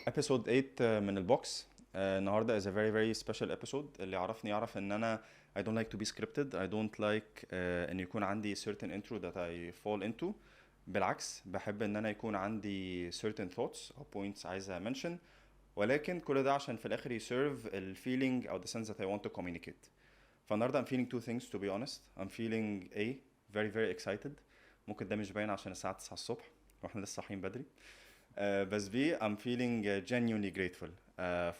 episode 8 من البوكس. النهارده is a very very special episode. اللي يعرفني يعرف ان انا I don't like to be scripted. I don't like ان يكون عندي certain intro that I fall into. بالعكس بحب ان انا يكون عندي certain thoughts او points عايز mention, ولكن كل ده عشان في الاخر يسيرف ال feeling او the sense that I want to communicate. فالنهارده I'm feeling two things to be honest. I'm feeling A, very very excited. ممكن ده مش باين عشان الساعة 9 الصبح واحنا لسه صاحيين بدري. بس B, I'm feeling genuinely grateful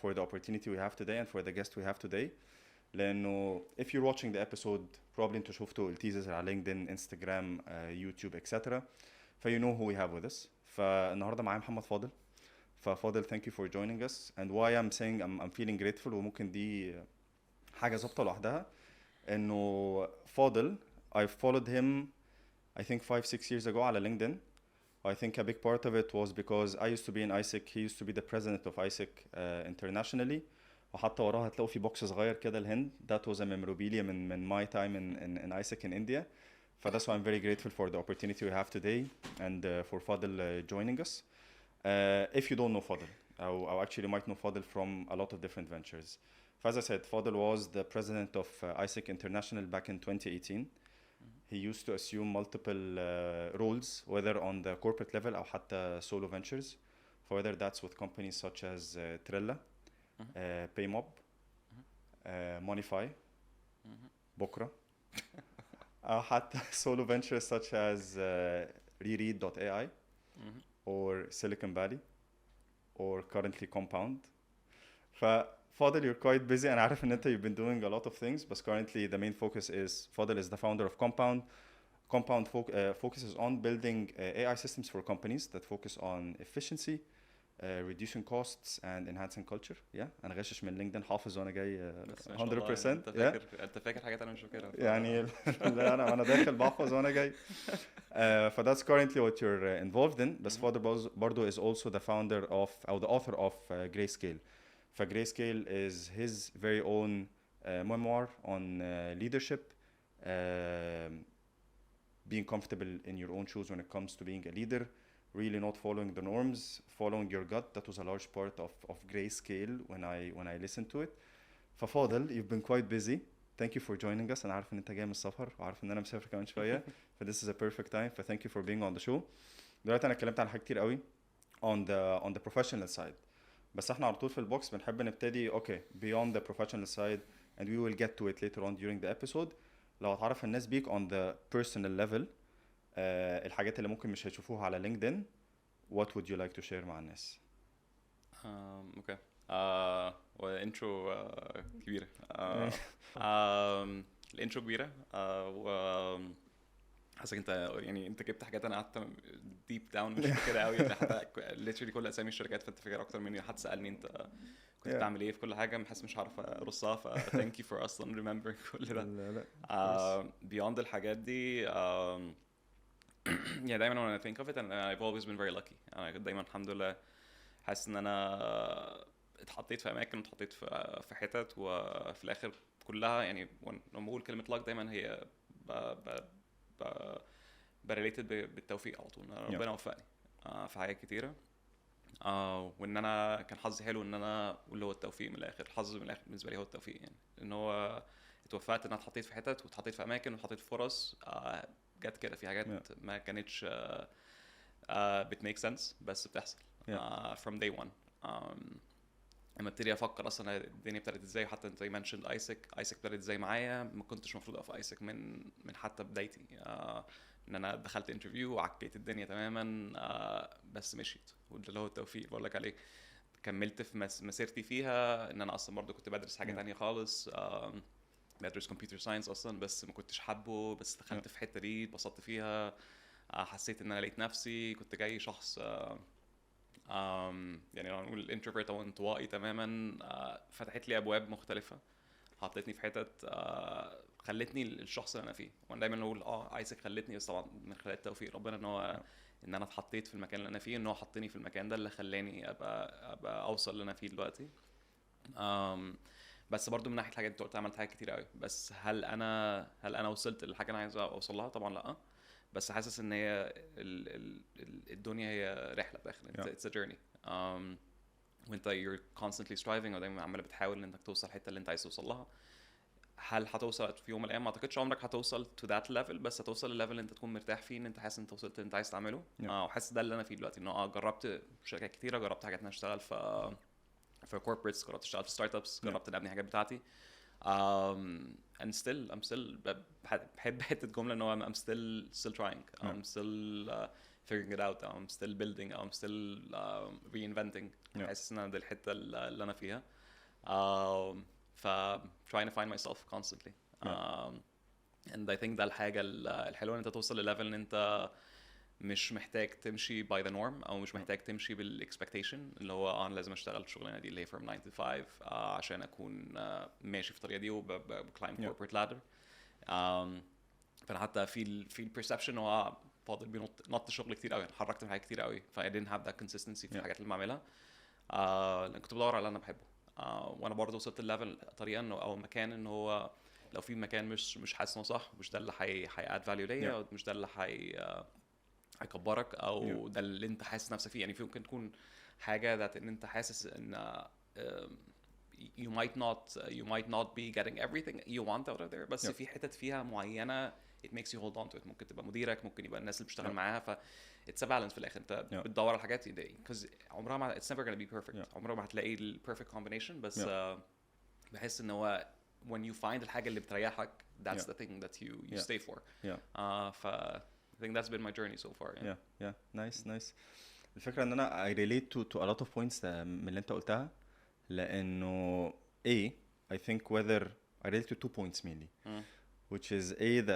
for the opportunity we have today and for the guest we have today. لأنه if you're watching the episode probably انتوا شفتوا التيزرز على لينكدين, انستجرام, يوتيوب, etc. ف you know who we have with us. فالنهارده معايا محمد فاضل. ففاضل thank you for joining us, and why I'm saying I'm feeling grateful, وممكن دي حاجة ظابطة لوحدها, إنه فاضل I've followed him I think 5-6 years ago على LinkedIn. I think a big part of it was because I used to be in ISIC, he used to be the president of ISIC internationally. وحتى وراها هتلاقوا في بوكس صغير كده الهند. That was a memorabilia من my time in ISIC in India. That's why I'm very grateful for the opportunity we have today and for Fadel joining us. If you don't know Fadel, or actually might know Fadel from a lot of different ventures. As I said, Fadel was the president of ISIC International back in 2018. He used to assume multiple roles, whether on the corporate level or حتى solo ventures. Whether that's with companies such as Trella, Paymob, Monify, Bokra, or حتى solo ventures such as Reread.ai, or Silicon Valley, or currently Compound. Fadel, you're quite busy, and عارف ان انت you've been doing a lot of things, but currently the main focus is Fadel is the founder of Compound. Compound focuses on building AI systems for companies that focus on efficiency, reducing costs and enhancing culture. Yeah, انا غاشش من لينكدين حافظ وانا جاي 100%. انت فاكر حاجات انا مش فاكرها يعني لا انا داخل بحفظ وانا جاي. That's currently what you're involved in. But Fadel برضو is also the founder of or the author of Grayscale. Grayscale is his very own memoir on leadership, being comfortable in your own shoes when it comes to being a leader, really not following the norms, following your gut. That was a large part of Grayscale when I listened to it. ففاضل, you've been quite busy. Thank you for joining us. أنا عارف إن أنت جاي من السفر وعارف إن أنا مسافر كمان شوية. This is a perfect time. Thank you for being on the show. دلوقتي أنا اتكلمت عن حاجات كتير قوي on the professional side. بس احنا على طول في البوكس بنحب نبتدي beyond the professional side, and we will get to it later on during the episode. لو هتعرف الناس بيك on the personal level, الحاجات اللي ممكن مش هيشوفوها على لينكدين, what would you like to share مع الناس؟ اوكي والانترو كبيرة. الانترو كبيرة حاسك انت يعني انت جبت حاجات انا قعدت ديب داون مش فاكرها قوي. حتى literally كل اسامي الشركات فانت فاكر اكتر مني. حد سالني انت كنت بتعمل ايه في كل حاجه محس مش عارف ارصها. ف thank you for اصلا remembering كل ده. لا beyond الحاجات دي يعني دايما when I think of it and I've always been very lucky. انا دايما الحمد لله حاسس ان انا اتحطيت في اماكن واتحطيت في حتت وفي الاخر كلها يعني لما بقول كلمه luck دايما هي بريليتد بالتوفيق على طول. ربنا وفقني في حاجات كتيره وان انا كان حظي حلو ان انا اقول هو التوفيق من الاخر. الحظ من الاخر بالنسبه لي هو التوفيق يعني ان هو اتوفقت ان انا اتحطيت في حتت واتحطيت في اماكن واتحطيت في فرص جت كده في حاجات ما كانتش بتميك سنس بس بتحصل from day one. لما ابتدي افكر اصلا الدنيا ابتدت ازاي. حتى انت منشند ايسك ابتدت ازاي معايا. ما كنتش المفروض اقف ايسك من حتى بدايتي. ان انا دخلت انترفيو وعكيت الدنيا تماما بس مشيت. وده اللي هو التوفيق بقول لك عليه. كملت في مسيرتي فيها ان انا اصلا برضو كنت بدرس حاجه تانية خالص. بدرس كمبيوتر ساينس اصلا بس ما كنتش حابه. بس دخلت في الحته دي اتبسطت فيها. حسيت ان انا لقيت نفسي. كنت جاي شخص يعني لو نقول introvert او انطوائي تماما. فتحت لي ابواب مختلفه. حطيتني في حتت خلتني الشخص اللي انا فيه. وانا دايما اقول عايزك خلتني بس طبعا من خلال التوفيق ربنا ان هو ان انا اتحطيت في المكان اللي انا فيه. ان هو حطني في المكان ده اللي خلاني ابقى اوصل اللي انا فيه دلوقتي. بس برضو من ناحيه الحاجات انت قلت عملت حاجات كتير قوي. بس هل انا وصلت للحاجه انا عايز اوصل لها؟ طبعا لا. بس حاسس ان هي الدنيا هي رحله في الاخر. It's a journey. وانت you're constantly striving ودايما عمال بتحاول انك توصل الحته اللي انت عايز توصل لها. هل هتوصل في يوم من الايام؟ ما اعتقدش عمرك هتوصل to that level، بس هتوصل للليفل اللي انت تكون مرتاح فيه، ان انت حاسس ان انت وصلت اللي انت عايز تعمله. وحاسس ده اللي انا فيه دلوقتي، انه جربت شركات كتيره، جربت حاجات ان انا اشتغل في corporates، جربت اشتغل في ستارت ابس، جربت ان ابني حاجات بتاعتي. and I'm still بحب حته جمله ان هو I'm still trying, I'm still figuring it out, I'm still building, I'm still reinventing. حاسس ان انا دي الحته اللي انا فيها. ف trying to find myself constantly. and I think ده الحاجة الحلوة، ان انت توصل لليفل ان انت مش محتاج تمشي by the norm، او مش محتاج تمشي بالاكسبكتيشن اللي هو انا لازم اشتغل الشغلانة دي اللي هي from 9 to 5 عشان اكون ماشي في الطريقة دي وبكلايم corporate ladder. فانا حتى في البرسبشن هو فاضل بينط شغل كتير قوي، اتحركت في حاجات كتير قوي، ف I didn't have that consistency في الحاجات اللي بعملها. لان كنت بدور على اللي انا بحبه. وانا برضه وصلت الليفل طريقه انه او مكان ان هو لو في مكان مش حاسس انه صح، مش ده اللي هياد فاليو ليا، او مش ده اللي هيكبرك، او ده اللي انت حاسس نفسك فيه. يعني في ممكن تكون حاجه ذات ان انت حاسس ان you might not be getting everything you want out of there، بس في حتت فيها معينه it makes you hold on to it. ممكن تبقى مديرك، ممكن يبقى الناس اللي بتشتغل معاها، ف it's a balance في الاخر. انت بتدور على الحاجات دي because عمرها ما it's never gonna be perfect. عمرها ما هتلاقي ال perfect combination، بس بحس ان هو when you find الحاجة اللي بتريحك that's the thing that you stay for. ف I think that's been my journey so far. Nice. الفكرة ان انا I relate to a lot of points من اللي انت قلتها، لانه I think whether I relate to 2 points mainly, which is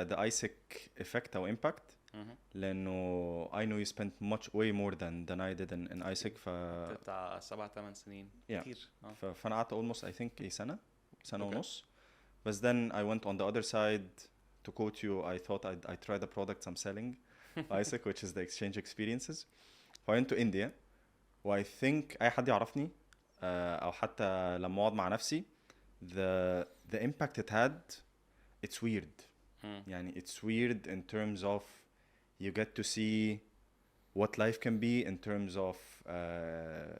the ISIC effect or impact. لانه I know you spent way more than I did in ISIC. بتاع 7-8 سنين كتير. فانا قعدت almost I think سنة ونص. But then I went on the other side. To quote you, I thought I'd try the products I'm selling, ISIC, which is the exchange experiences. I went to India, و I think أي حد يعرفني أو حتى لما أقعد مع نفسي, the impact it had, it's weird. يعني it's weird in terms of you get to see what life can be in terms of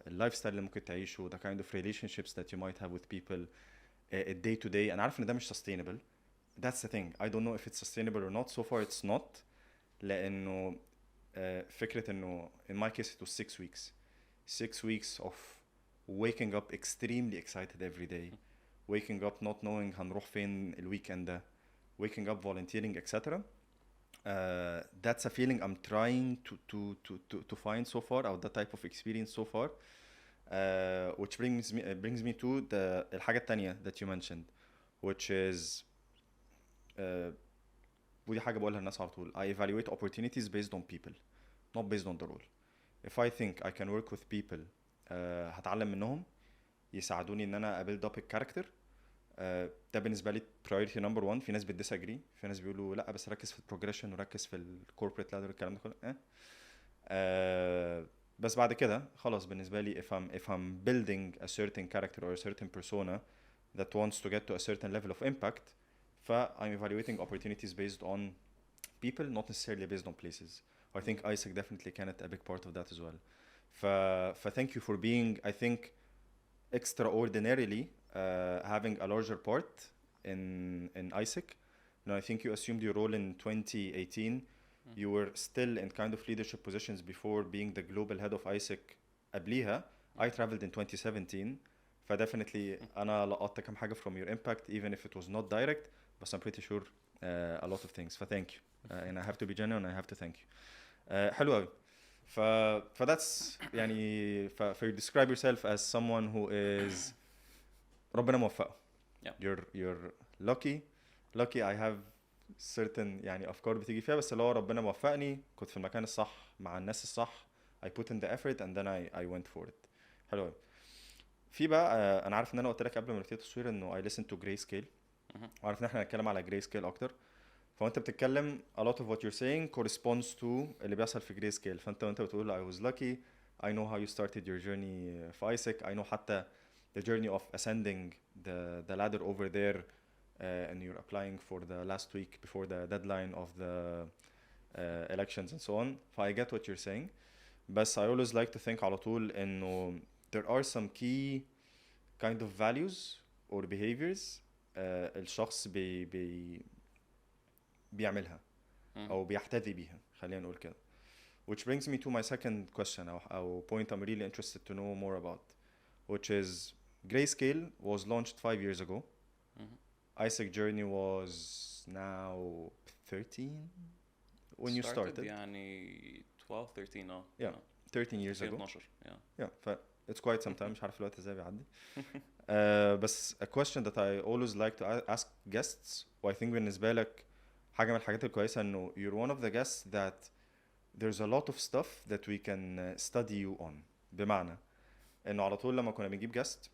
lifestyle اللي ممكن تعيشه, the kind of relationships that you might have with people, day to day. أنا عارف إن ده مش sustainable. That's the thing. I don't know if it's sustainable or not. So far it's not. لأنه فكرة إنه in my case it was 6 weeks. 6 weeks of waking up extremely excited every day. Waking up not knowing هنروح فين الويكند ده. Waking up volunteering etc. That's a feeling I'm trying to find so far, or that type of experience so far. Which brings me to الحاجة التانية that you mentioned, which is ودي حاجة بقولها للناس على طول. I evaluate opportunities based on people, not based on the role. If I think I can work with people, هتعلم منهم, يساعدوني ان انا build up a character, ده بالنسبة لي priority number one. في ناس بتdisagree, في ناس بيقولوا لا بس ركز في progression وركز في corporate ladder الكلام ده كله. بس بعد كده خلاص بالنسبة لي if I'm building a certain character or a certain persona that wants to get to a certain level of impact, I'm evaluating opportunities based on people, not necessarily based on places. I think ISIC definitely كانت a big part of that as well. Thank you for being, I think, extraordinarily having a larger part in ISIC. I think you assumed your role in 2018. You were still in kind of leadership positions before being the global head of ISIC. قبليها I traveled in 2017. Definitely أنا لقطت كم حاجة from your impact, even if it was not direct, but I'm pretty sure a lot of things. Thank you. And I have to be genuine, I have to thank you. حلو قوي. that's يعني you describe yourself as someone who is ربنا موفقه. You're lucky. I have certain يعني أفكار بتيجي فيها, بس لو ربنا موفقني كنت في المكان الصح مع الناس الصح. I put in the effort and then I went for it. حلو قوي. في بقى انا عارف ان انا قلت لك قبل ما نبتدي التصوير انه I listen to Grayscale, وعارف ان احنا هنتكلم على Grayscale اكتر. فانت بتتكلم a lot of what you're saying corresponds to اللي بيحصل في Grayscale. فانت بتقول I was lucky, I know how you started your journey في ISIC, I know حتى the journey of ascending the ladder over there, and you're applying for the last week before the deadline of the elections and so on. I get what you're saying, بس I always like to think على طول انه there are some key kind of values or behaviors الشخص بيعملها أو بيحتذي بيها خلينا نقول كده. Which brings me to my second question أو point I'm really interested to know more about, which is Grayscale was launched 5 years ago. ISIC journey was now 13 when you started. يعني 12 13 Yeah, 13 years ago. 12 Yeah, it's quite some time. مش عارف الوقت ازاي بيعدي. بس a question that I always like to ask guests, و I think بالنسبة لك حاجة من الحاجات الكويسة إنه you're one of the guests that there's a lot of stuff that we can study you on. بمعنى إنه على طول لما كنا بنجيب guest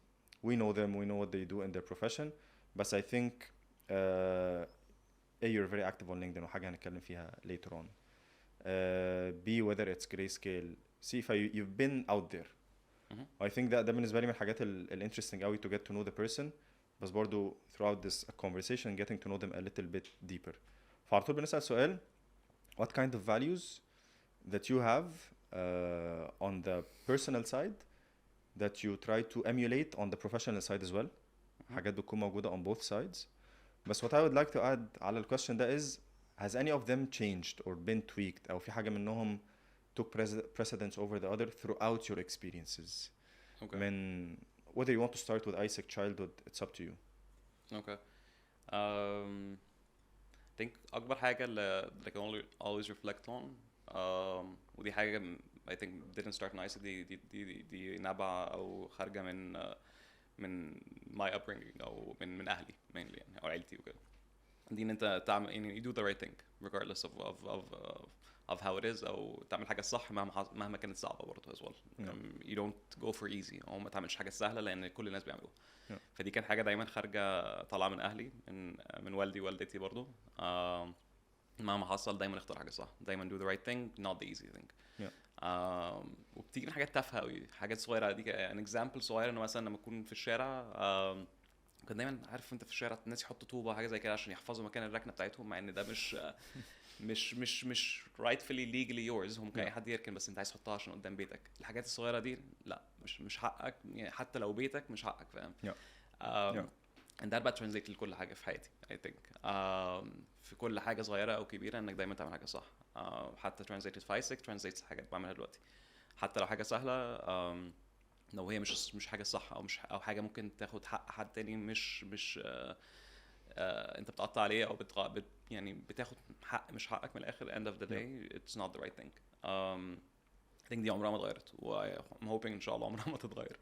we know them, we know what they do in their profession, but I think A, you're very active on LinkedIn وحاجة هنتكلم فيها later on. B, whether it's Grayscale, C, you've been out there. I think ده بالنسبة لي من الحاجات interesting قوي to get to know the person, بس برضو throughout this conversation getting to know them a little bit deeper. فعلى طول بنسأل سؤال, what kind of values that you have on the personal side that you try to emulate on the professional side as well. حاجات بتكون موجودة on both sides. But what I would like to add على question that is, has any of them changed or been tweaked أو في حاجة منهم took precedence over the other throughout your experiences? Okay. من whether you want to start with ISIC childhood, it's up to you. Okay. I think أكبر حاجة اللي I can always reflect on, ودي حاجة I think didn't start in ISIC, دي نابعة أو خارجة من my upbringing أو من أهلي mainly يعني أو عيلتي وكده. دي إن أنت تعمل يعني you do the right thing regardless of how it is, أو تعمل حاجة صح مهما كانت صعبة برضه as well. You don't go for easy أو ما تعملش حاجة سهلة لأن كل الناس بيعملوها. فدي كانت حاجة دايما خارجة طالعة من أهلي من والدي ووالدتي برضه. مهما حصل دايما اختار حاجة صح, دايما do the right thing not the easy thing. وبتيجي من حاجات تافهة قوي, حاجات صغيرة. دي an example صغير انه مثلا لما اكون في الشارع, كان دايما عارف انت في الشارع الناس يحطوا طوبة حاجة زي كده عشان يحفظوا مكان الركنة بتاعتهم, مع ان ده مش rightfully legally yours. ممكن اي حد يركن, بس انت عايز تحطها عشان قدام بيتك. الحاجات الصغيرة دي لا, مش حقك يعني, حتى لو بيتك مش حقك, فاهم؟ and that bad translate لكل حاجة في حياتي I think. في كل حاجة صغيرة أو كبيرة إنك دايما تعمل حاجة صح. حتى translated في ISIC translates حاجات بعملها دلوقتي, حتى لو حاجة سهلة, لو هي مش حاجة صح أو حاجة ممكن تاخد حق حد تاني, مش أنت بتقطع عليه أو يعني بتاخد حق مش حقك من الآخر. end of the day it's not the right thing. I think دي عمرها ما اتغيرت, و I'm hoping إن شاء الله عمرها ما تتغير.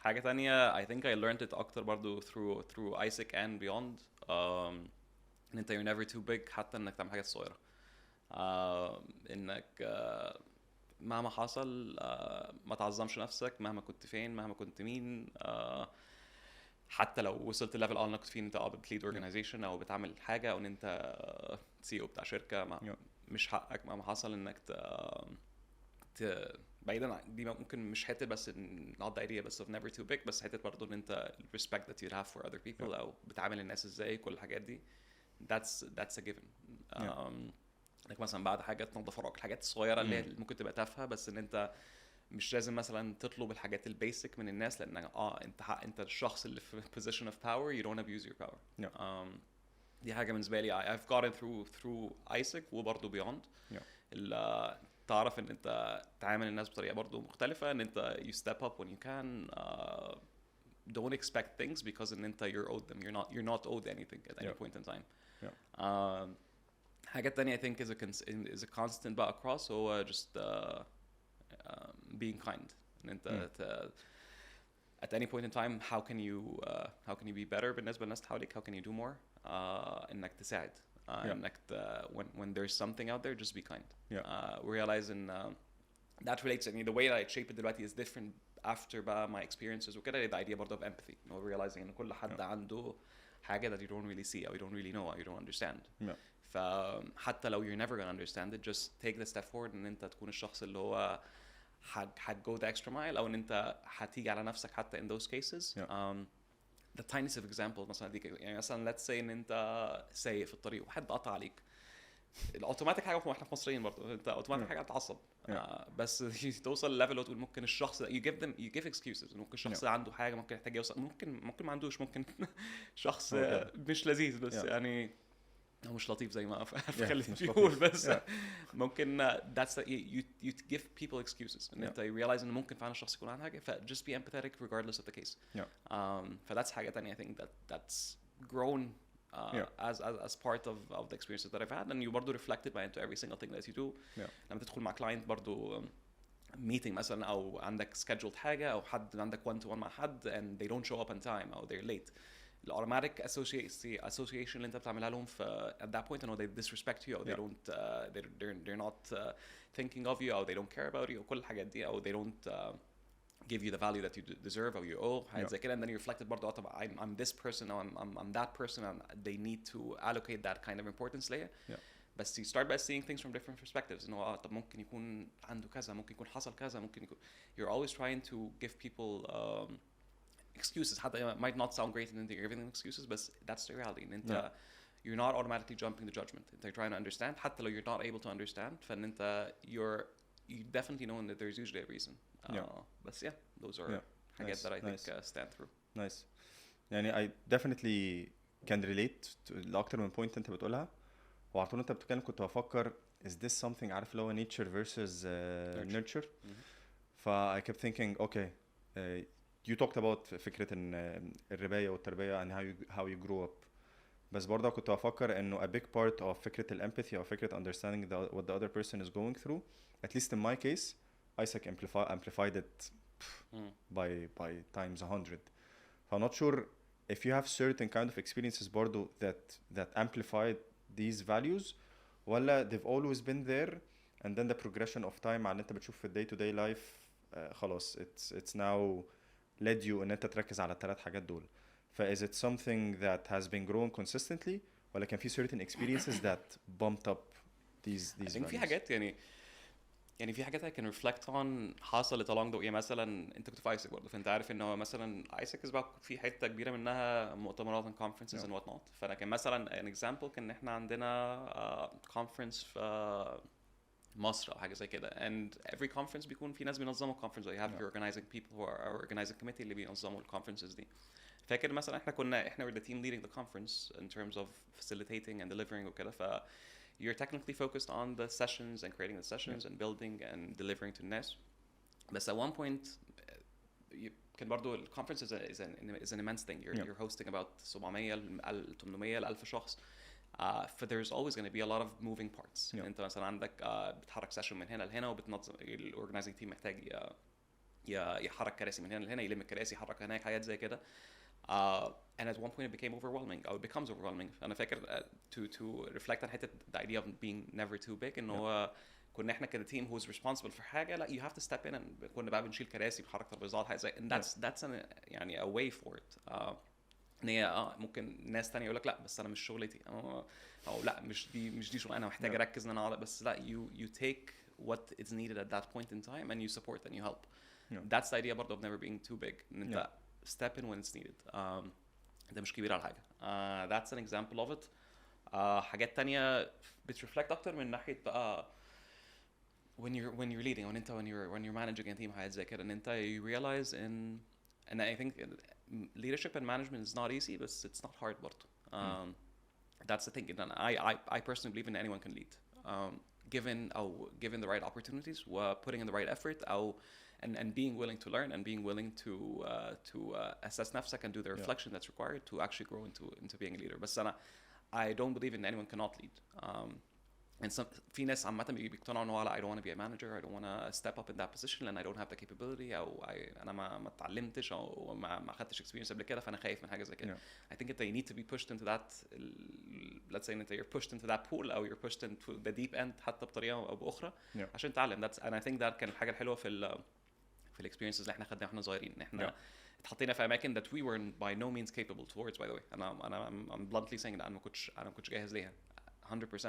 حاجة تانية I think I learned it أكتر برضو through ISIC and beyond, إن أنت you're never too big حتى إنك تعمل حاجات صغيرة. إنك مهما حصل ما تعظمش نفسك, مهما كنت فين, مهما كنت مين, حتى لو وصلت الليفل اللي كنت فيه انت بتليد اورجانيزيشن او بتعمل حاجة او ان انت سي او بتاع شركة, مش حقك مهما حصل انك بعيدا دي ممكن مش حته بس not the idea بس of never too big, بس حته برضه ان انت respect that you have for other people او بتعامل الناس ازاي, كل الحاجات دي that's a given. انك مثلا بعد حاجه تنظف وراك, الحاجات الصغيره اللي ممكن تبقى تافهه, بس ان انت مش لازم مثلا تطلب الحاجات البيسك من الناس, لان انت الشخص اللي في position of power, you don't abuse your power. دي حاجه بالنسبه لي I've gotten through ISIC وبرضه beyond. تعرف ان انت تعامل الناس بطريقه برضو مختلفه, ان انت you step up when you can, don't expect things because ان انت you're owed them, you're not owed anything at any point in time. حاجه تانية I think is a constant بقى across, هو just being kind. ان انت at any point in time how can you be better بالنسبه للناس حواليك, how can you do more, انك تساعد. انك when there's something out there, just be kind. Realize and that relates, I mean, the way that I shape it دلوقتي is different after my experiences وكده. the idea برضه of empathy, you know, realizing ان كل حد عنده حاجة that you don't really see or you don't really know or you don't understand. فحتى لو you're never gonna understand it, just take the step forward ان انت تكون الشخص اللي هو go the extra mile, او ان انت هتيجي على نفسك حتى in those cases. the tiniest of example مثلا دي يعني مثلا let's say ان انت سايق في الطريق وحد قطع عليك, الاوتوماتيك حاجه احنا في مصريين برضه انت اوتوماتيك حاجه بتعصب بس توصل لليفل اللي تقول ممكن الشخص ده you give excuses ممكن الشخص ده عنده حاجه ممكن يحتاج يوصل ممكن ما عندوش ممكن شخص مش لذيذ بس يعني هو مش لطيف زي ما خليت بيقول بس ممكن that's you give people excuses ان انت realize ان ممكن فعلا الشخص يكون عنده حاجه ف just be empathetic regardless of the case فthat's حاجه تانية I think that's grown as part of the experiences that I've had and you برضو reflected into every single thing that you do لما تدخل مع client برضو meeting مثلا او عندك scheduled حاجه او حد عندك one to one مع حد and they don't show up on time او they're late الاوتوماتيك association اللي انت بتعملها لهم في at that point you know they disrespect you or they don't they're not thinking of you or they don't care about you وكل الحاجات دي or they don't give you the value that you deserve or you owe حاجات زي كده and then you reflected برضه طبعا I'm this person or I'm that person and they need to allocate that kind of importance ليا بس you start by seeing things from different perspectives انه طب ممكن يكون عنده كذا ممكن يكون حصل كذا ممكن يكون you're always trying to give people excuses حتى might not sound great and you're giving them excuses but that's the reality ان انت you're not automatically jumping the judgment you're trying to understand حتى لو you're not able to understand فان انت you definitely know that there's usually a reason but those are حاجات that I think stand through nice يعني I definitely can relate to لأكتر من point انت بتقولها وعلى طول انت بتتكلم كنت بفكر is this something عارف اللي هو nature versus nurture ف I kept thinking okay you talked about فكرة ان الرباية والتربية and how you grew up بس برضه كنت بفكر انه a big part of فكرة الempathy أو فكرة understanding what the other person is going through at least in my case ISIC amplified it by times 100 I'm not sure if you have certain kind of experiences برضه that amplified these values ولا they've always been there and then the progression of time على انت بتشوف في day to day life خلاص it's now led you ان انت تركز على الثلاث حاجات دول is it something that has been grown consistently ولا كان في certain experiences that bumped up these I think في حاجات يعني في حاجات I can reflect on حصلت along the way مثلا انت كنت في ISIC برضه فانت عارف ان هو مثلا ISIC is في حته كبيره منها مؤتمرات and conferences and what not فانا كان مثلا an example كان احنا عندنا conference في مصر او حاجه زي كده and every conference بيكون في ناس بينظموا conference you have organizing people who are organizing committee اللي بينظموا الconferences دي فاكر مثلا احنا were the team leading the conference in terms of facilitating and delivering وكده ف you're technically focused on the sessions and creating the sessions and building and delivering to الناس بس at one point كان برضو ال conference is an immense thing you're hosting about 700 800 1000 شخص but there's always going to be a lot of moving parts انت مثلا عندك بتحرك سيشن من هنا لهنا وبتنظم الاورجنايزنج تيم محتاج يحرك كراسي من هنا لهنا يلم الكراسي يحرك هناك حاجات زي كده and at one point it became overwhelming or it becomes overwhelming انا فاكر to reflect on حته the idea of being never too big ان هو كنا احنا كده team who's responsible for حاجه لا you have to step in and كنا بقى بنشيل كراسي بنحرك ترابيزات حاجه زي and that's يعني a way for it ان هي ممكن ناس تانية يقول لك لا بس انا مش شغلتي او لا مش دي شغل انا محتاج اركز ان انا اقعد بس لا you take what is needed at that point in time and you support and you help that's the idea برضه of never being too big ان انت step in when it's needed ده مش كبير على حاجه that's an example of it حاجات تانية بترفلكت اكتر من ناحيه بقى when you're leading when you're managing a team حاجات زي كده ان انت you realize and I think leadership and management is not easy but it's not hard برضه that's the thing and I personally believe in anyone can lead given the right opportunities putting in the right effort and being willing to learn and being willing to assess نفسك and do the reflection that's required to actually grow into being a leader but I don't believe in anyone cannot lead and في ناس عامة بيقتنعوا انه I don't want to be a manager I don't want to step up in that position and I don't have the capability او انا ما اتعلمتش او ما اخدتش experience قبل كده فانا خايف من حاجة زي كده I think you need to be pushed into that let's say you're pushed into that pool او you're pushed into the deep end حتى بطريقة او بأخرى عشان تتعلم and I think that كان الحاجة الحلوة في الاكسبيرينسز اللي احنا خدناها واحنا صغيرين ان احنا اتحطينا في اماكن that we were by no means capable towards by the way I'm bluntly saying that انا ما كنتش جاهز ليها 100%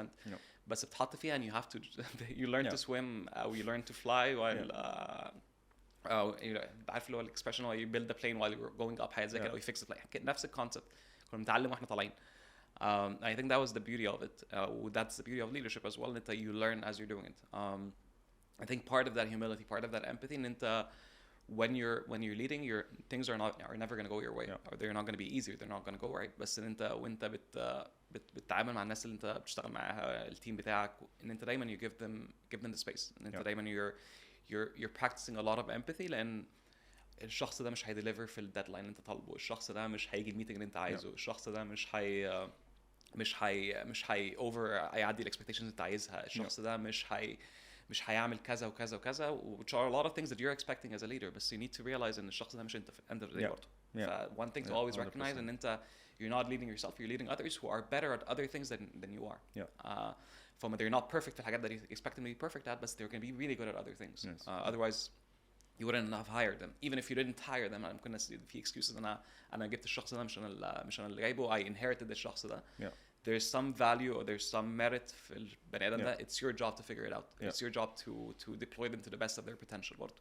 بس بتحط فيها and you have to you learn to swim or you learn to fly while عارف اللي هو الاكسبريشن you build the plane while you're going up حاجه زي كده او you fix the plane نفس الكونسبت كنا بنتعلم واحنا طالعين I think that was the beauty of it. That's the beauty of leadership as well, that you learn as you're doing it. I think part of that humility, part of that empathy, and when you're leading, things are never going to go your way, or they're not going to be easy, they're not going to go right. بس ان انت وانت بتتعامل مع الناس اللي انت بتشتغل معاها، التيم بتاعك، ان انت دايما you give them the space، ان انت دايما you're practicing a lot of empathy، لان الشخص ده مش هيديليفر في الديدلاين اللي انت طالبه، الشخص ده مش هيجي الميتنج اللي انت عايزه، الشخص ده مش هي هيعدي الاكسبكتيشنز اللي انت عايزها، الشخص ده مش هيعمل كذا وكذا وكذا، which are a lot of things that you're expecting as a leader، بس you need to realize ان الشخص ده مش انت في end of the day برضه. One thing to always recognize ان انت you're not leading yourself, you're leading others who are better at other things than you are. From they're not perfect في الحاجات that you expect them to be perfect at, but they're going to be really good at other things. Otherwise you wouldn't have hired them. Even if you didn't hire them, I'm gonna see في excuses انا جبت الشخص ده مش انا اللي جايبه، I inherited الشخص ده. There's some value or there's some merit في البني آدم ده. It's your job to figure it out. It's your job to deploy them to the best of their potential برضه.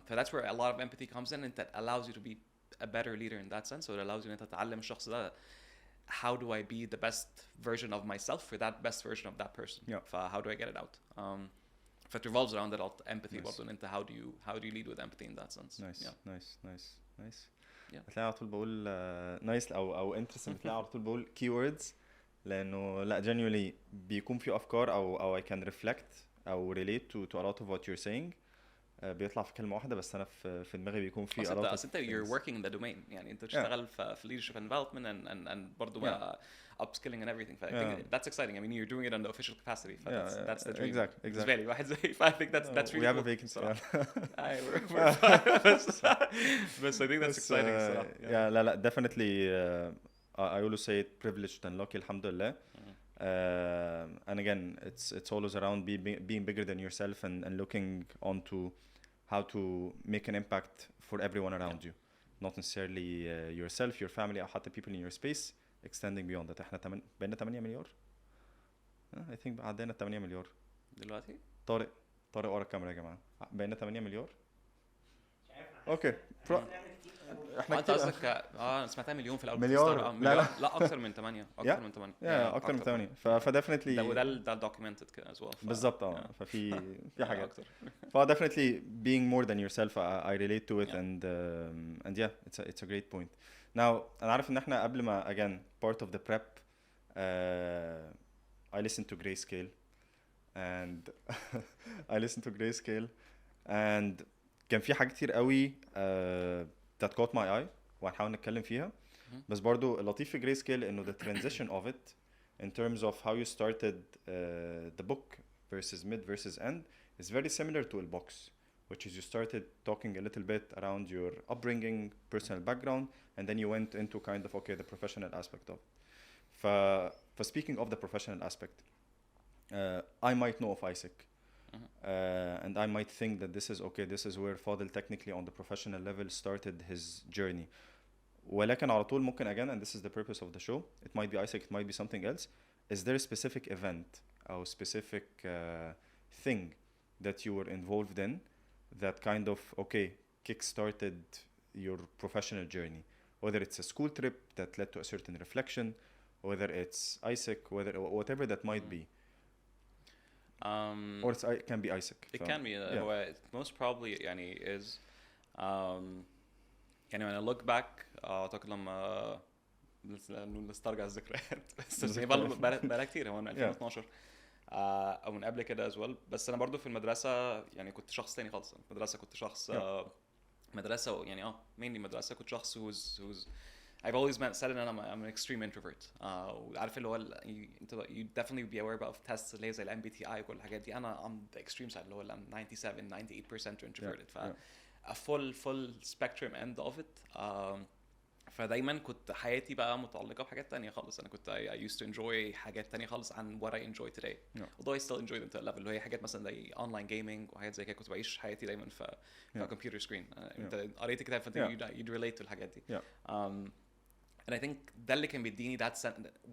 So that's where a lot of empathy comes in, and that allows you to be a better leader in that sense. So it allows you ان انت تتعلم الشخص ده how do I be the best version of myself for that best version of that person. How do I get it out? It revolves around that empathy برضه، ان انت how do you lead with empathy in that sense. Nice. بتلاقي على طول بقول nice او interesting، بتلاقي على طول بقول keywords، لانه لا genuinely بيكون في افكار او I can reflect او relate to a lot of what you're saying، بيطلع في كلمه واحده، بس انا في دماغي بيكون في a lot of انت you're working in the domain، يعني انت تشتغل في leadership and development and برضه بقى upskilling and everything. I think that's exciting. I mean, you're doing it on the official capacity. That's the dream. Exactly. واحد زي I think that's really we have cool. a vacancy. we're fine. But I think that's exciting. لا definitely. I always say it privileged and lucky, alhamdulillah. And again, it's always around being bigger than yourself and looking onto how to make an impact for everyone around you, not necessarily yourself, your family, or حتى people in your space, extending beyond that. احنا بقينا 8 مليار. I think عدينا 8 مليار دلوقتي. طارق ورا الكاميرا يا جماعه، بقينا 8 مليار. اوكي احنا انت قصدك انا سمعتها مليون في الاول. مليار. لا اكتر من 8 اكتر من 8 فديفنتلي ده documented كده as well. بالظبط ففي حاجات definitely being more than yourself I relate to it. and yeah, it's a great point. Now انا عارف ان احنا قبل ما again part of the prep I listened to Grayscale and كان في حاجات كتير قوي that caught my eye وهنحاول نتكلم فيها. بس برضو اللطيف في Grayscale انه the transition of it in terms of how you started the book versus mid versus end is very similar to LBoX, which is you started talking a little bit around your upbringing, personal background, and then you went into kind of the professional aspect of it. For speaking of the professional aspect, I might know of ISIC. And I might think that this is where Fadel technically on the professional level started his journey. ولكن على طول ممكن again, and this is the purpose of the show, it might be ISIC, it might be something else. Is there a specific event or specific thing that you were involved in that kind of kick-started your professional journey? Whether it's a school trip that led to a certain reflection, whether it's ISIC, whatever that might be. Or it can be ISIC. It can be. Most probably يعني is يعني when I look back أعتقد لما نسترجع الذكريات بس بقى كتير، هو من 2012 أو من قبل كده as well. بس أنا برضو في المدرسة يعني كنت شخص تاني خالص. في المدرسة كنت شخص مدرسة يعني mainly مدرسة كنت شخص who's I've always said that I'm an extreme introvert. وعارف اللي هو you definitely be aware of tests اللي هي زي ال MBTI وكل الحاجات دي. أنا I'm the extreme side اللي هو I'm 97-98% introverted. a full spectrum end of it. فدايما كنت حياتي بقى متعلقة بحاجات تانية خالص. أنا كنت I used to enjoy حاجات تانية خالص عن what I enjoy today. Although I still enjoy them to a level اللي هي حاجات مثلا زي online gaming وحاجات زي كده. كنت بعيش حياتي دايما في computer screen. أنت قريت كتاب فأنت you'd relate to الحاجات دي. And I think ده اللي كان بيديني that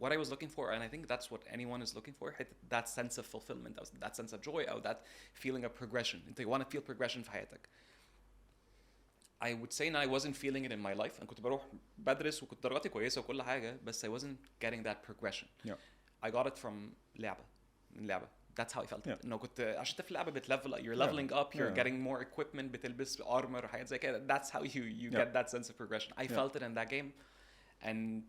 what I was looking for, and I think that's what anyone is looking for, that sense of fulfillment, that sense of joy, or that feeling of progression. أنت you want to feel progression في حياتك. I would say I wasn't feeling it in my life. أنا كنت بروح بدرس وكنت درجاتي كويسة وكل حاجة بس I wasn't getting that progression. Yeah. I got it from من لعبة. That's how I felt. Yeah. إنه كنت عشان انت في اللعبة بتlevel, you're leveling up, you're getting more equipment, بتلبس armor وحاجات زي كده. That's how you get that sense of progression. I felt it in that game, and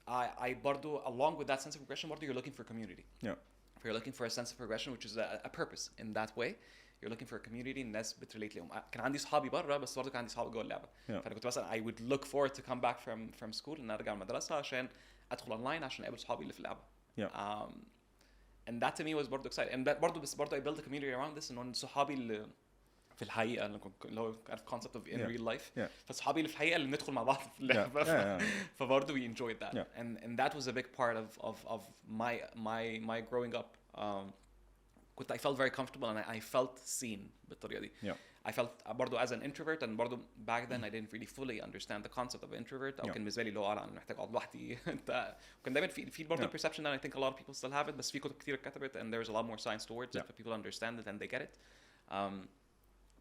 I برضو along with that sense of progression برضو you're looking for community. Yeah. You're looking for a sense of progression which is a purpose in that way. You're looking for a community الناس بتريليت لهم. كان عندي صحابي برا بس برضو كان عندي صحابي جوه اللعبة. فأنا كنت مثلا I would look forward to come back from school إن أرجع المدرسة عشان أدخل أونلاين عشان أقابل صحابي اللي في اللعبة. And that to me was برضو exciting. And that برضو I built a community around this إنه صحابي اللي في الحقيقة اللي هو concept of in real life. فصحابي اللي في الحقيقة اللي ندخل مع بعض في اللعبة. فبرضو we enjoyed that. And that was a big part of my growing up. I felt very comfortable and I felt seen بالطريقة دي. I felt برضو as an introvert and برضو back then I didn't really fully understand the concept of introvert. أو كان بالنسبة لي لو أنا محتاج أقعد لوحدي. وكان دايما في برضو perception that I think a lot of people still have it بس في كتب كتير كتبت and there's a lot more science towards it. People understand it and they get it.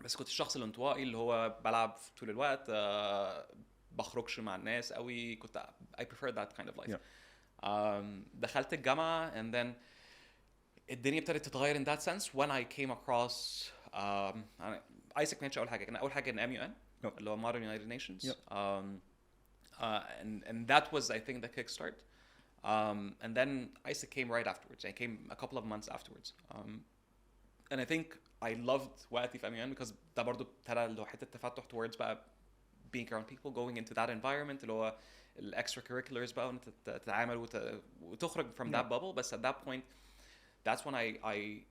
بس كنت الشخص الانطوائي اللي هو بلعب طول الوقت بخرجش مع الناس قوي. كنت I preferred that kind of life. دخلت الجامعة and then الدنيا ابتدت تتغير in that sense when I came across ISIC. ما كانش أول حاجة. كان أول حاجة إن MUN اللي هو Modern United Nations. And that was I think the kickstart. And then ISIC came right afterwards. It came a couple of months afterwards. And I think I loved وقتي في MUN because ده برضو ابتدى اللي هو حتة تفتح towards بقى being around people, going into that environment اللي هو ال extracurriculars بقى وانت تتعامل وتخرج from that bubble. But at that point that's when I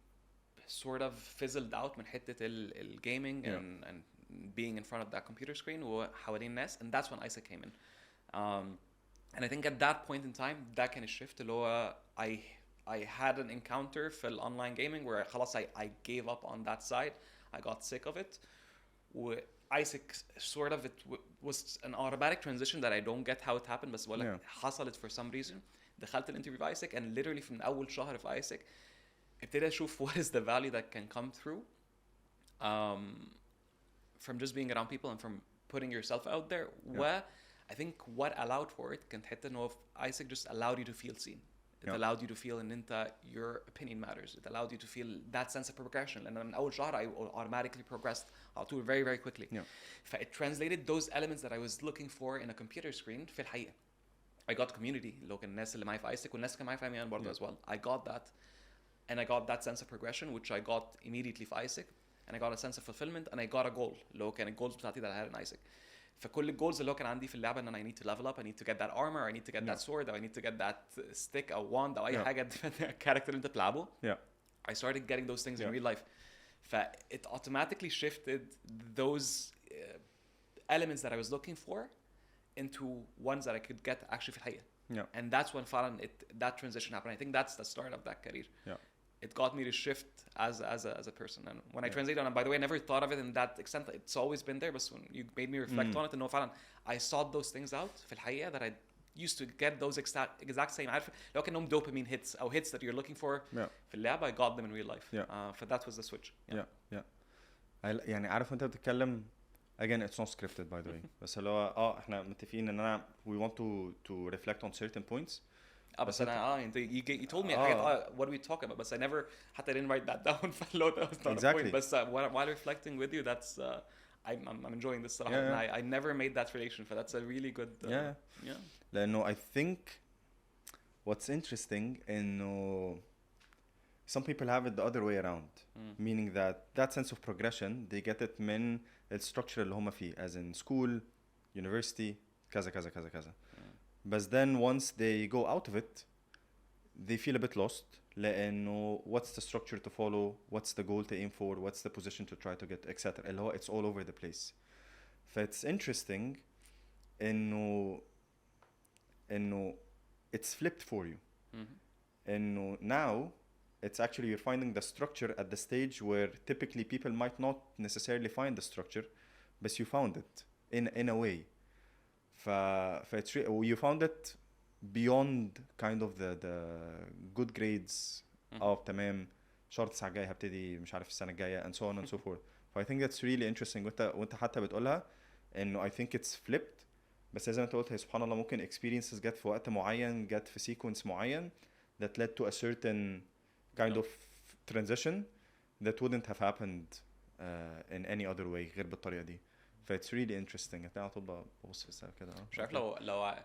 sort of fizzled out من حتة ال gaming and being in front of that computer screen وحوالين الناس. And that's when ISIC came in. And I think at that point in time that كان الشيفت اللي هو I had an encounter في ال online gaming where خلاص I gave up on that side. I got sick of it. ISIC sort of it was an automatic transition that I don't get how it happened بس بقول لك حصلت for some reason. دخلت الانترفيو في ISIC and literally من أول شهر في ISIC ابتدي أشوف what is the value that can come through from just being around people and from putting yourself out there. I think what allowed for it كانت حتة إنه ISIC just allowed you to feel seen. It allowed you to feel إن أنت your opinion matters. It allowed you to feel that sense of progression. لأن من أول شهر I automatically progressed على طول very very quickly. It translated those elements that I was looking for in a computer screen في الحقيقة. I got community اللي كان الناس اللي معي في ISIC والناس اللي معي في MUN برضه as well. I got that. And I got that sense of progression which I got immediately في ISIC. And I got a sense of fulfillment and I got a goal اللي كان الجولز بتاعتي that I had in ISIC. فكل الجولز اللي كان عندي في اللعبة إن I need to level up, I need to get that armor, I need to get that sword, I need to get that stick أو wand أو أي حاجة character اللي أنت بتلعبه. I started getting those things in real life. It automatically shifted those elements that I was looking for into ones that I could get actually في الحقيقة. And that's when فعلا that transition happened. I think that's the start of that career. It got me to shift as a person. And when I translated on it, by the way, I never thought of it in that extent. It's always been there, but when you made me reflect on it, and no, I sought those things out في الحقيقة that I used to get those exact same. عارف لو كأنهم dopamine hits أو hits that you're looking for في اللعبة. I got them in real life. So that was the switch. يعني عارف أنت بتتكلم again it's not scripted by the way بس اللي هو إحنا متفقين إن أنا we want to reflect on certain points. بس أنا you told me what are we talking about but I never حتى I didn't write that down فلو that was not a point but while reflecting with you that's I'm enjoying this صراحة. I never made that relation but that's a really good لأنه I think what's interesting إنه some people have it the other way around meaning that sense of progression they get it من الstructure اللي هم فيه as in school, university كذا كذا كذا كذا. But then once they go out of it, they feel a bit lost. لأنه what's the structure to follow? What's the goal to aim for? What's the position to try to get, etc. اللي هو it's all over the place. فit's interesting إنه it's flipped for you. إنه now it's actually you're finding the structure at the stage where typically people might not necessarily find the structure, but you found it in a way. You found it beyond kind of the good grades. تمام شهر 9 جاي هبتدي مش عارف السنة الجاية and so on and so forth. I think that's really interesting وانت حتى بتقولها انه I think it's flipped. بس زي ما انت قلت هي سبحان الله ممكن experiences جت في وقت معين, جت في sequence معين that led to a certain kind of transition that wouldn't have happened in any other way غير بالطريقة دي. ف it's really interesting. هتلاقي على طول ببص في السقف كده. مش عارف لو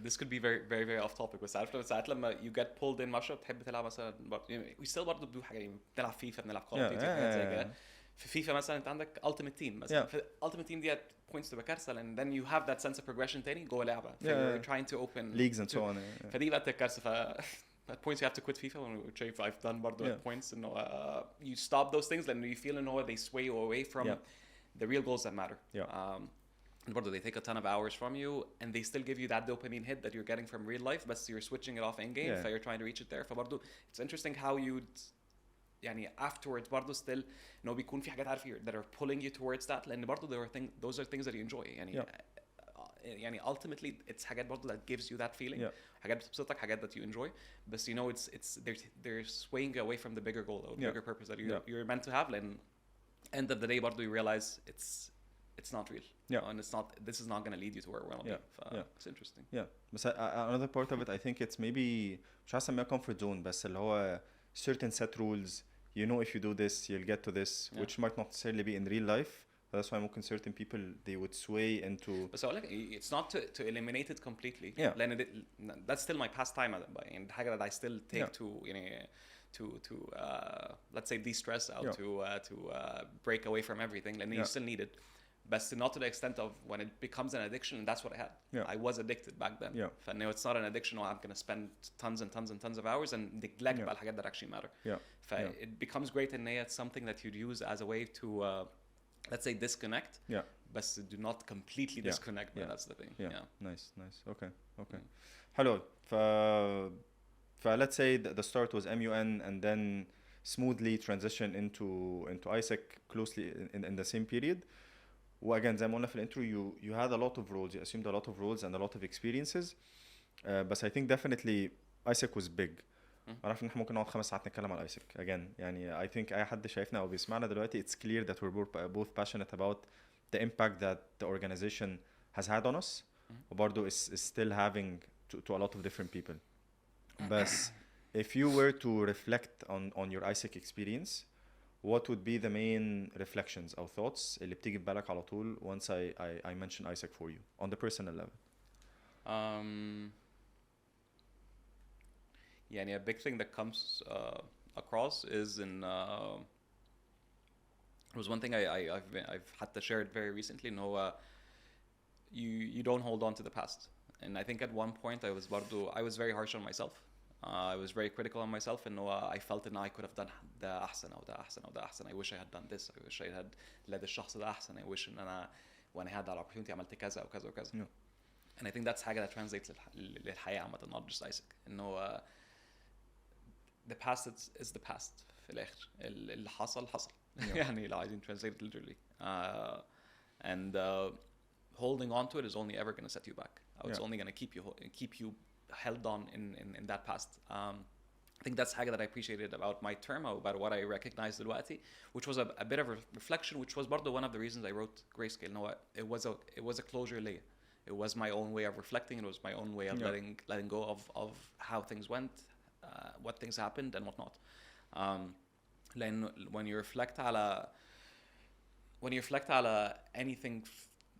this could be very very very off topic, بس عارف لو ساعات لما you get pulled in مرة بتحب تلعب مثلا we still برضه بنعمل حاجة, بنلعب فيفا, بنلعب Call of Duty, حاجات زي كده. في فيفا مثلا انت عندك Ultimate Team مثلا, في Ultimate Team دي points تبقى كارثة, and then you have that sense of progression تاني جوه لعبة. You're trying to open leagues and so on. فدي بقى الكارثة. at points you have to quit FIFA, which I've done برضه at points, انه you stop those things لأنه you feel انه they sway you away from the real goals that matter. And برضه they take a ton of hours from you, and they still give you that dopamine hit that you're getting from real life, but you're switching it off in game, so you're trying to reach it there. فبرضه it's interesting how you'd يعني afterwards برضه still إنه بيكون في حاجات عارف that are pulling you towards that, لأن برضه those are things that you enjoy يعني. يعني ultimately it's حاجات برضه that gives you that feeling. حاجات بتبسطك, حاجات that you enjoy, but you know it's they're swaying away from the bigger goal or the bigger purpose that you're meant to have. And end of the day برضه you realize it's not real. And this is not going to lead you to where we want to be. It's interesting. بس another part of it I think it's maybe مش عايز اسميها comfort zone, بس اللي هو certain set rules, you know if you do this you'll get to this, which might not necessarily be in real life. That's why ممكن certain people they would sway into. بس أقول لك it's not to eliminate it completely. لأن that's still my pastime. يعني حاجة that I still take to يعني to let's say de-stress out, to break away from everything, and you still need it, but not to the extent of when it becomes an addiction. And that's what I had. I was addicted back then. And now it's not an addiction where I'm going to spend tons and tons and tons of hours and neglect الحاجات that actually matter. It becomes great, and it's something that you'd use as a way to let's say disconnect. But do not completely disconnect. But that's the thing. Nice. Okay. حلو. let's say the start was MUN and then smoothly transition into ISIC closely in the same period. Again, زي ما قلنا في الانترو, you had a lot of roles, you assumed a lot of roles and a lot of experiences. But I think definitely ISIC was big. عارف ان احنا ممكن نقعد 5 ساعات نتكلم على ISIC again. يعني I think اي حد شايفنا او بيسمعنا دلوقتي it's clear that we're both passionate about the impact that the organization has had on us. وبرضه is still having to a lot of different people. But if you were to reflect on your ISIC experience, what would be the main reflections or thoughts اللي بتيجي في بالك على طول once I mention ISIC for you on the personal level? يعني a big thing that comes across is in it was one thing I've had to share it very recently. إنه you don't hold on to the past. And I think at one point I was very harsh on myself. I was very critical on myself, and I felt that I could have done ده أحسن أو ده أحسن أو ده أحسن. I wish I had done this. I wish I had led الشخص ده أحسن. I wish إن أنا when I had that opportunity عملت كذا أو كذا وكذا. And I think that's حاجة that translates للحياة عامة, not just ISIC. إنه the past is the past في الآخر. اللي حصل. يعني لو عايزين translate it literally. And holding on to it is only ever going to set you back. It's only going to keep you held on in that past. I think that's حاجة that I appreciated about my term, about what I recognized دلوقتي, which was a bit of a reflection, which was برضه one of the reasons I wrote Grayscale. No, it was a closure layer. It was my own way of reflecting. It was my own way of letting go of how things went, what things happened and whatnot. لأن when you reflect على anything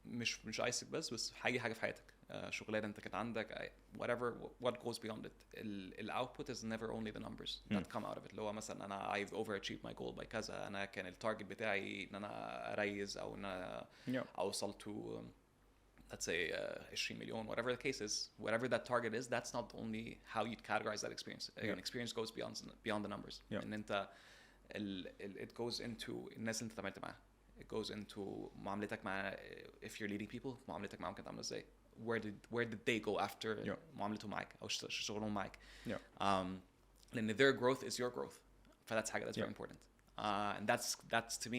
مش ISIC بس حاجة في حياتك, شغلانة انت كانت عندك, what goes beyond it. ال output is never only the numbers that come out of it. اللي هو مثلا أنا I've overachieved my goal by كذا, أنا كان التارجت بتاعي إن أنا أريز أو إن أنا أوصل to let's say 20 million, whatever the case is, whatever that target is, that's not only how you'd categorize that experience. An experience goes beyond the numbers. And انت it goes into الناس اللي انت تعاملت معاها. It goes into معاملتك مع if you're leading people, معاملتك معهم كانت عاملة ازاي. Where did they go after معاملتهم معاك أو شغلهم معاك. لأن their growth is your growth. فthat's حاجة that's very important. And that's to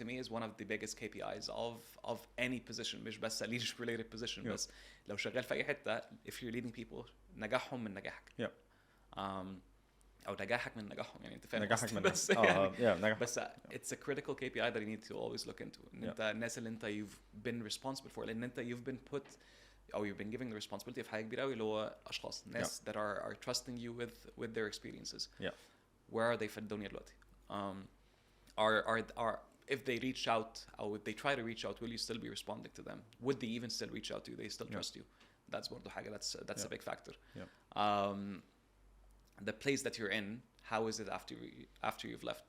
me is one of the biggest KPIs of any position, مش بس a leadership related position. بس لو شغال في أي حتة, if you're leading people, نجاحهم من نجاحك. او نجاحك من نجاحهم يعني انت فاهم نجاحك قصدي؟ من بس يعني نجاح. بس it's a critical KPI that you need to always look into ان انت الناس اللي انت you've been responsible for لان انت you've been put او you've been giving the responsibility في حاجه كبيره قوي اللي هو اشخاص ناس that are trusting you with their experiences. Where are they في الدنيا دلوقتي؟ are if they reach out or if they try to reach out, will you still be responding to them? Would they even still reach out to you? They still trust you. That's برضه حاجه that's a big factor. The place that you're in, how is it after you've left?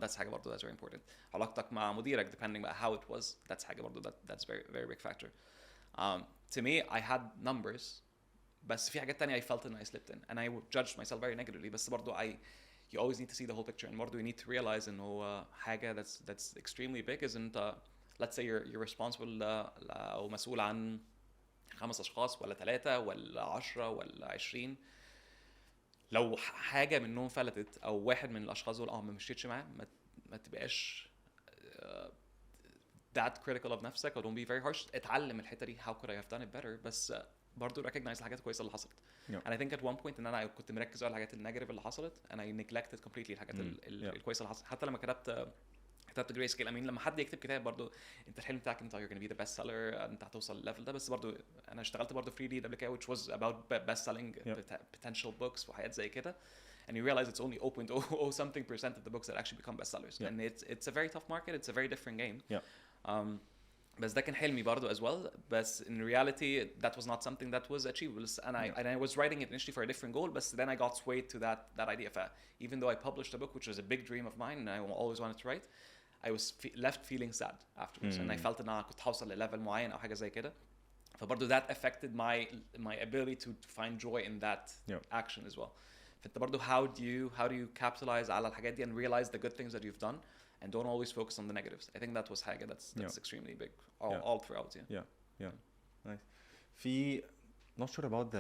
That's حاجه برضه that's very important. علاقتك مع مديرك depending on how it was, that's حاجه برضه that's very very big factor. To me, I had numbers, بس في حاجات تانية I felt and I slipped in, and I judged myself very negatively. بس برضو you always need to see the whole picture, and برضو you need to realize إنه حاجة that's extremely big is أنت let's say you're responsible أو مسؤول عن 5 أشخاص ولا 3 ولا 10 ولا 20. لو حاجة منهم فلتت أو واحد من الأشخاص دول ما مشيتش معاه ما تبقاش that critical of نفسك or don't be very harsh. اتعلم الحتة دي how could I have done it better, بس برضو recognize الحاجات الكويسة اللي حصلت. And I think at one point ان انا كنت مركز على الحاجات النيجاتيف اللي حصلت and I neglected completely الحاجات الكويسة اللي حصلت. حتى لما كتبت Grayscale, I mean لما حد يكتب كتاب برضو انت الحلم بتاعك انت you're gonna be the best seller, انت هتوصل الليفل ده. بس برضو انا اشتغلت برضو free lead قبل كده which was about best selling potential books وحاجات زي كده, and you realize it's only 0.0 something % of the books that actually become bestsellers. And it's a very tough market, it's a very different game. بس ده كان حلمي برضو as well, بس in reality that was not something that was achievable, and I was writing it initially for a different goal, but then I got swayed to that idea. Even though I published a book which was a big dream of mine and I always wanted to write, I was left feeling sad afterwards, and I felt ان انا كنت هوصل لليفل معين او حاجه زي كده. فبرضو that affected my ability to find joy in that action as well. فانت برضو how do you capitalize على الحاجات دي and realize the good things that you've done and don't always focus on the negatives. I think that was حاجة that's extremely big all throughout. Nice. في not sure about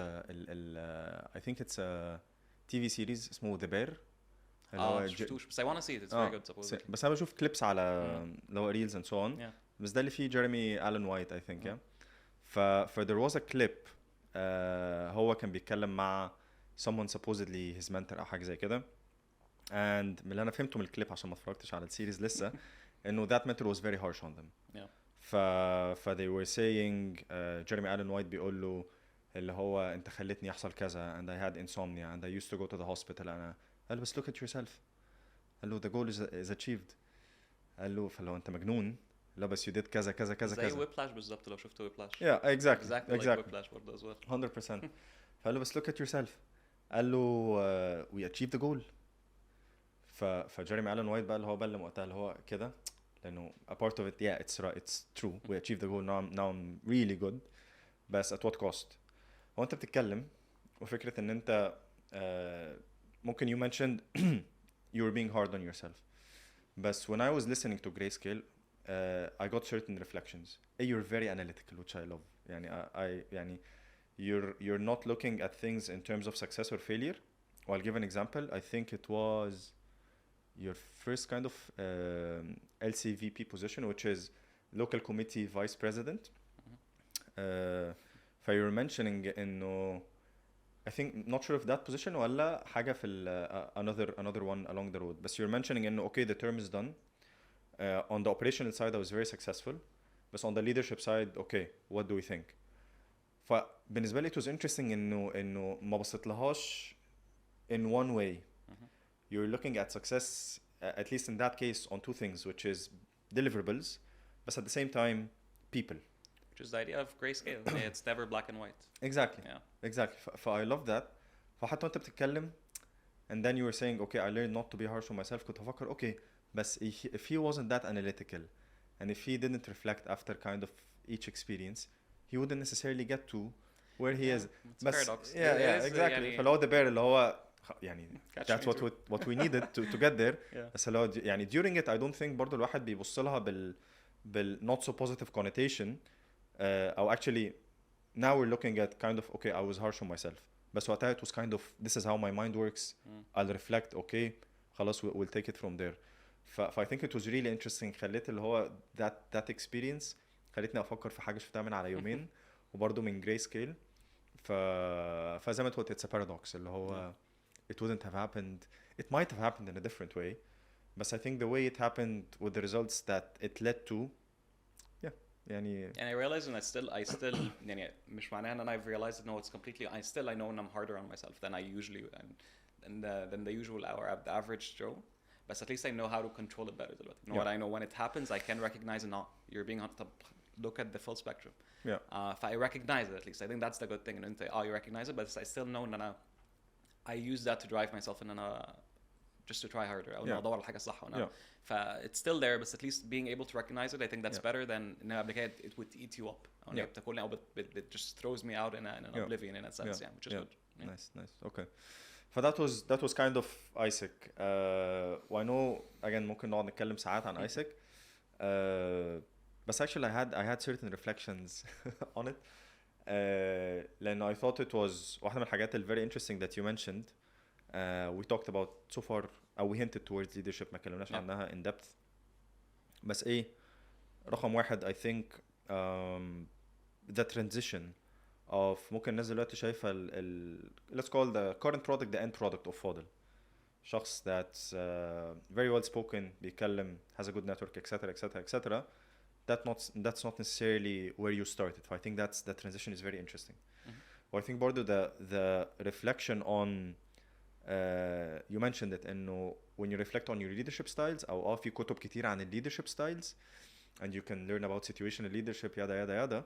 I think it's a TV series اسمه The Bear. شفتوش بس I want to see it. It's very good supposedly. بس انا بشوف كليبس على اللي هو reels and so on. بس ده اللي فيه جيريمي آلان وايت I think. ف there was a clip هو كان بيتكلم مع someone supposedly his mentor او حاجة زي كده. and من اللي انا فهمته من الكليب عشان ما اتفرجتش على السيريز لسه انه that mentor was very harsh on them. ف they were saying جيريمي آلان وايت بيقول له اللي هو انت خلتني يحصل كذا and I had insomnia and I used to go to the hospital. انا قال له بس look at yourself. قال له the goal is achieved. قال له فلو انت مجنون لا بس you did كذا كذا كذا كذا. زي ويبلاش بالظبط لو شفت ويبلاش. exactly like ويبلاش برضه as well. 100%. فقال له بس look at yourself. قال له we achieved the goal. فجيريمي آلان وايت بقى اللي هو بلم وقتها اللي هو كده لانه a part of it it's true we achieved the goal now I'm really good بس at what cost. هو انت بتتكلم وفكرة ان انت ممكن you mentioned you were being hard on yourself, but when I was listening to Grayscale I got certain reflections. You're very analytical which I love. يعني you're not looking at things in terms of success or failure. I'll give an example. I think it was your first kind of LCVP position, which is local committee vice president. You're mentioning إنه I think not sure if that position ولا حاجة في another one along the road. But you're mentioning إنه okay the term is done. On the operational side I was very successful. But on the leadership side okay what do we think? فبالنسبة لي it was interesting إنه ما بصيتلهاش in one way. You're looking at success at least in that case on 2 things, which is deliverables but at the same time people, which is the idea of Grayscale. It's never black and white. Exactly. I love that. فحتى وانت بتتكلم and then you were saying okay I learned not to be harsh on myself. كنت أفكر okay بس if he wasn't that analytical and if he didn't reflect after kind of each experience he wouldn't necessarily get to where he is. It's paradox. Exactly. فلو the bear اللي هو يعني that's what we needed to get there. بس لو يعني during it I don't think برضو الواحد بيبص لها بال not so positive connotation. أو actually now we're looking at kind of okay I was harsh on myself بس وقتها it was kind of this is how my mind works. I'll reflect okay خلاص we'll take it from there. I think it was really interesting. خليت اللي هو that experience خلتني أفكر في حاجة شفتها من على يومين وبرضو من Grayscale. فزي ما تقول it's a paradox اللي هو it wouldn't have happened. It might have happened in a different way, but I think the way it happened with the results that it led to, yeah, يعني And I realized and I still يعني مش معناها ان I've realized no it's completely I know and I'm harder on myself than I usually than the usual or the average Joe. But at least I know how to control it better. You know what I know when it happens, I can recognize it. Not you're being on top. Look at the full spectrum. Yeah. If I recognize it, at least I think that's the good thing. And you recognize it, but I still know that I use that to drive myself and just to try harder. أو أدور على الحاجة الصح. It's still there, but at least being able to recognize it, I think that's better than it would eat you up. It just throws me out in an oblivion in a sense, which is good. Nice. Okay. that was kind of ISIC. I know again ممكن نقعد نتكلم ساعات عن ISIC. But actually I had certain reflections on it. لأنه I thought it was واحدة من الحاجات very interesting that you mentioned. We talked about so far we hinted towards leadership ما كلمناش عنها in depth. بس ايه رقم واحد I think the transition of ممكن الناس دلوقتي شايفة let's call the current product the end product of Fadel. شخص that's very well spoken, بيتكلم, has a good network, etc. That's not necessarily where you started. So I think the transition is very interesting. I think برضو the reflection on you mentioned it انه when you reflect on your leadership styles او في كتب كتير عن leadership styles and you can learn about situational leadership yada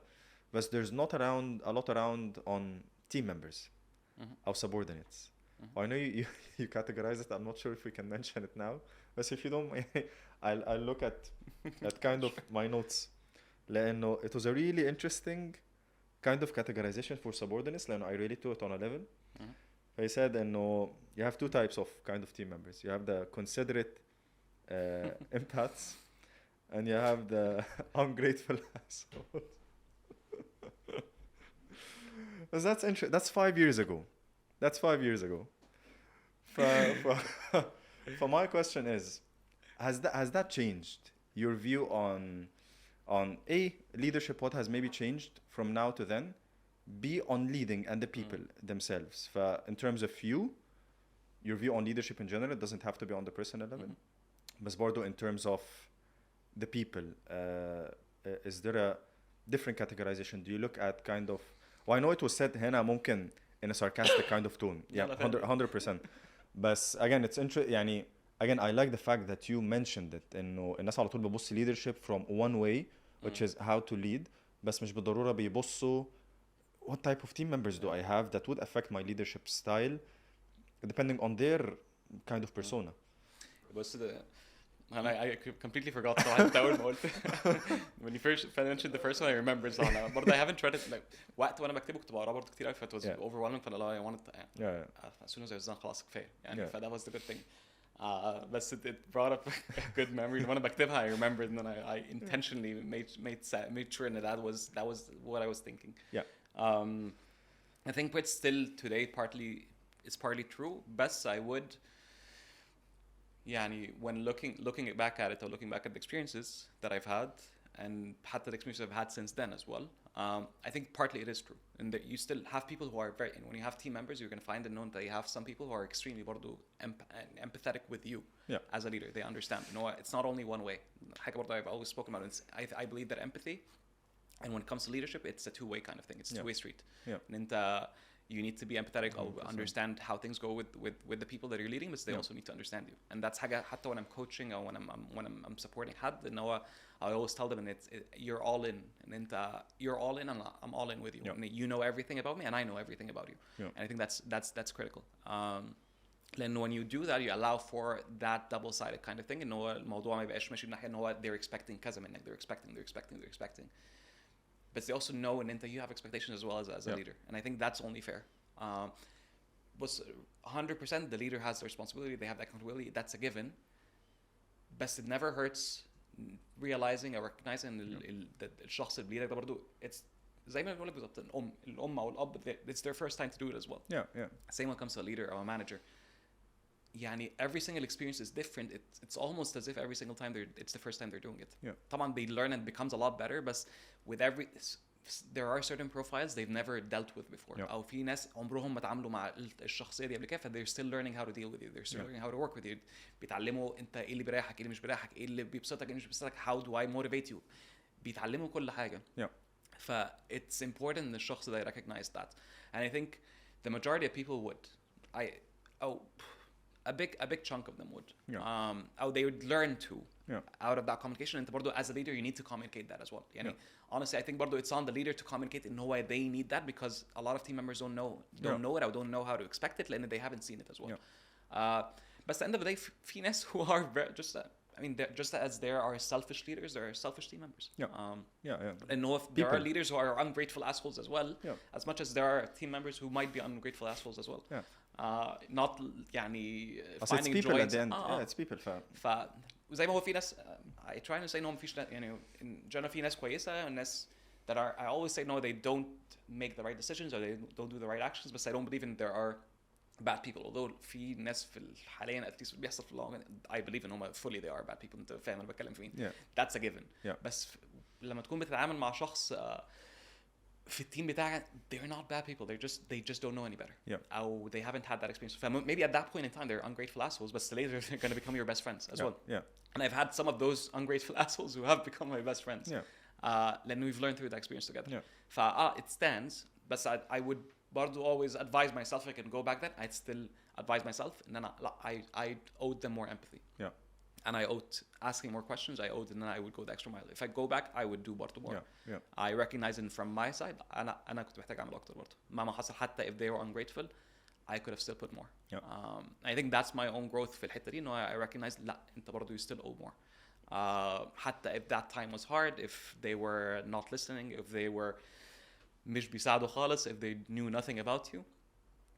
but there's not a lot around on team members or subordinates. I know you categorize it. I'm not sure if we can mention it now, but if you don't I'll look at kind of my notes لأنه it was a really interesting kind of categorization for subordinates لأنه I relate to it on a level. He said انه you have two types of kind of team members. You have the considerate empaths and you have the ungrateful assholes. That's interesting. That's 5 years ago. For my question is, has that changed your view on A, leadership, what has maybe changed from now to then, B, on leading and the people themselves. In terms of your view on leadership in general, it doesn't have to be on the personal level. But برضو in terms of the people, is there a different categorization? Do you look at kind of, well, I know it was said هنا ممكن in a sarcastic kind of tone. Yeah, 100%. But again, it's interesting. يعني again, I like the fact that you mentioned it. إنه الناس على طول بتبص leadership from one way, which is how to lead. بس مش بالضرورة بيبصوا what type of team members do I have that would affect my leadership style depending on their kind of persona. بص I completely forgot صراحة أول ما قلت when you first mentioned the first one I remember صراحة برضه I haven't read it like وقت وأنا بكتبه كنت بقراه برضه كتير قوي فit was overwhelming فأنا I wanted as soon as I was done خلاص كفاية يعني that was the good thing. But it brought up a good memory. When I بكتبها I remembered and then I intentionally made sure that was what I was thinking. Yeah. I think it's still today it's partly true. But I would يعني when looking back at it or looking back at the experiences that I've had and حتى the experiences I've had since then as well, I think partly it is true and that you still have people who are very, and when you have team members you're going to find and know that you have some people who are extremely برضو empathetic with you as a leader. They understand, you know, it's not only one way. حاجة برضو I've always spoken about it. I believe that empathy, and when it comes to leadership, it's a two-way kind of thing. It's a two-way street. And you need to be empathetic or understand how things go with the people that you're leading, but they also need to understand you. And that's حاجة حتى when I'm coaching or when I'm supporting حد, you know, I always tell them, and you're all in, and you're all in, and I'm all in with you. And you know everything about me, and I know everything about you. And I think that's critical. Then when you do that, you allow for that double-sided kind of thing. إنه الموضوع ما يبقاش ماشي بناحية إنه they're expecting كذا منك, they're expecting. But they also know and you have expectations as well as a leader. And I think that's only fair. But 100% the leader has the responsibility, they have that accountability, that's a given. But it never hurts realizing or recognizing that الشخص اللي بيدك ده برضو it's زي ما بقول لك بالظبط الأم أو الأب it's their first time to do it as well. Same when it comes to a leader or a manager. يعني every single experience is different. It's almost as if every single time it's the first time they're doing it. طبعا they learn and it becomes a lot better. But with there are certain profiles they've never dealt with before. Yeah. أو في ناس عمرهم ما تعاملوا مع الشخصية دي قبل كده, they're still learning how to deal with you. They're still learning how to work with you. بيتعلموا انت ايه اللي بيريحك, ايه اللي مش بيريحك, ايه اللي بيبسطك, ايه اللي مش بيبسطك, how do I motivate you. بيتعلموا كل حاجة. Yeah. ف it's important ان الشخص ده recognize that. And I think the majority of people would. A big chunk of them would. Yeah. Or they would learn to. Yeah. Out of that communication. انت برضو as a leader you need to communicate that as well. يعني honestly I think برضو it's on the leader to communicate in why they need that, because a lot of team members don't know it or don't know how to expect it لأن they haven't seen it as well. But at the end of the day في ناس who are just as there are selfish leaders, there are selfish team members. And know if there are leaders who are ungrateful assholes as well, as much as there are team members who might be ungrateful assholes as well. Not يعني finding it's people joy at the end. It's people. وزي ما هو في ناس I try to say no مفيش يعني in general في ناس كويسة والناس that are I always say no they don't make the right decisions or they don't do the right actions, but I don't believe in there are bad people, although في ناس في حاليا at least بيحصل في long I believe in هم fully they are bad people. انت فاهم انا بتكلم في مين. That's a given. بس لما تكون بتتعامل مع شخص في التيم بتاعك they're not bad people, they just don't know any better. أو they haven't had that experience. Maybe at that point in time they're ungrateful assholes, but later they're going to become your best friends as well. And I've had some of those ungrateful assholes who have become my best friends. Then we've learned through the experience together. It stands, but I would برضو always advise myself if I can go back then I'd still advise myself and then I owed them more empathy. And I owed asking more questions. I owed, and then I would go the extra mile. If I go back, I would do برضو more. I recognize it from my side. أنا كنت محتاج أعمل أكتر برضو. مهما حصل حتى if they were ungrateful, I could have still put more. I think that's my own growth في الحتة دي. I recognize لا أنت برضو you still owe more. حتى if that time was hard, if they were not listening, if they were مش بيساعدوا خالص, if they knew nothing about you.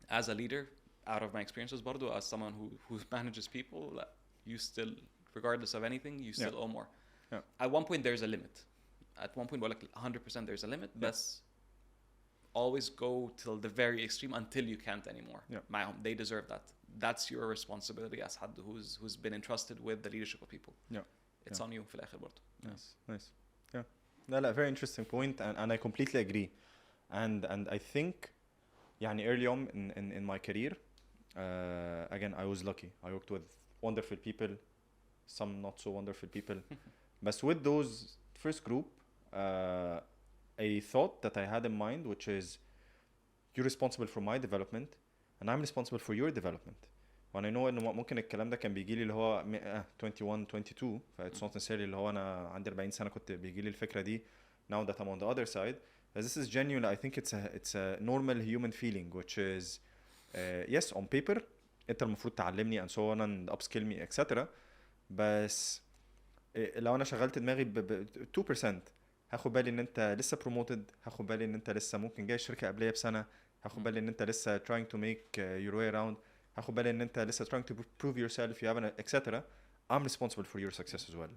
As a leader, out of my experiences برضو, as someone who manages people, you still, regardless of anything, you still owe more. At one point there's a limit. At one point, 100% there's a limit. But always go till the very extreme until you can't anymore. They deserve that. That's your responsibility as حد who's been entrusted with the leadership of people. It's on you في الآخر برضو. Nice. لا, very interesting point, and I completely agree. And I think يعني early on in my career, again I was lucky. I worked with wonderful people, some not so wonderful people. But with those first group, a thought that I had in mind, which is you're responsible for my development and I'm responsible for your development. And I know انه ممكن الكلام ده كان بيجي لي اللي هو 21 22 ف it's not necessarily اللي هو انا عندي 40 سنة كنت بيجي لي الفكرة دي. Now that I'm on the other side, this is genuine. I think it's a normal human feeling, which is yes on paper انت المفروض تعلمني and so on and upskill me etc. بس لو انا شغلت دماغي ب 2% هاخد بالي ان انت لسه promoted, هاخد بالي ان انت لسه ممكن جاي الشركة قبلية بسنة, هاخد بالي ان انت لسه trying to make your way around, هاخد بالي ان انت لسه trying to prove yourself, you have an etc. I'm responsible for your success as well.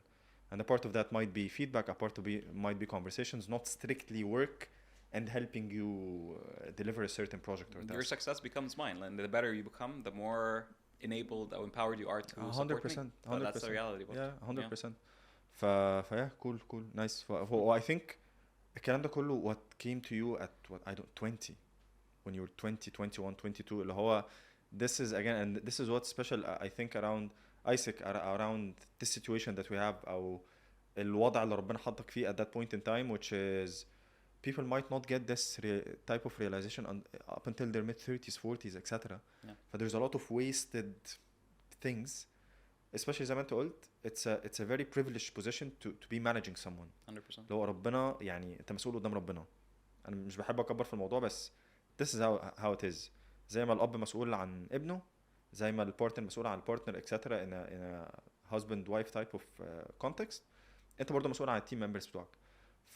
And a part of that might be feedback, a part of it might be conversations, not strictly work and helping you deliver a certain project or task. Your success becomes mine, and the better you become, the more enabled or empowered you are to support me. 100%. That's the reality. Yeah, 100%. Yeah, cool, nice. I think الكلام ده كله what came to you at what I don't 20 when you were 20, 21, 22 اللي هو this is again, and this is what's special I think around ISIC, around this situation that we have أو الوضع اللي ربنا حطك فيه at that point in time, which is people might not get this type of realization up until their mid-30s, 40s, etc. But there's a lot of wasted things, especially زي ما انت قلت, it's a very privileged position to be managing someone. 100%. لو ربنا يعني انت مسؤول قدام ربنا. انا مش بحب اكبر في الموضوع, بس this is how it is. زي ما الاب مسؤول عن ابنه, زي ما البارتنر مسؤول عن البارتنر etc. in a husband wife type of context, انت برضه مسؤول عن التيم members بتوعك.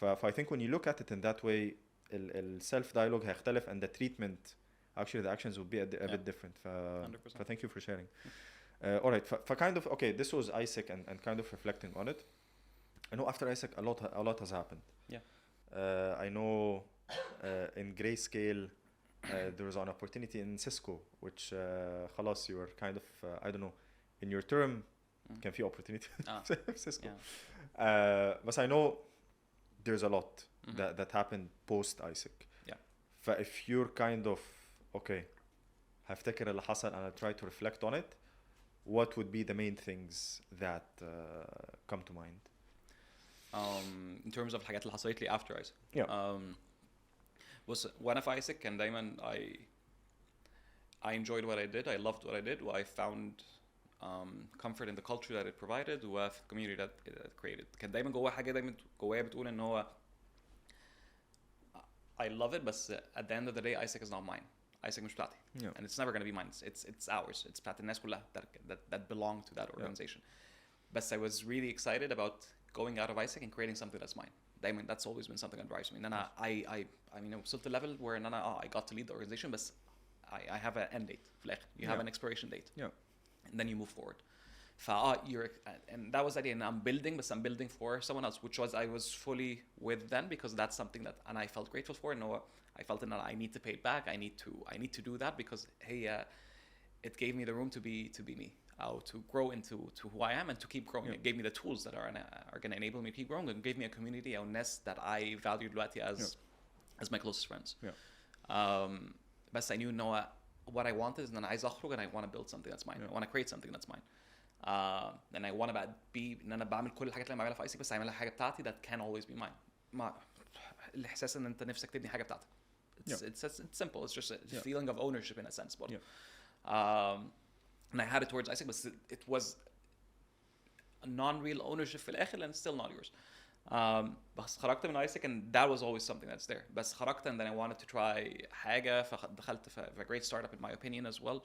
I think when you look at it in that way, the self dialogue هيختلف, and the treatment, actually the actions would be a bit different. 100%. Thank you for sharing. All right, kind of okay, this was ISIC and kind of reflecting on it. I know after ISIC a lot has happened. I know in Grayscale there was an opportunity in Cisco, which خلاص you were kind of I don't know, in your term كان في opportunity في Cisco. But I know there's a lot that happened post ISIC. Yeah. فif you're kind of okay هفتكر اللي حصل and I try to reflect on it, what would be the main things that come to mind? In terms of الحاجات اللي حصلت لي after ISIC. Yeah. بص وانا في ISIC كان دايما I enjoyed what I did. I loved what I did. I found comfort in the culture that it provided وفي the community that it created. كان دايما جوايا حاجة دايما جوايا بتقول ان هو I love it, but at the end of the day ISIC is not mine. ISIC مش بتاعتي. Yeah. And it's never going to be mine. It's ours. It's بتاعت الناس كلها that belong to that organization. But I was really excited about going out of ISIC and creating something that's mine. دايما that's always been something that drives me. And then I mean وصلت level where ان انا I got to lead the organization, but I have an end date في الآخر. You have an expiration date. Yeah. And then you move forward. You're and that was the idea. And I'm building for someone else, which was I was fully with them because that's something that and I felt grateful for. And I felt that I need to pay it back. I need to do that because hey, it gave me the room to be me, to grow into who I am and to keep growing. It gave me the tools that are going to enable me to keep growing and gave me a community or nest that I valued as my closest friends. Yeah. But I knew what I wanted is that I and I want to build something that's mine. I want to create something that's mine. And I want to be ان انا بعمل كل الحاجات اللي بعملها في ISIC بس اعملها حاجه بتاعتي that can always be mine. ما الاحساس ان انت نفسك تبني حاجه بتاعتك. It's simple. It's just a feeling of ownership in a sense. But and I had it towards ISIC, but it was a non-real ownership في الآخر and it's still not yours. بس خرجت من ISIC and that was always something that's there. بس خرجت and then I wanted to try حاجة فدخلت في a great startup in my opinion as well.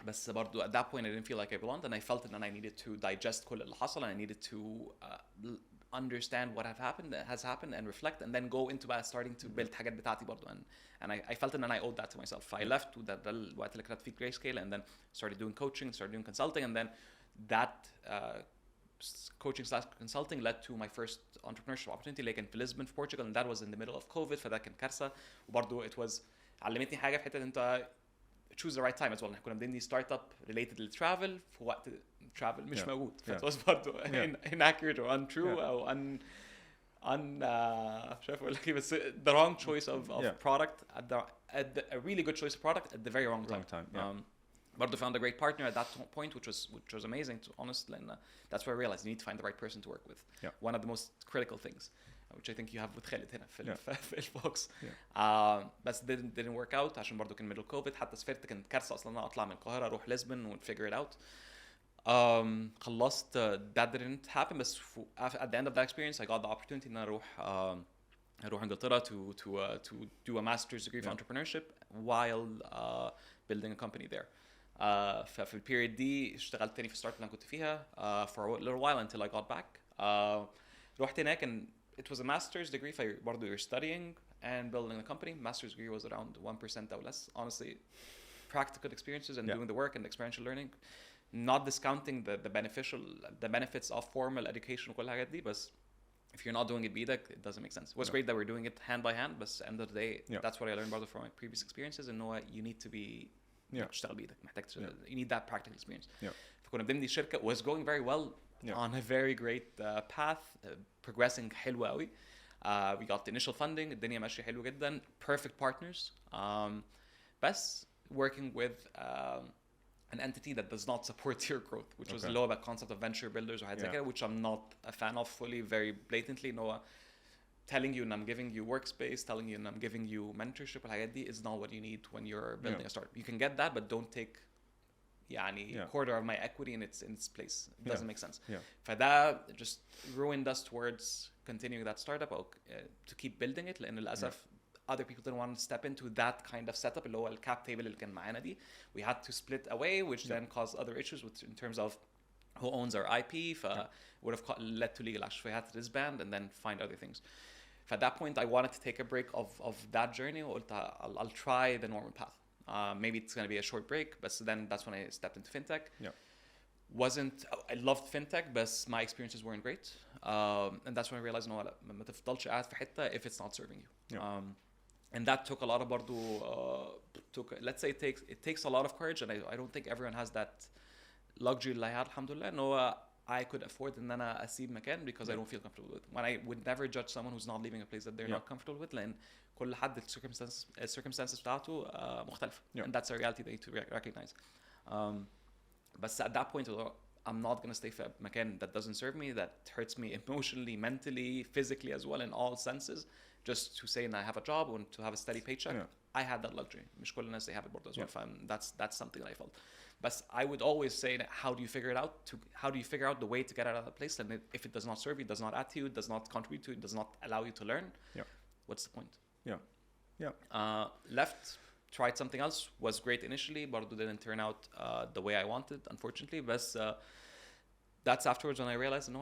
بس برضو at that point I didn't feel like I belonged and I felt that I needed to digest كل اللي حصل and I needed to understand what has happened and reflect and then go into starting to build حاجات بتاعتي برضو and I felt that I owed that to myself. I left ده الوقت اللي كنت في Grayscale and then started doing coaching, started doing consulting and then that coaching/consulting led to my first entrepreneurship opportunity اللي كان في Lisbon في Portugal and that was in the middle of COVID فده كان كارثة وبرضو it was علمتني حاجة في حتة انت choose the right time as well. كنا بنبني ستارت اب related للترافل في وقت travel مش موجود. It was برضه inaccurate or untrue or مش عارف اقول لك ايه بس the wrong choice of product at a really good choice of product at the very wrong time. برضه found a great partner at that point which was amazing to honest لأن that's where I realized you need to find the right person to work with. One of the most critical things. Which I think you have with خالد هنا في LBoX. بس didn't work out عشان برضو كان middle COVID حتى سافرت كانت كارثة أصلا أنا أطلع من القاهرة أروح لشبن و figure it out. خلصت that didn't happen بس at the end of that experience I got the opportunity إن أروح إنجلترا to do a master's degree for entrepreneurship while building a company there. ففي البيريد دي اشتغلت تاني في الستارت اللي أنا كنت فيها for a little while until I got back. رحت هناك and it was a master's degree برضو you're studying and building a company. Master's degree was around 1% or less. Honestly, practical experiences and doing the work and experiential learning. Not discounting the benefits of formal education وكل الحاجات دي بس if you're not doing it بإيدك it doesn't make sense. It was great that we're doing it hand by hand but at the end of the day that's what I learned برضو from my previous experiences and know you need to be تشتغل بإيدك محتاج you need that practical experience. فكنا بنبني الشركة was going very well on a very great path, progressing حلو قوي. We got the initial funding, الدنيا ماشية حلو جدا, perfect partners. بس working with an entity that does not support your growth, which was low about concept of venture builders or حاجات زي كده, which I'm not a fan of fully, very blatantly. No, telling you and I'm giving you workspace, telling you and I'm giving you mentorship والحاجات دي is not what you need when you're building a startup. You can get that, but don't take quarter of my equity in its place. It doesn't make sense. فده just ruined us towards continuing that startup or to keep building it لأن للأسف other people didn't want to step into that kind of setup اللي هو الcap table اللي كان معانا دي. We had to split away which then caused other issues in terms of who owns our IP would have led to legal action. We had to disband and then find other things. At that point I wanted to take a break of that journey وقلت I'll try the normal path. Maybe it's going to be a short break, but then that's when I stepped into fintech. I loved fintech, but my experiences weren't great. And that's when I realized, no, ما تفضلش قاعد في حتة if it's not serving you. And that took a lot of let's say it takes a lot of courage, and I don't think everyone has that luxury اللي I had, alhamdulillah. No, I could afford ان انا اسيب مكان because I don't feel comfortable with. When I would never judge someone who's not leaving a place that they're not comfortable with, لان كل حد الcircumstances بتاعته مختلفة. And that's a reality they need to recognize. But at that point, I'm not gonna stay في مكان that doesn't serve me, that hurts me emotionally, mentally, physically as well, in all senses, just to say I have a job and to have a steady paycheck. I had that luxury. مش كل الناس they have it برضه as well. That's something that I felt. But I would always say, how do you figure it out? How do you figure out the way to get out of that place? And if it does not serve you, does not add to you, does not contribute to you, does not allow you to learn, what's the point? Left, tried something else, was great initially, but didn't turn out the way I wanted, unfortunately. But that's afterwards when I realized, no,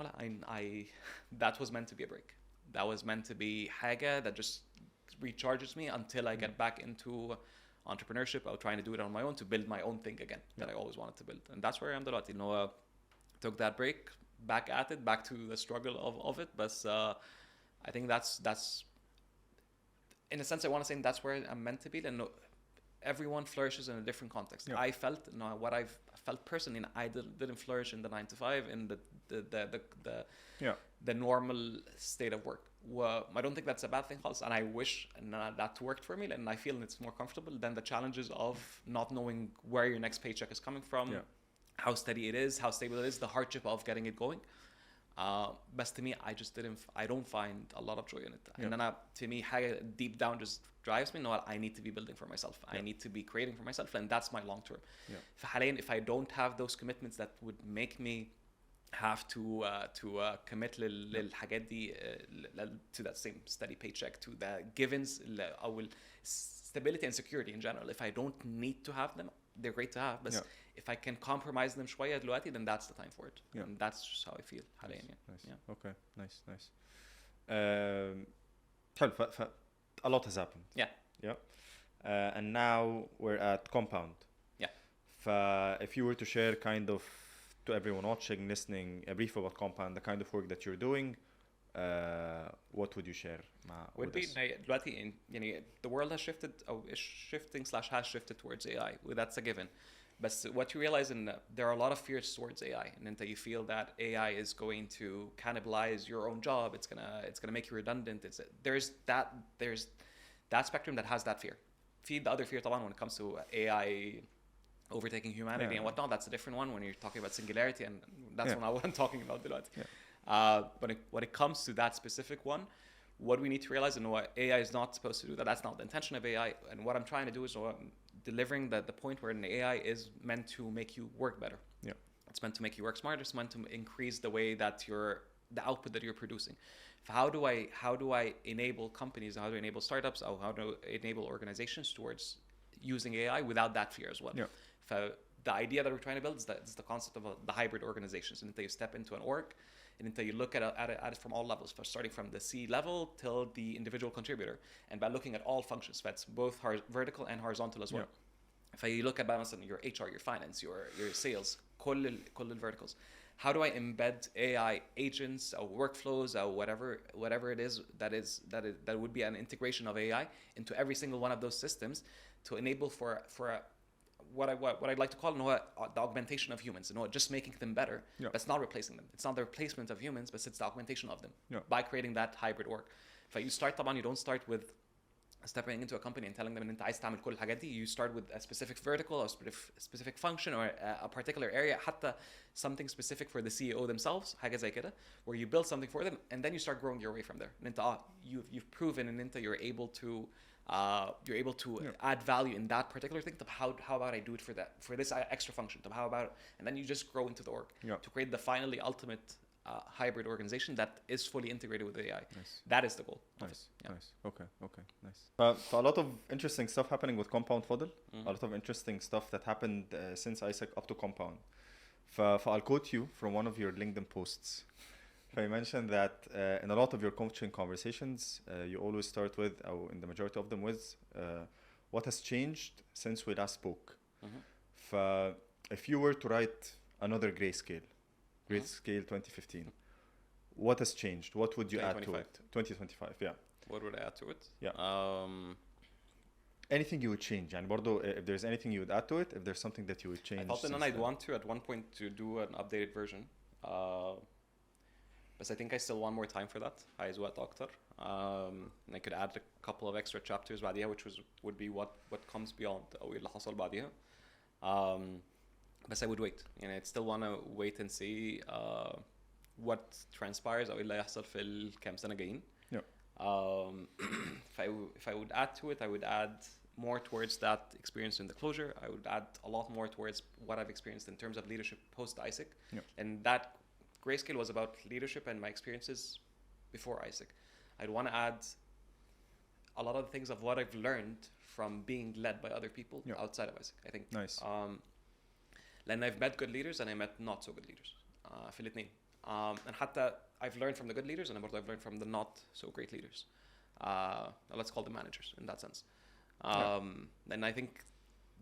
that was meant to be a break. That was meant to be حاجة that just recharges me until I get back into entrepreneurship. I was trying to do it on my own to build my own thing again that I always wanted to build. And that's where I am دلوقتي. Took that break, back at it, back to the struggle of it. But I think that's in a sense, I want to say that's where I'm meant to be. And everyone flourishes in a different context. I felt what I've felt personally, I didn't flourish in the 9 to 5 in the normal state of work. I don't think that's a bad thing, and I wish that worked for me, and I feel it's more comfortable than the challenges of not knowing where your next paycheck is coming from, how steady it is, how stable it is, the hardship of getting it going. But to me, I don't find a lot of joy in it. And then to me, deep down just drives me. No, I need to be building for myself. I need to be creating for myself, and that's my long term. If I don't have those commitments that would make me have to commit للحاجات دي to that same steady paycheck, to the givens, stability and security in general. If I don't need to have them, they're great to have. But if I can compromise them شوية دلوقتي, then that's the time for it. And that's just how I feel حاليا. Nice. Okay, nice. حلو. A lot has happened. And now we're at Compound. If you were to share kind of to everyone watching, listening, a brief about Compound, the kind of work that you're doing, what would you share would be دلوقتي the world has shifted or is shifting / has shifted towards AI. That's a given. But what you realize there are a lot of fears towards AI, and then you feel that AI is going to cannibalize your own job. It's gonna make you redundant. There's that spectrum that has that fear. Feed the other fear طبعا when it comes to AI overtaking humanity and whatnot. That's a different one when you're talking about singularity, and that's what I'm talking about دلوقتي. But when it comes to that specific one, what we need to realize, and what AI is not supposed to do, that's not the intention of AI. And what I'm trying to do is delivering the point where an AI is meant to make you work better. It's meant to make you work smarter. It's meant to increase the way that the output that you're producing. How do I enable companies, how do I enable startups, or how do I enable organizations towards using AI without that fear as well? The idea that we're trying to build is the concept of the hybrid organizations. And until you step into an org, and until you look at it from all levels, starting from the C level till the individual contributor, and by looking at all functions, that's both vertical and horizontal as well. If you look at your HR, your finance, your sales, كل verticals, how do I embed AI agents or workflows or whatever it is that would be an integration of AI into every single one of those systems to enable for what I'd like to call the augmentation of humans, just making them better, but it's not replacing them. It's not the replacement of humans, but it's the augmentation of them by creating that hybrid work. If you start طبعا, you don't start with stepping into a company and telling them ان انت عايز تعمل كل الحاجات دي. You start with a specific vertical or specific function or a particular area, حتى something specific for the CEO themselves, حاجة زي كده, where you build something for them and then you start growing your way from there. ان انت you've proven ان انت you're able to add value in that particular thing. How about I do it for this extra function? How about, and then you just grow into the org to create the finally ultimate hybrid organization that is fully integrated with AI. That is the goal. Nice. Okay, nice. So a lot of interesting stuff happening with Compound, Fadel. A lot of interesting stuff that happened since ISIC up to Compound. I'll quote you from one of your LinkedIn posts. I mentioned that in a lot of your coaching conversations, you always start with, or in the majority of them with, what has changed since we last spoke. If you were to write another Grayscale 2015, what has changed? What would you add to it? 2025, What would I add to it? Anything you would change, and برضو if there's anything you would add to it, if there's something that you would change. I thought that I'd want to at one point to do an updated version. بس I think I still want more time for that. عايز وقت أكتر. And I could add a couple of extra chapters بعديها, which would be what comes beyond أو اللي حصل بعديها. But I would wait. I still want to wait and see what transpires أو اللي هيحصل في الكام سنة جايين. If I would add to it, I would add more towards that experience in the closure. I would add a lot more towards what I've experienced in terms of leadership post ISIC. And that Grayscale was about leadership and my experiences before ISIC. I'd want to add a lot of the things of what I've learned from being led by other people outside of ISIC. I think. Nice. لأن I've met good leaders and I met not so good leaders. في الاثنين. And حتى I've learned from the good leaders and I've learned from the not so great leaders. Let's call them managers in that sense. And I think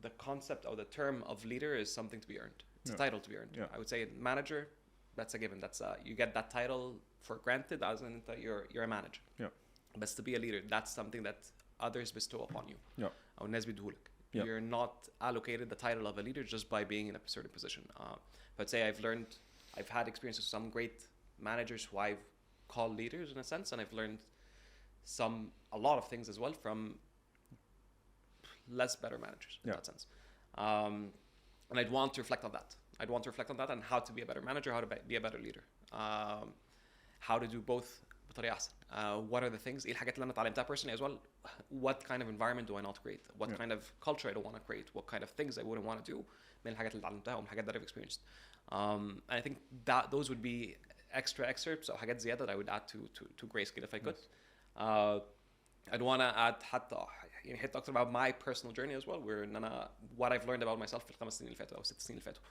the concept or the term of leader is something to be earned. It's a title to be earned. I would say manager, that's a given. That's you get that title for granted as in that you're a manager. But to be a leader, that's something that others bestow upon you. أو الناس بيدوهولك. You're not allocated the title of a leader just by being in a certain position. But say I've had experiences with some great managers who I've called leaders in a sense, and I've learned a lot of things as well from less better managers in that sense. And I'd want to reflect on that. I'd want to reflect on that and how to be a better manager, how to be a better leader. How to do both بطريقة أحسن. What are the things? إيه الحاجات اللي أنا اتعلمتها personally as well? What kind of environment do I not create? What kind of culture I don't want to create? What kind of things I wouldn't want to do? من الحاجات اللي اتعلمتها ومن الحاجات that I've experienced. And I think that those would be extra excerpts أو حاجات زيادة that I would add to Grayscale if I could. I'd want to add حتى أكتر about my personal journey as well, where what I've learned about myself في ال5 سنين اللي فاتوا أو 6 سنين اللي فاتوا.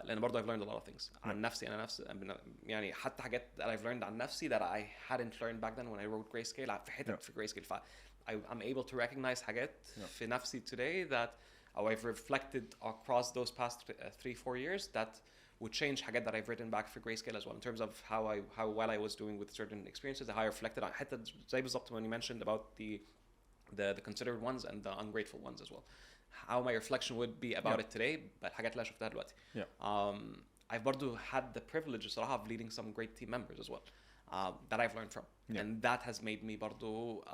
لأن برضه I've learned a lot of things عن نفسي أنا يعني حتى حاجات that I've learned عن نفسي that I hadn't learned back then when I wrote Grayscale في حتت في Grayscale I'm able to recognize حاجات في نفسي today that I've reflected across those past 3-4 years that would change حاجات that I've written back for Grayscale as well in terms of how well I was doing with certain experiences, how I reflected on حتى زي بالظبط when you mentioned about the considered ones and the ungrateful ones as well. How my reflection would be about it today, but حاجات اللي شفتها دلوقتي. I've برضو had the privilege الصراحة of leading some great team members as well that I've learned from, and that has made me برضو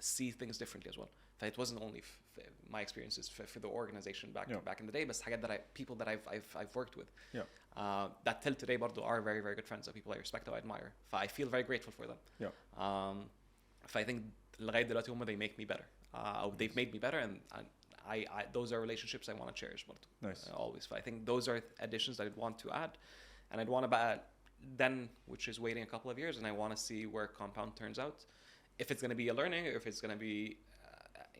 see things differently as well. It wasn't only my experiences for the organization back in the day, but حاجات that people that I've worked with that till today برضو are very very good friends, of people I respect or admire. I feel very grateful for them. I think لغاية دلوقتي هم they make me better. They've made me better, and those are relationships I want to cherish nice. Always. I think those are additions that I'd want to add, and I'd want to then, which is waiting a couple of years, and I want to see where Compound turns out, if it's going to be a learning, or if it's going to be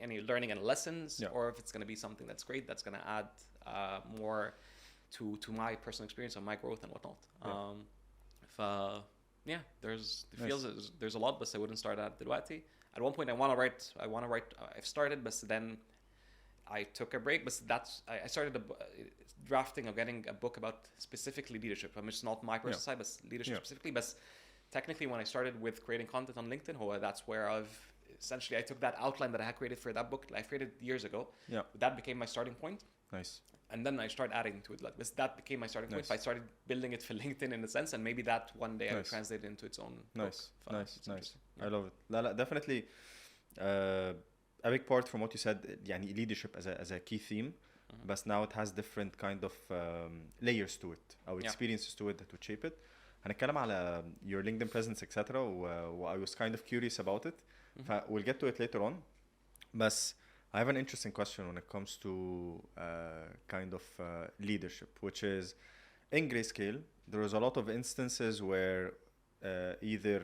any learning and lessons, or if it's going to be something that's great, that's going to add more to my personal experience and my growth and whatnot. There's a lot, but I wouldn't start at دلوقتي. At one point I want to write, I've started, but then I took a break, but I started drafting or getting a book about specifically leadership. I mean, it's not my personal side, but leadership specifically. But technically, when I started with creating content on LinkedIn, that's where I took that outline that I had created for that book I created years ago. That became my starting point. Nice. And then I started adding to it. That became my starting point. I started building it for LinkedIn in a sense, and maybe that one day I would translate it into its own book. Nice. I love it. لا, definitely a big part from what you said, يعني leadership as a key theme, but now it has different kind of layers to it, or experiences to it that would shape it. هنتكلم على your LinkedIn presence, etc. I was kind of curious about it. We'll get to it later on. But I have an interesting question when it comes to kind of leadership, which is in Grayscale, there is a lot of instances where either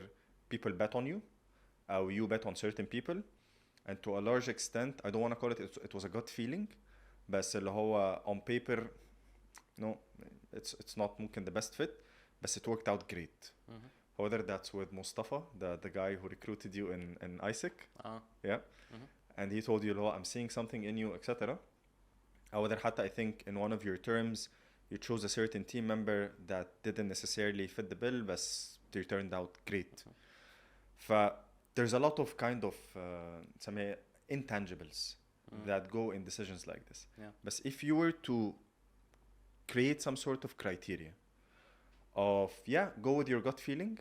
people bet on you, or you bet on certain people, and to a large extent, I don't want to call it was a gut feeling, بس اللي هو on paper, no, it's not ممكن the best fit, but it worked out great. Whether that's with Mustafa, the guy who recruited you in ISIC, and he told you, I'm seeing something in you, etc. Or whether حتى I think in one of your terms, you chose a certain team member that didn't necessarily fit the bill, but they turned out great. There's a lot of kind of intangibles that go in decisions like this. But if you were to create some sort of criteria of go with your gut feeling.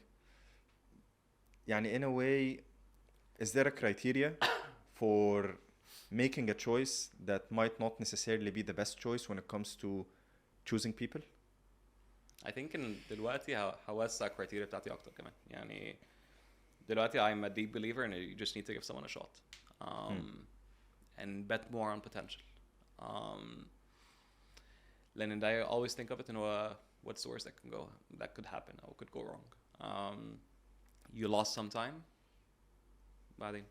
يعني in a way, is there a criteria for making a choice that might not necessarily be the best choice when it comes to choosing people? I think ان دلوقتي هوسع الكرايتيريا بتاعتي اكتر كمان. يعني دلوقتي I'm a deep believer and you just need to give someone a shot and bet more on potential. لأن I always think of it in what's the worst that could happen or could go wrong. You lost some time. بعدين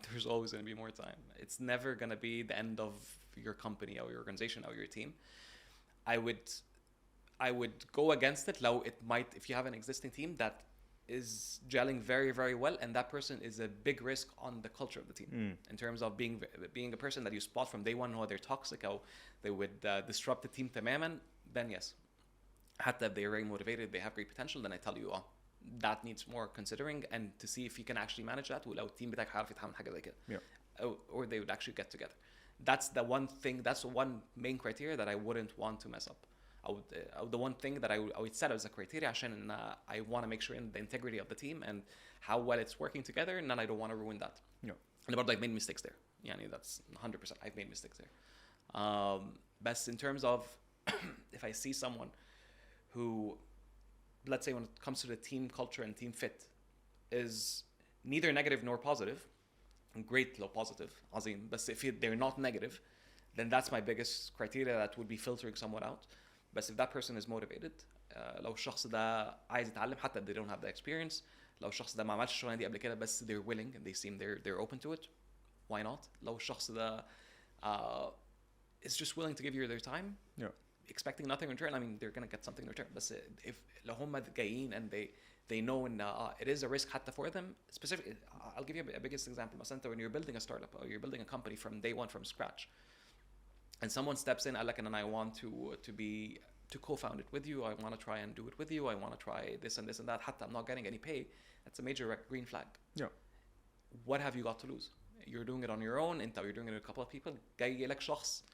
there's always going to be more time. It's never going to be the end of your company or your organization or your team. I would go against it if you have an existing team that is gelling very, very well, and that person is a big risk on the culture of the team in terms of being a person that you spot from day one who they're toxic or they would disrupt the team تماما, then yes. حتى if they're very motivated, they have great potential, then I tell you that needs more considering and to see if you can actually manage that ولو التيم بتاعك هيعرف يتعامل حاجة زي كده. Or they would actually get together. That's the one main criteria that I wouldn't want to mess up. The one thing that I would set as a criteria عشان I want to make sure in the integrity of the team and how well it's working together, and then I don't want to ruin that. And about I've made mistakes there. يعني that's 100%. I've made mistakes there. But in terms of if I see someone who, let's say when it comes to the team culture and team fit, is neither negative nor positive, great low positive, عظيم. But if they're not negative, then that's my biggest criteria that would be filtering someone out. But if that person is motivated, لو الشخص ده عايز يتعلم حتى they don't have the experience, لو الشخص ده ما عملش الشغلانه دي قبل كده بس they're willing and they seem they're open to it, why not? لو الشخص ده is just willing to give you their time, expecting nothing in return, I mean they're gonna get something in return. But if لو هم جايين and they know and it is a risk حتى for them, specifically I'll give you a biggest example. مثلا when you're building a startup or you're building a company from day one from scratch, and someone steps in and I want to co-found it with you, I want to try and do it with you, I want to try this and this and that, حتى I'm not getting any pay, that's a major green flag. What have you got to lose? You're doing it on your own, you're doing it with a couple of people, جاي لك شخص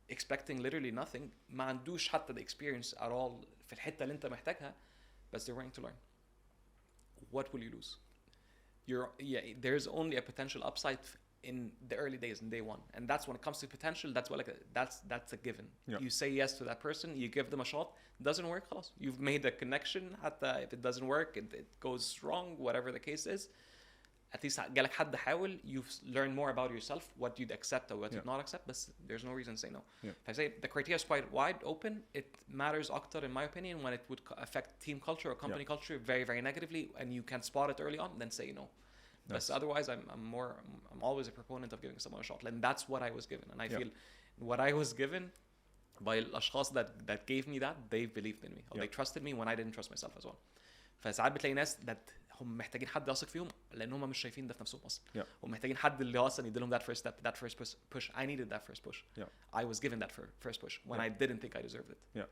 expecting literally nothing, ما عندوش حتى the experience at all في الحتة اللي انت محتاجها, but they're willing to learn. What will you lose? There's only a potential upside in the early days, in day one, and that's when it comes to potential. That's a given. You say yes to that person, you give them a shot. Doesn't work, خلاص. You've made a connection. حتى if it doesn't work, it goes wrong, whatever the case is. At least جالك حد حاول. You've learned more about yourself, what you'd accept or what you'd not accept. But there's no reason to say no. If I say the criteria is quite wide open, it matters أكتر in my opinion when it would affect team culture or company culture very, very negatively, and you can spot it early on. Then say no. But otherwise, I'm always a proponent of giving someone a shot, and that's what I was given, and I feel what I was given by الأشخاص that gave me that, they believed in me or they trusted me when I didn't trust myself as well. فساعات بتلاقي ناس that هم محتاجين حد يثق فيهم لأن هم مش شايفين ده في نفسهم أصلا. هم محتاجين حد اللي أصلا يديلهم that first step, that first push. I needed that first push. I was given that first push when I didn't think I deserved it.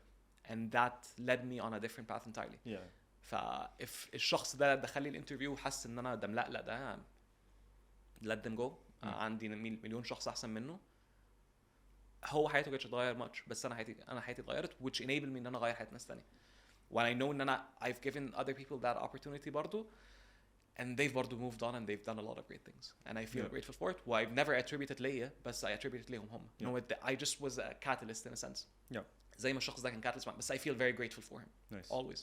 And that led me on a different path entirely. فاف الشخص ده دخل لي الانترفيو وحس ان انا ده لا ده let them go, عندي مليون شخص احسن منه, هو حياته كانت تتغير much, بس انا حياتي اتغيرت, which enabled me ان انا اغير حياة ناس تانية. when I know ان انا I've given other people that opportunity برضو, and they've برضو moved on and they've done a lot of great things, and I feel grateful for it. Well, I've never attributed ليا, بس I attributed ليهم هم. You know what, I just was a catalyst in a sense. زي ما الشخص ده كان catalyst, بس I feel very grateful for him.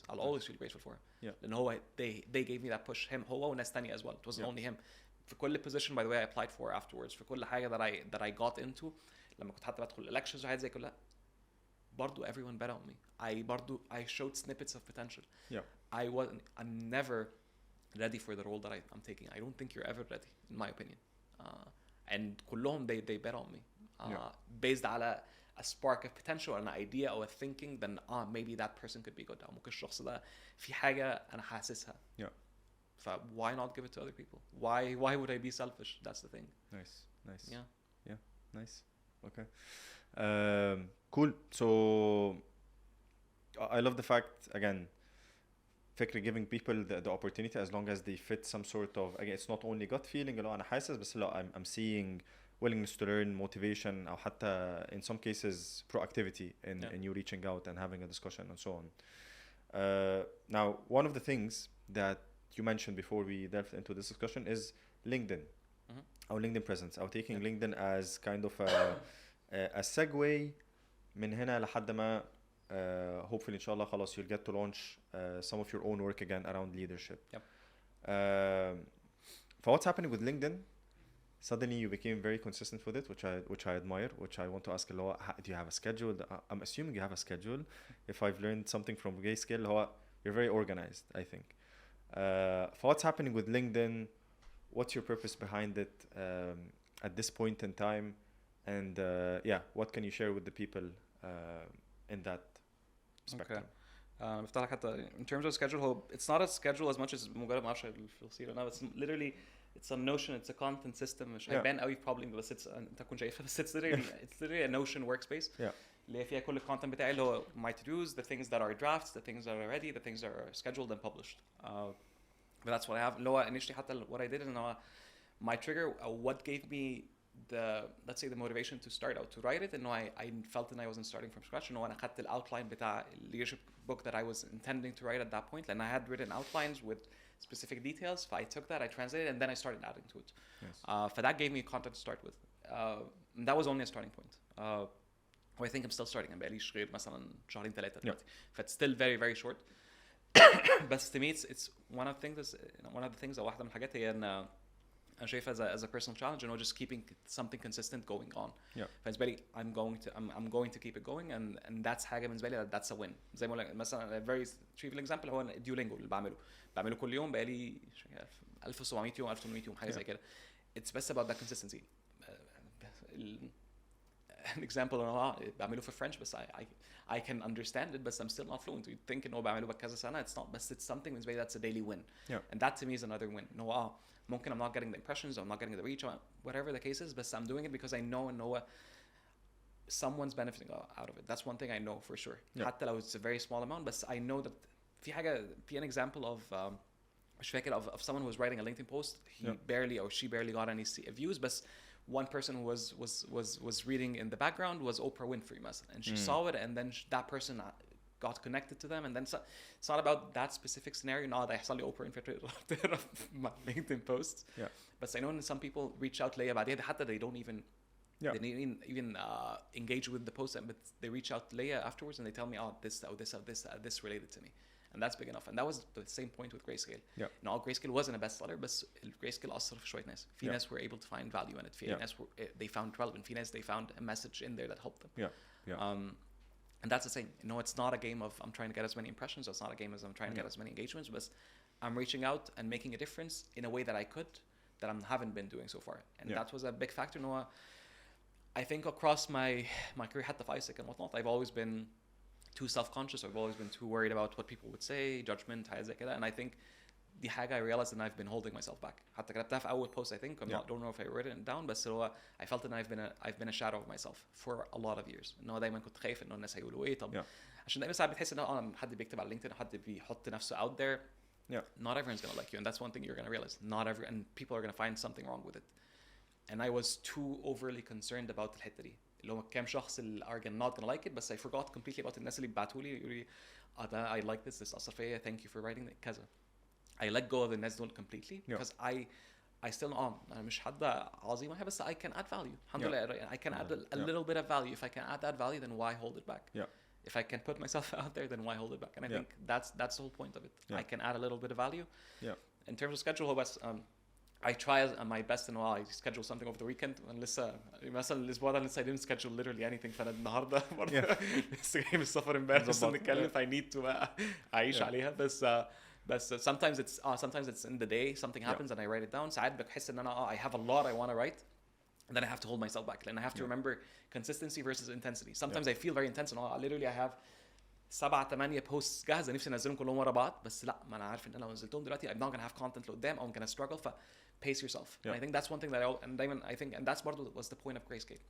I'll always feel grateful for him. لأن هو they gave me that push, him هو وناس تانية as well. It wasn't only him. في كل position by the way I applied for afterwards, في كل حاجة that I got into, لما كنت حتى بدخل elections وحاجات زي كلها, برضو everyone bet on me. I showed snippets of potential. I'm never ready for the role that I'm taking. I don't think you're ever ready, in my opinion. And كلهم they bet on me. Based على a spark of potential, an idea or a thinking, then maybe that person could be good. ممكن الشخص ده في حاجة أنا حاسسها. Why not give it to other people? Why would I be selfish? That's the thing. Nice. Yeah. Nice. Okay. Cool. So I love the fact, again, فكرة giving people the opportunity as long as they fit some sort of, again, it's not only gut feeling, أنا حاسس, بس I'm seeing willingness to learn, motivation, أو حتى in some cases proactivity in you reaching out and having a discussion and so on. Now, one of the things that you mentioned before we delved into this discussion is LinkedIn. Our LinkedIn presence, or taking LinkedIn as kind of a segue من هنا لحد ما hopefully إن شاء الله خلاص you'll get to launch some of your own work again around leadership. Yep. For what's happening with LinkedIn, suddenly you became very consistent with it, which I admire, which I want to ask a lot. Do you have a schedule? I'm assuming you have a schedule. If I've learned something from Grayscale, you're very organized, I think. For what's happening with LinkedIn, what's your purpose behind it at this point in time? And what can you share with the people in that spectrum? بفتح لك حتى in terms of schedule, it's not a schedule as much as مجرد ما اعرفش الفصيل. No, it's literally it's a notion, it's a content system مش هيبان قوي probably بس انت تكون شايفها بس it's literally a notion workspace اللي فيها كل الcontent بتاعي اللي هو my to-dos, the things that are drafts, the things that are ready, the things that are scheduled and published. But that's what I have. اللي هو initially حتى what I did is my trigger, what gave me let's say the motivation to start out to write it, and I felt that I wasn't starting from scratch. And I had the outline بتاع leadership book that I was intending to write at that point, and I had written outlines with specific details. So I took that, I translated, and then I started adding to it. Yes. For that gave me content to start with. And that was only a starting point. I think I'm still starting. I'm barely غير مثلا شهرين ثلاثة دلوقتي. It's still very very short. But to me it's one of the things أو واحدة من الحاجات هي إن أنا شايفها as a personal challenge, just keeping something consistent going on. فبالنسبة لي I'm going to keep it going, and that's حاجة بالنسبة لي that's a win. زي ما قلنا مثلا a very trivial example هو Duolingo اللي بعمله كل يوم بقالي 1700 يوم 1800 يوم حاجة زي كده. It's best about that consistency. An example بعمله في French بس I can understand it but I'm still not fluent. You think إنه بعمله بكذا سنة, it's not, but it's something بالنسبة لي that's a daily win. And that to me is another win. ممكن I'm not getting the impressions, I'm not getting the reach, whatever the case is, but I'm doing it because I know someone's benefiting out of it. That's one thing I know for sure. حتى لو it's a very small amount, but I know that في an example of مش فاكر of someone who was writing a LinkedIn post, he barely or she barely got any views, but one person who was reading in the background was Oprah Winfrey مثلا, and she saw it, and then that person got connected to them, and then it's not about that specific scenario. No, ده يحصل لي Oprah Winfrey my LinkedIn posts. But I know that some people reach out later بعدين حتى they don't even they didn't even engage with the post, but they reach out later afterwards and they tell me this related to me, and that's big enough. And that was the same point with Grayscale. Now Grayscale wasn't a bestseller, but Grayscale أثر في شوية ناس. في ناس were able to find value in it. في ناس they found relevant. في ناس they found a message in there that helped them. And that's the same. It's not a game of I'm trying to get as many impressions. It's not a game as I'm trying to get as many engagements, but I'm reaching out and making a difference in a way that I could, that I haven't been doing so far. And that was a big factor. I think across my career حتى في ISIC and whatnot, I've always been too self-conscious. I've always been too worried about what people would say, judgment, حاجة زي كده. And I think دي حاجة I realized that I've been holding myself back. حتى كتبتها في أول post I think. Don't know if I wrote it down, but I felt that I've been a shadow of myself for a lot of years. دايما كنت خايف إنه الناس هيقولوا إيه. طب عشان دايما ساعات بتحس إنه حد بيكتب على LinkedIn, حد بيحط نفسه out there. Not everyone's gonna like you, and that's one thing you're gonna realize. And people are gonna find something wrong with it. And I was too overly concerned about الحتة دي. اللي هو كام شخص اللي are not gonna like it, but I forgot completely about الناس اللي بعتوا لي يقولوا لي I like this أثر فيا, thank you for writing it كذا. I let go of the الناس دول completely because I still أنا مش حد عظيم بس I can add value. الحمد لله I can add a little bit of value. If I can add that value, then why hold it back? If I can put myself out there, then why hold it back? And I think that's the whole point of it. I can add a little bit of value. In terms of schedule, I try my best and I schedule something over the weekend. And مثلا الأسبوع ده I didn't schedule literally anything. فأنا النهاردة برضه لسه جاي من السفر امبارح بس نتكلم. I need to أعيش عليها بس sometimes it's in the day something happens and I write it down. ساعات بحس إن أنا I have a lot I want to write. And then I have to hold myself back. And I have to remember consistency versus intensity. Sometimes I feel very intense and literally I have 7-8 posts جاهزة نفسي انزلهم كلهم ورا بعض, بس لا ما انا عارف ان انا لو نزلتهم دلوقتي I'm not gonna have content لقدام, I'm gonna struggle. Pace yourself. And I think that's one thing that and that's part of was the point of Grayscale.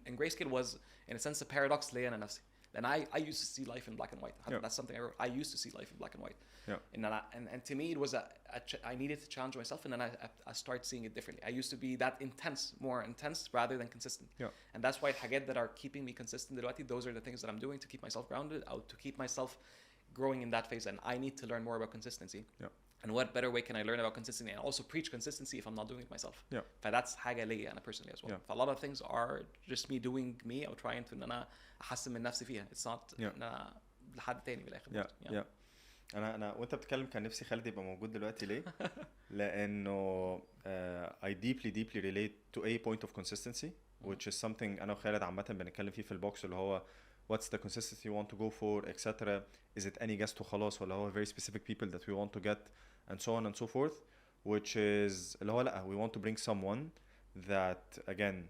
And Grayscale was in a sense a paradox ليا انا نفسي. And I used to see life in black and white. That's something I used to see life in black and white. And to me it was I needed to challenge myself, and then I started seeing it differently. I used to be that more intense rather than consistent. And that's why الحاجات that are keeping me consistent دلوقتي, those are the things that I'm doing to keep myself grounded, to keep myself growing in that phase, and I need to learn more about consistency. Yeah. And what better way can I learn about consistency and also preach consistency if I'm not doing it myself? Yeah. فthat's حاجة ليا أنا personally as well. Yeah. A lot of things are just me doing me or trying to إن أنا أحسن من نفسي فيها. It's not إن أنا لحد تاني بالآخر. Yeah. انا وانت بتتكلم كان نفسي خالد يبقى موجود دلوقتي ليه؟ لانه I deeply relate to a point of consistency which is something انا وخالد عامه بنتكلم فيه في البوكس اللي هو what's the consistency you want to go for etc. is it any guest وخلاص ولا هو very specific people that we want to get and so on and so forth, which is اللي هو لا we want to bring someone that again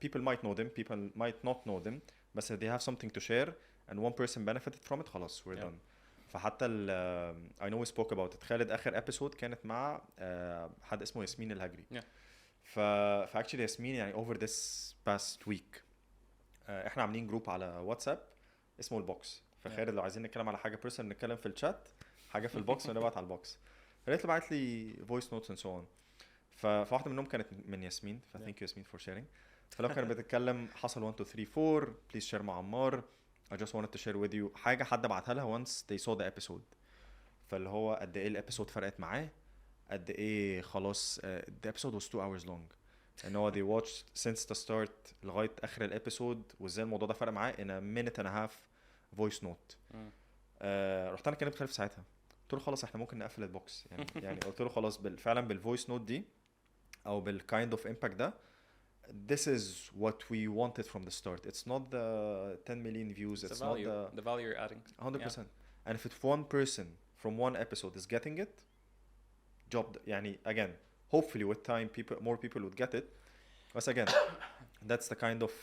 people might know them, people might not know them, but they have something to share and one person benefited from it خلاص we're done. فحتى I know we spoke about it. خالد آخر episode كانت مع حد اسمه ياسمين الهجري. فاكتشلي ياسمين يعني over this past week احنا عاملين جروب على واتساب اسمه البوكس. فخالد لو عايزين نتكلم على حاجه بيرسونال نتكلم في الشات، حاجه في البوكس ونبعت على البوكس. فقالت لي بعت لي فويس نوتس اند سو اون. فواحده منهم كانت من ياسمين، فثانك يو ياسمين فور شيرينج. فلو كانت بتتكلم حصل 1 2 3 4 بليز شير مع عمار I just wanted to share with you حاجه حد بعتها لها once they saw the episode. فاللي هو قد ايه الابيسود فرقت معاه، قد ايه خلاص the episode was 2 hours long and now they watched since the start لغايه اخر الابيسود وازاي الموضوع ده فرق معاه in a minute and a half voice note. رحت انا كلمت خالد في ساعتها قلت له خلاص احنا ممكن نقفل البوكس يعني قلت له خلاص فعلا بالفويس نوت دي او بالكايند اوف امباكت ده this is what we wanted from the start. It's not the 10 million views, it's not the value you're adding 100%. And if it's one person from one episode is getting it, job يعني again hopefully with time more people would get it. But again that's the kind of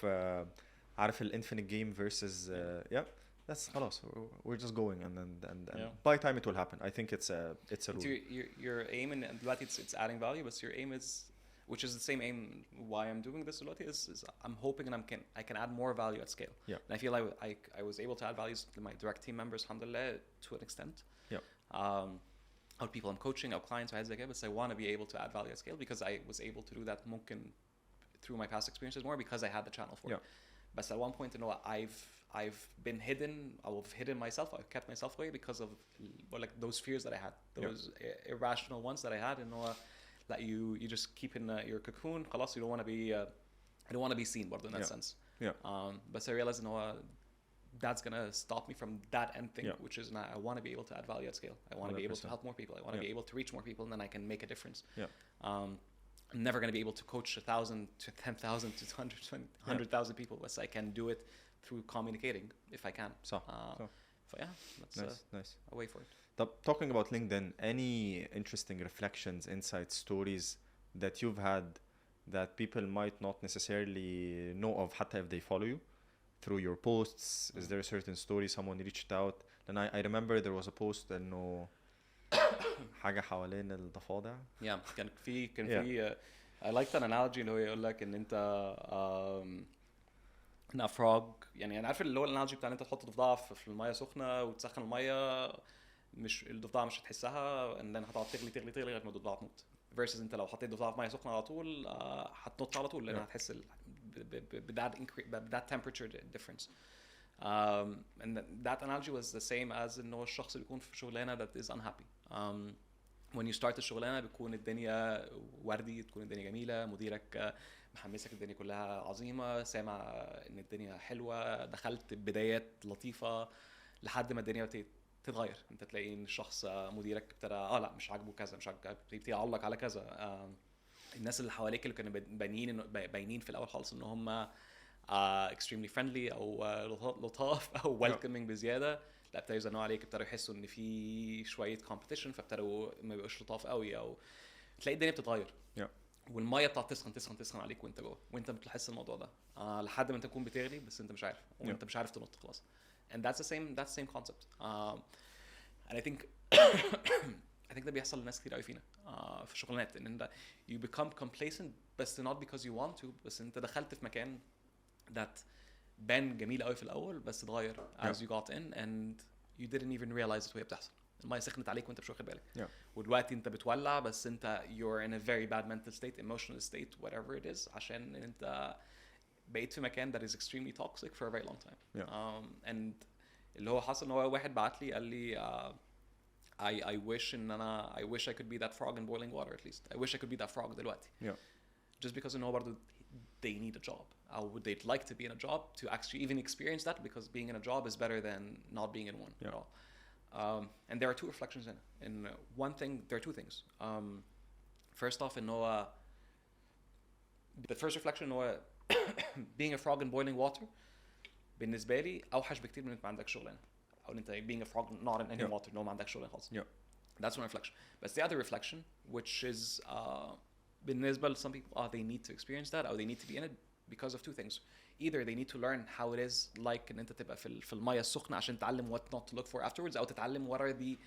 عارف infinite game versus yeah, that's خلاص we're just going and by time it will happen. I think it's a rule. Your aim and it's adding value, but your aim is, which is the same aim why I'm doing this is I'm hoping and I can add more value at scale. Yeah. And I feel like I was able to add values to my direct team members alhamdulillah to an extent. Yeah. Out people I'm coaching, out clients or AIESEC, but I want to be able to add value at scale because I was able to do that ممكن through my past experiences more because I had the channel for it. But at one point, I've been hidden. I've hidden myself. I've kept myself away because of like those fears that I had, those irrational ones that I had. And that you just keep in your cocoon. خلاص, you don't want to be. I don't want to be seen, in that sense. Yeah. But I realized, that's gonna stop me from that end thing, which is I want to be able to add value at scale. I want to be able to help more people. I want to be able to reach more people, and then I can make a difference. I'm never going to be able to coach 1,000 to 10,000 to 100,000 people, but I can do it through communicating if I can. So yeah, that's nice. A way for it. Talking about LinkedIn, any interesting reflections, insights, stories that you've had that people might not necessarily know of, حتى if they follow you through your posts? Is there a certain story someone reached out? And I remember there was a post إنه حاجة حوالين الضفادع. كان في I liked an analogy اللي هو يقول لك ان انت ان frog يعني انا عارف اللي هو الانالوجي بتاع ان انت تحط ضفدعة في المية سخنة وتسخن المية، مش الضفدعة مش هتحسها ان انا هتقعد تغلي لغاية ما الضفدعة تموت versus انت لو حطيت ضفدعة في مية سخنة على طول هتنط على طول لان هتحس that temperature difference. And that analogy was the same as انه الشخص اللي يكون في شغلانة that is unhappy. when you start الشغلانة بتكون الدنيا وردي، تكون الدنيا جميلة، مديرك محمسك الدنيا كلها عظيمة، سامع ان الدنيا حلوة، دخلت بدايات لطيفة لحد ما الدنيا تتغير. انت تلاقي ان الشخص مديرك ابتدى لا مش عاجبه كذا، مش عاجبه، يبتدي يعلق على كذا. الناس اللي حواليك اللي كانوا باينين في الاول خالص ان هم extremely friendly او لطاف او welcoming بزياده، لا ابتدوا يزنوا عليك، ابتدوا يحسوا ان في شويه competition فابتدوا ما يبقوش لطاف قوي، او تلاقي الدنيا بتتغير. والميه بتاعت تسخن عليك وانت جوه، وانت بتحس الموضوع ده لحد ما انت تكون بتغلي بس انت مش عارف، وانت مش عارف تنط خلاص. and that's the same concept. and I think ده بيحصل لناس كتير قوي فينا في الشغلانات، ان انت you become complacent بس not because you want to، بس انت دخلت في مكان that بان جميل قوي في الاول بس اتغير as you got in and you didn't even realize it وهي بتحصل. الميه سخنت عليك وانت مش واخد بالك. ودلوقتي انت بتولع بس انت you're in a very bad mental state, emotional state, whatever it is، عشان انت بقيت في مكان that is extremely toxic for a very long time. and اللي هو حصل ان هو واحد بعت لي قال لي I wish ان انا I wish I could be that frog in boiling water at least. I wish I could be that frog دلوقتي. Just because ان هو برضه they need a job or they'd like to be in a job to actually even experience that, because being in a job is better than not being in one at all. And there are two reflections in one thing. There are two things. First off, in هو the first reflection in هو being a frog in boiling water بالنسبة لي أوحش بكتير من إنك ما عندك شغلانة، أو إنت being a frog not in any water، إنه ما عندك شغلانة خالص. That's one reflection. But the other reflection, which is بالنسبة to some people, they need to experience that, or they need to be in it because of two things. Either they need to learn how it is like إن أنت تبقى في المية السخنة عشان تتعلم what not to look for afterwards، أو تتعلم what are the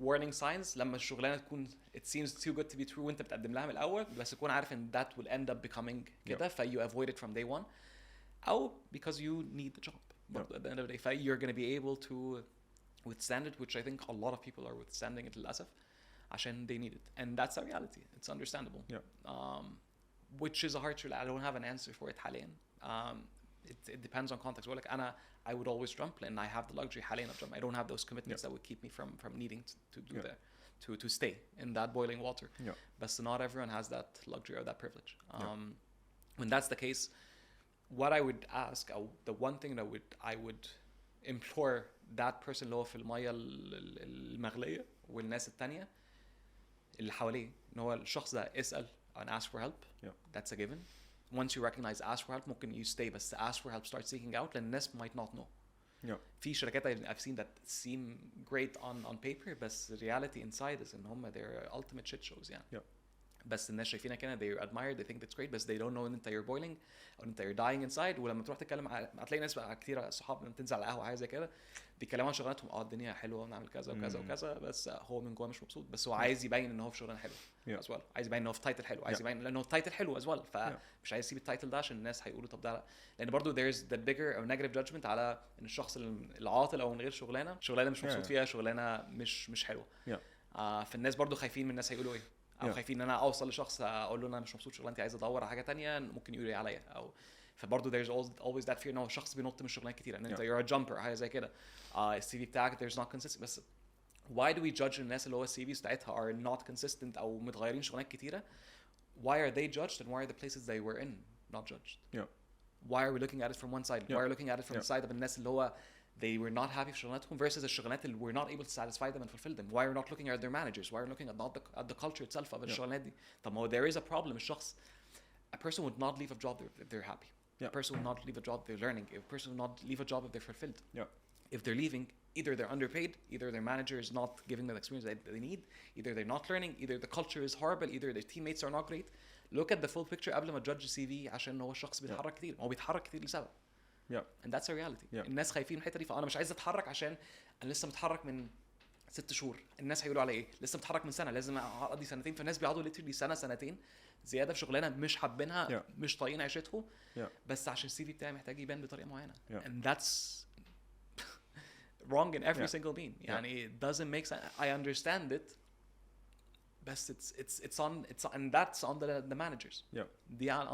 warning signs لما الشغلانة تكون it seems too good to be true وأنت بتقدم لها من الأول، بس تكون عارف إن that will end up becoming كده، you avoid it from day one. أو because you need the job. But at the end of the day, you're going to be able to withstand it, which I think a lot of people are withstanding it للأسف عشان they need it. And that's a reality. It's understandable. Which is a hard truth. I don't have an answer for it حاليا. It depends on context. Like I would always jump, and I have the luxury حاليا of jump. I don't have those commitments that would keep me from needing to do that, to stay in that boiling water. But not everyone has that luxury or that privilege. When that's the case, what I would ask, the one thing that I would implore that person اللي هو في المية المغلية والناس التانية اللي حواليه، إن هو الشخص ده اسأل and ask for help. That's a given. Once you recognize ask for help, ممكن you stay, but to ask for help, start seeking out, لأن الناس might not know. في شركات I've seen that seem great on paper, but the reality inside is إن هم they're ultimate shit shows يعني. بس الناس شايفينها كده they admire, they think that's great, but they don't know ان انت you're boiling او انت you're dying inside. ولما تروح تتكلم هتلاقي ناس بقى كتير صحاب لما تنزل على القهوه حاجه زي كده بيتكلموا عن شغلانتهم، الدنيا حلوه ونعمل كذا وكذا وكذا، بس هو من جوه مش مبسوط، بس هو عايز يبين ان هو في شغلانه حلوه as well، عايز يبين ان هو في تايتل حلو، عايز يبين لانه التايتل حلو as well، فمش عايز يسيب التايتل ده عشان الناس هيقولوا طب ده، لان برضو there's the bigger or negative judgment على ان الشخص العاطل او من غير شغلانه مش مبسوط فيها، شغلانه مش حلوه. فالناس برضو خايفين من الناس هيقولوا ايه، او خايفين ان انا اوصل لشخص اقول له انا مش مبسوط شغلانتي عايز ادور على حاجه تانية ممكن يقول ايه عليا، او فبرضه there's always that fear ان هو شخص بينط من شغلانات كتير، ان انت you're a jumper حاجه زي كده. السي في بتاعك there's not consistent. بس why do we judge الناس اللي هو السي فيز بتاعتها are not consistent او متغيرين شغلانات كتيره؟ why are they judged and why are the places they were in not judged? Why are we looking at it from one side? Why are we looking at it from the side of الناس اللي هو they were not happy في شغلانتهم versus الشغلانات اللي were not able to satisfy them and fulfill them? Why are we not looking at their managers? Why are we looking at the culture itself of الشغلانات دي؟ طب ما هو there is a problem. الشخص a person would not leave a job if they're happy. A person would not leave a job if they're learning. A person would not leave a job if they're fulfilled. If they're leaving, either they're underpaid, either their manager is not giving them the experience that they need, either they're not learning, either the culture is horrible, either their teammates are not great. Look at the full picture قبل ما تجudge السي في عشان هو الشخص بيتحرك كتير. هو بيتحرك كتير لسبب. And that's a reality. الناس خايفين من الحته دي، فانا مش عايز اتحرك عشان انا لسه متحرك من 6 شهور. الناس هيقولوا على ايه؟ لسه متحرك من سنه، لازم اقضي سنتين. فالناس بيقعدوا ليترلي سنه سنتين زياده في شغلانه مش حابينها، مش طايقين عيشتهم، بس عشان السي في بتاعي محتاج يبان بطريقه معينه. And that's wrong in every single mean. يعني it doesn't make sense. I understand it, but it's on and that's on the managers.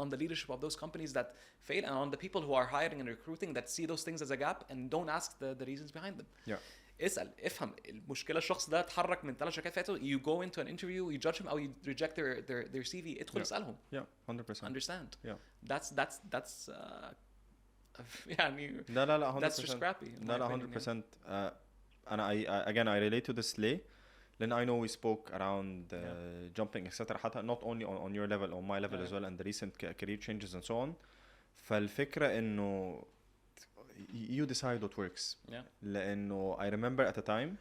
On the leadership of those companies that fail, and on the people who are hiring and recruiting that see those things as a gap and don't ask the reasons behind them. اسأل، افهم المشكلة. الشخص ده اتحرك من 3 شركات فاتوا. You go into an interview, you judge him or you reject their CV. ادخل اسألهم. 100%. Understand. That's يعني لا 100%. That's just crappy. لا 100%. أنا I relate to this ليه؟ لأن I know we spoke around jumping etc. حتى not only on your level, on my level as well, and the recent career changes and so on. فالفكرة إنه you decide what works. لأنه I remember at a time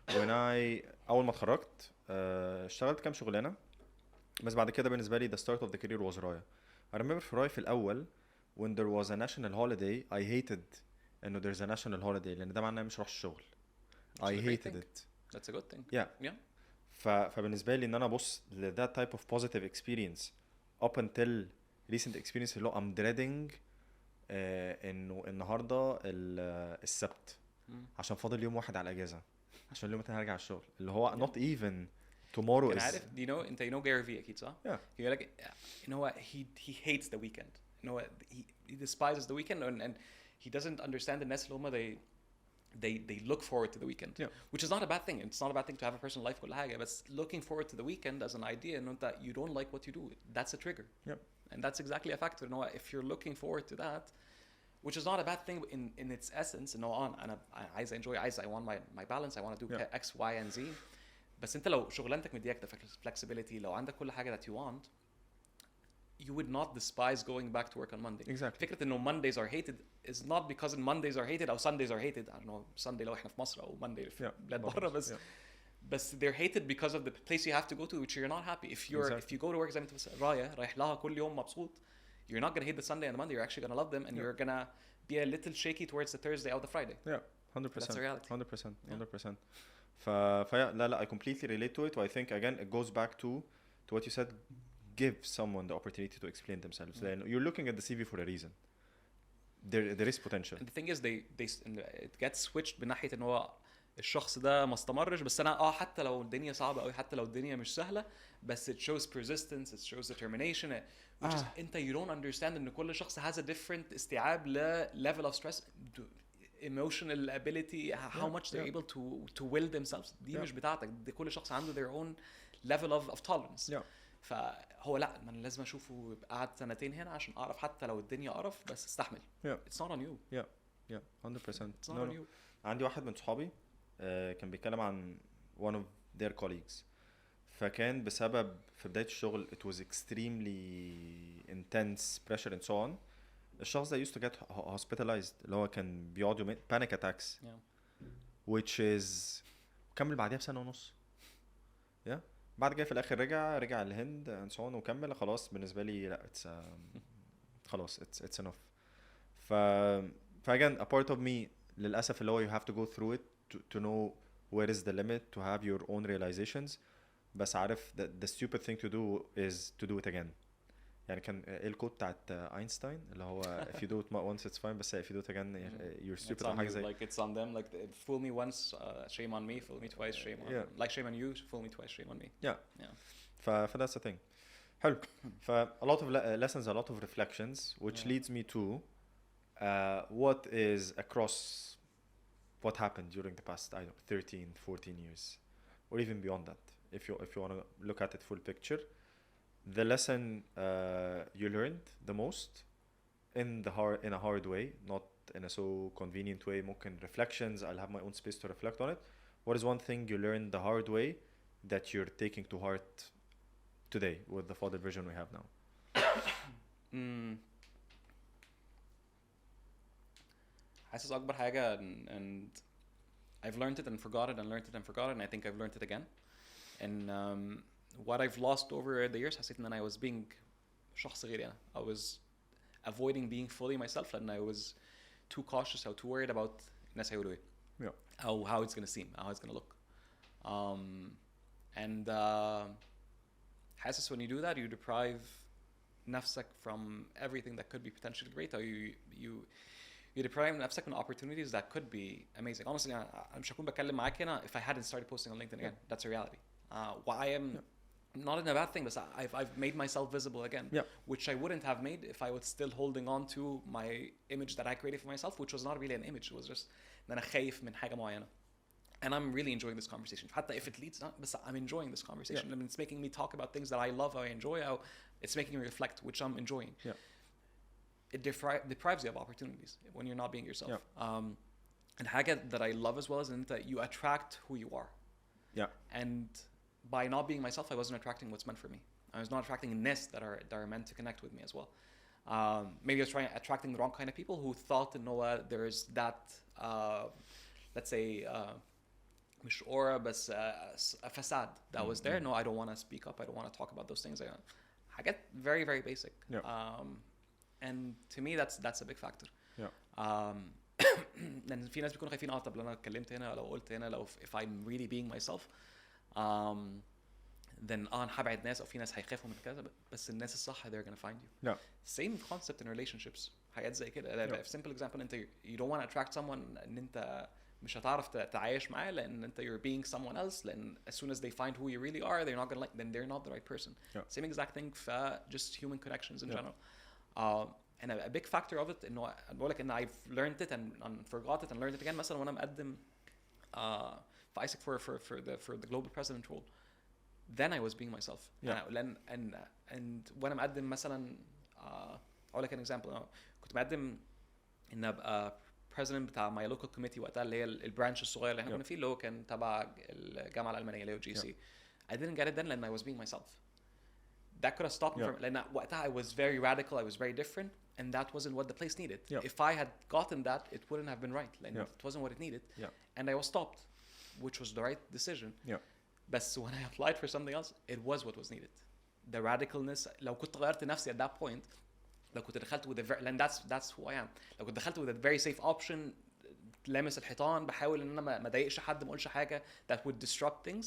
when أول ما اتخرجت اشتغلت كام شغلانة، بس بعد كده بالنسبة لي the start of the career was راية. I remember في راية في الأول when there was a national holiday I hated إنه there's a national holiday لأن ده معناه مش راح الشغل. I hated it. That's a good thing. Yeah. فبالنسبة لي إن أنا أبص ل that type of positive experience up until recent experience اللي هو I'm dreading إنه النهاردة السبت عشان فاضل يوم واحد على الأجازة عشان اليوم التاني هرجع الشغل اللي هو not even tomorrow is. عارف أنت you know Gary Vee أكيد صح؟ يقول لك you know he hates the weekend. You know he despises the weekend and he doesn't understand الناس اللي هم they look forward to the weekend. Yeah. Which is not a bad thing. It's not a bad thing to have a personal life كل حاجة, but looking forward to the weekend as an idea and that you don't like what you do, that's a trigger. Yeah. And that's exactly a factor. You know, if you're looking forward to that, which is not a bad thing in its essence, you know, I enjoy, I want my balance, I want to do X, Y, and Z. بس انت لو شغلانتك مديك the flexibility, لو عندك كل حاجة that you want, you would not despise going back to work on Monday. Exactly. فكرة إنه Mondays are hated is not because Mondays are hated أو Sundays are hated. I don't know, Sunday لو إحنا في مصر أو Monday في بلاد برا, بس they're hated because of the place you have to go to, which you're not happy. If you go to work زي ما أنت رايح لها كل يوم مبسوط, you're not gonna hate the Sunday and the Monday. You're actually gonna love them, and you're gonna be a little shaky towards the Thursday or the Friday. Yeah, 100%. That's the reality. 100%. 100%. فيا لا I completely relate to it. I think again it goes back to what you said. Give someone the opportunity to explain themselves. Then you're looking at the CV for a reason. There is potential. And the thing is, it gets switched بناحية إنه هو الشخص ده ما استمرش, بس أنا حتى لو الدنيا صعبة أو حتى لو الدنيا مش سهلة, بس it shows persistence, it shows determination, which is أنت you don't understand إن كل شخص has a different استيعاب level of stress, emotional ability, how much they're able to will themselves. دي مش بتاعتك, دي كل شخص عنده their own level of tolerance. فهو لا, من لازم اشوفه قعد سنتين هنا عشان اعرف حتى لو الدنيا قرف, بس استحمل. It's not on you. 100%. It's not on you. عندي واحد من صحابي كان بيتكلم عن one of their colleagues, فكان بسبب في بداية الشغل it was extremely intense pressure and so on. الشخص ده used to get hospitalized, اللي هو كان بيقعد يومين panic attacks, which is كمل بعديها بسنة ونص. بعد كده في الاخر رجع الهند and so on وكمل. خلاص بالنسبه لي لا خلاص it's enough. again a part of me للاسف اللي هو you have to go through it to know where is the limit, to have your own realizations, بس عارف the stupid thing to do is to do it again. يعني كان الكود بتاعت اينشتاين اللي هو if you do it once it's fine, بس if you do it again you're stupid or حاجه زي like it's on them, like fool me once, shame on me, fool me twice, shame on like shame on you, fool me twice, shame on me. that's the thing. حلو. a lot of lessons, a lot of reflections, which leads me to what is across what happened during the past 13-14 years or even beyond that, if you want to look at it full picture. The lesson you learned the most in a hard way, not in a so convenient way. ممكن reflections, I'll have my own space to reflect on it. What is one thing you learned the hard way that you're taking to heart today with the Fadel version we have now? حاسس أكبر حاجة and I've learned it and forgot it and learned it and forgot it, and I think I've learned it again. And what I've lost over the years, حسيت إن I was being شخص غيري أنا. I was avoiding being fully myself, and I was too cautious or too worried about الناس هيقولوا إيه. How it's gonna seem, how it's gonna look. And حاسس when you do that, you deprive نفسك from everything that could be potentially great, or you deprive نفسك من opportunities that could be amazing. Honestly, أنا مش هكون بتكلم معاك هنا if I hadn't started posting on LinkedIn again. That's a reality. Why I am not in a bad thing, but I've made myself visible again, which I wouldn't have made if I was still holding on to my image that I created for myself, which was not really an image. It was just إن أنا خايف من حاجة معينة. And I'm really enjoying this conversation. حتى if it leads not, but I'm enjoying this conversation. I mean, it's making me talk about things that I love, I enjoy. It's making me reflect, which I'm enjoying. It deprives you of opportunities when you're not being yourself. And حاجة that I love as well is that you attract who you are. And by not being myself, I wasn't attracting what's meant for me. I was not attracting nests that are meant to connect with me as well. Maybe I was attracting the wrong kind of people who thought to know there's that, let's say, مش aura, but a facade that was there. No, I don't want to speak up. I don't want to talk about those things. I get very, very basic. And to me, that's a big factor. لأن في ناس بيكونوا خايفين طب لو أنا اتكلمت هنا لو قلت هنا لو if I'm really being myself then أنا هبعد ناس أو في ناس هيخافوا من كذا, بس الناس الصح they're gonna find you. Same concept in relationships. حاجات زي كده. Simple example, أنت you don't want to attract someone إن أنت مش هتعرف تعيش معاه لأن أنت you're being someone else. لأن as soon as they find who you really are, they're not gonna then they're not the right person. Same exact thing for just human connections in general. and a big factor of it انه بقول لك ان I've learned it and forgot it and learned it again. مثلا وانا مقدم في ISIC for the global president role, then I was being myself. And وانا مقدم مثلا اقول لك an example. كنت مقدم ان ابقى president بتاع my local committee وقتها اللي هي البرانش الصغير اللي احنا كنا فيه اللي هو كان تبع الجامعه الالمانيه اللي هو GC. I didn't get it then لان I was being myself. That could have stopped me from لان وقتها I was very radical, I was very different, and that wasn't what the place needed. If I had gotten that, it wouldn't have been right. Like it wasn't what it needed. And I was stopped, which was the right decision. But when I applied for something else, it was what was needed. The radicalness. لو كنت غيرت نفسي at that point, لو كنت دخلت with a and that's who I am. لو كنت دخلت with a very safe option, لامس الحيطان بحاول ان انا ما اضايقش حد ما اقولش حاجه that would disrupt things,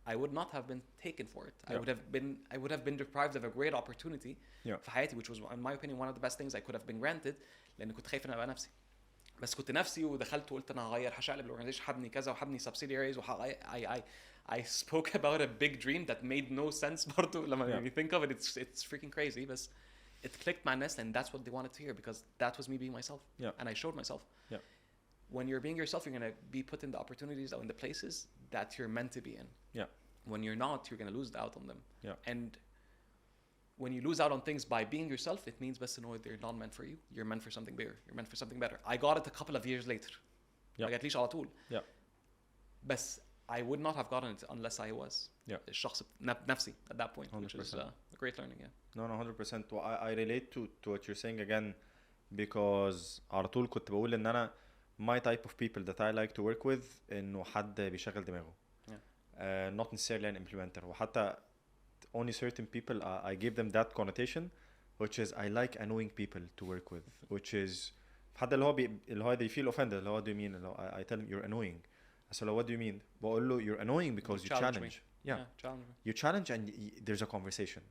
I would not have been taken for it. I would have been deprived of a great opportunity في حياتي, which was in my opinion one of the best things I could have been granted, لان كنت خايف ان ابقى نفسي. بس كنت نفسي ودخلت وقلت انا هغير هشقلب الاورجنايزيشن هبني كذا وهبني subsidiaries I spoke about a big dream that made no sense برضو لما you think of it, it's freaking crazy, but it clicked مع الناس and that's what they wanted to hear because that was me being myself. And I showed myself. When you're being yourself, you're going to be put in the opportunities or in the places that you're meant to be in. When you're not, you're going to lose out on them. And when you lose out on things by being yourself, it means best to know they're not meant for you. You're meant for something bigger. You're meant for something better. I got it a couple of years later. Like at least على طول. But I would not have gotten it unless I was الشخص نفسي at that point, 100%. Which is a great learning. No, 100%. Well, I relate to what you're saying again because على طول كنت بقول ان انا my type of people that I like to work with انه حد بيشغل دماغه. Not necessarily an implementer. وحتى only certain people I give them that connotation, which is I like annoying people to work with, which is حتى اللي هو they feel offended اللي هو what do you mean اللي هو I tell them you're annoying. So what do you mean? بقول له you're annoying because you challenge. Challenge me. You challenge and there's a conversation.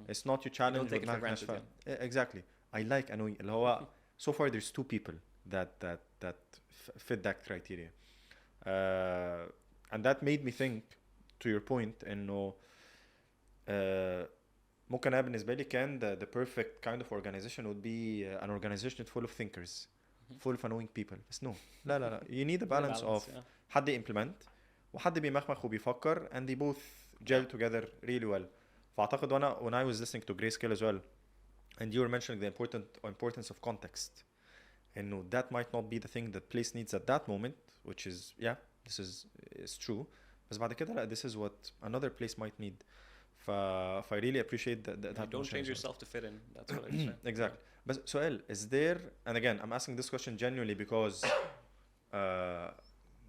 It's not you challenge. Don't take it for granted. Exactly. I like annoying اللي هو so far there's two people that fit that criteria. And that made me think to your point انه ممكن انا بالنسبه لي كان the perfect kind of organization would be an organization full of thinkers, full of annoying people. بس no. لا you need a balance of حد implement وحد بيمخمخ وبيفكر and they both gel together really well. فاعتقد when I was listening to Grayscale as well and you were mentioning the importance of context, انه that might not be the thing that place needs at that moment, which is this is true, بس بعد كده لا this is what another place might need. I really appreciate that. You don't change yourself to fit in. That's what I'm saying. Exactly. But سؤال, is there, and again I'm asking this question genuinely because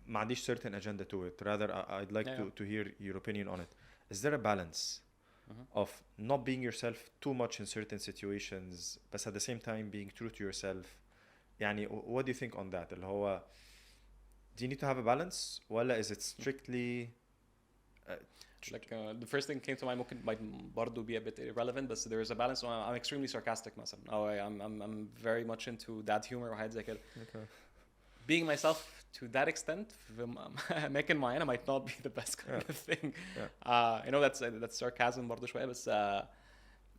ما عنديش certain agenda to it, rather I'd like to hear your opinion on it. Is there a balance of not being yourself too much in certain situations but at the same time being true to yourself? يعني what do you think on that? اللي هو do you need to have a balance ولا is it strictly like the first thing came to mind might برضو be a bit irrelevant, but there is a balance. I'm extremely sarcastic مثلا. I'm very much into that humor وحاجات زي كده. Being myself to that extent في أماكن معينة might not be the best kind of thing. I know that's sarcasm برضو شوية, بس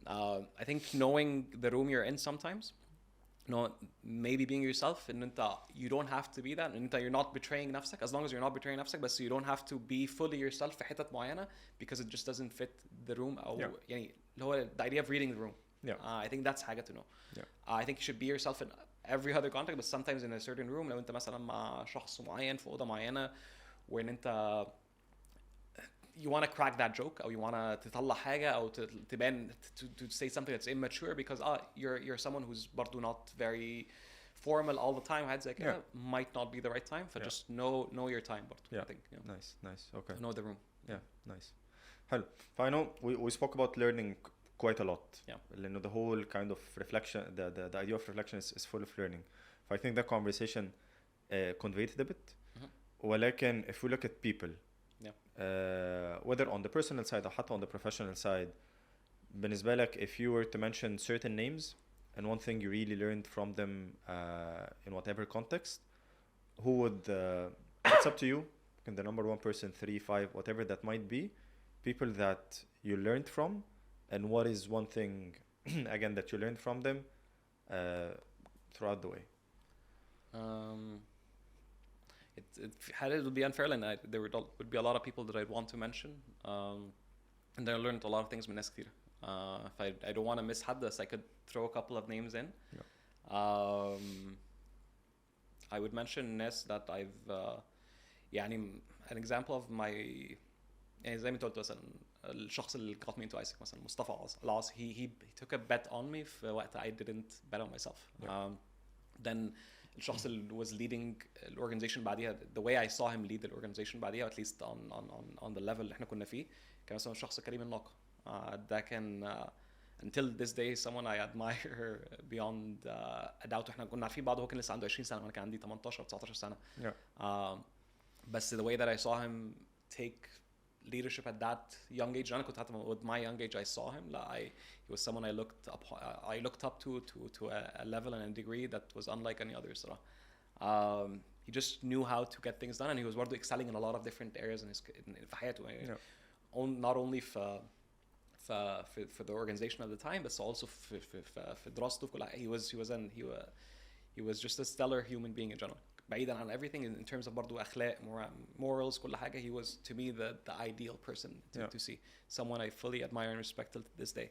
I think knowing the room you're in sometimes, maybe being yourself and you don't have to be that and you're not betraying نفسك, as long as you're not betraying نفسك, but you don't have to be fully yourself في حتت معينة because it just doesn't fit the room أو يعني اللي هو the idea of reading the room. I think that's حاجة to know. I think you should be yourself in every other context, but sometimes in a certain room لو انت مثلا مع شخص معين في أوضة معينة وإن انت you want to crack that joke or you want to تطلع حاجة أو تبان to say something that's immature because you're someone who's برضو not very formal all the time, زي كده might not be the right time, so just know your time برضو. I think. Nice. Okay. Know the room. Nice. حلو. I know we spoke about learning quite a lot. لأنه the whole kind of reflection, the idea of reflection is full of learning. So I think that conversation conveyed it a bit. ولكن if we look at people, whether on the personal side or حتى on the professional side, بالنسبة لك if you were to mention certain names and one thing you really learned from them in whatever context, who would it's up to you, the number one person, 3, 5, whatever that might be, people that you learned from, and what is one thing again that you learned from them throughout the way. It would be unfair, and there would be a lot of people that I'd want to mention, and I learned a lot of things من ناس كتير. If I don't want to miss حد, so I could throw a couple of names in. I would mention ناس that I've يعني an example of my يعني زي ما انت قلت مثلا الشخص اللي got me into ISIC مثلا مصطفى العاص, he took a bet on me في وقت I didn't bet on myself. Then الشخص اللي was leading the organization بعديها, the way I saw him lead the organization بعديها, at least on the level اللي احنا كنا فيه, كان مثلا الشخص كريم الناقة. ده كان until this day someone I admire beyond a doubt. احنا كنا عارفين بعض, هو كان لسه عنده 20 سنة وانا كان عندي 18 19 سنة. بس the way that I saw him take leadership at that young age, أنا كنت حتى with my young age I saw him, he was someone I looked up to a level and a degree that was unlike any other صراحة. He just knew how to get things done, and he was برضه excelling in a lot of different areas في حياته. Not only for the organization at the time, but also في دراسته كلها. He was just a stellar human being in general. بعيدا عن everything in terms of برضو أخلاق, morals, كل حاجة, he was to me the ideal person to see, someone I fully admire and respect till this day.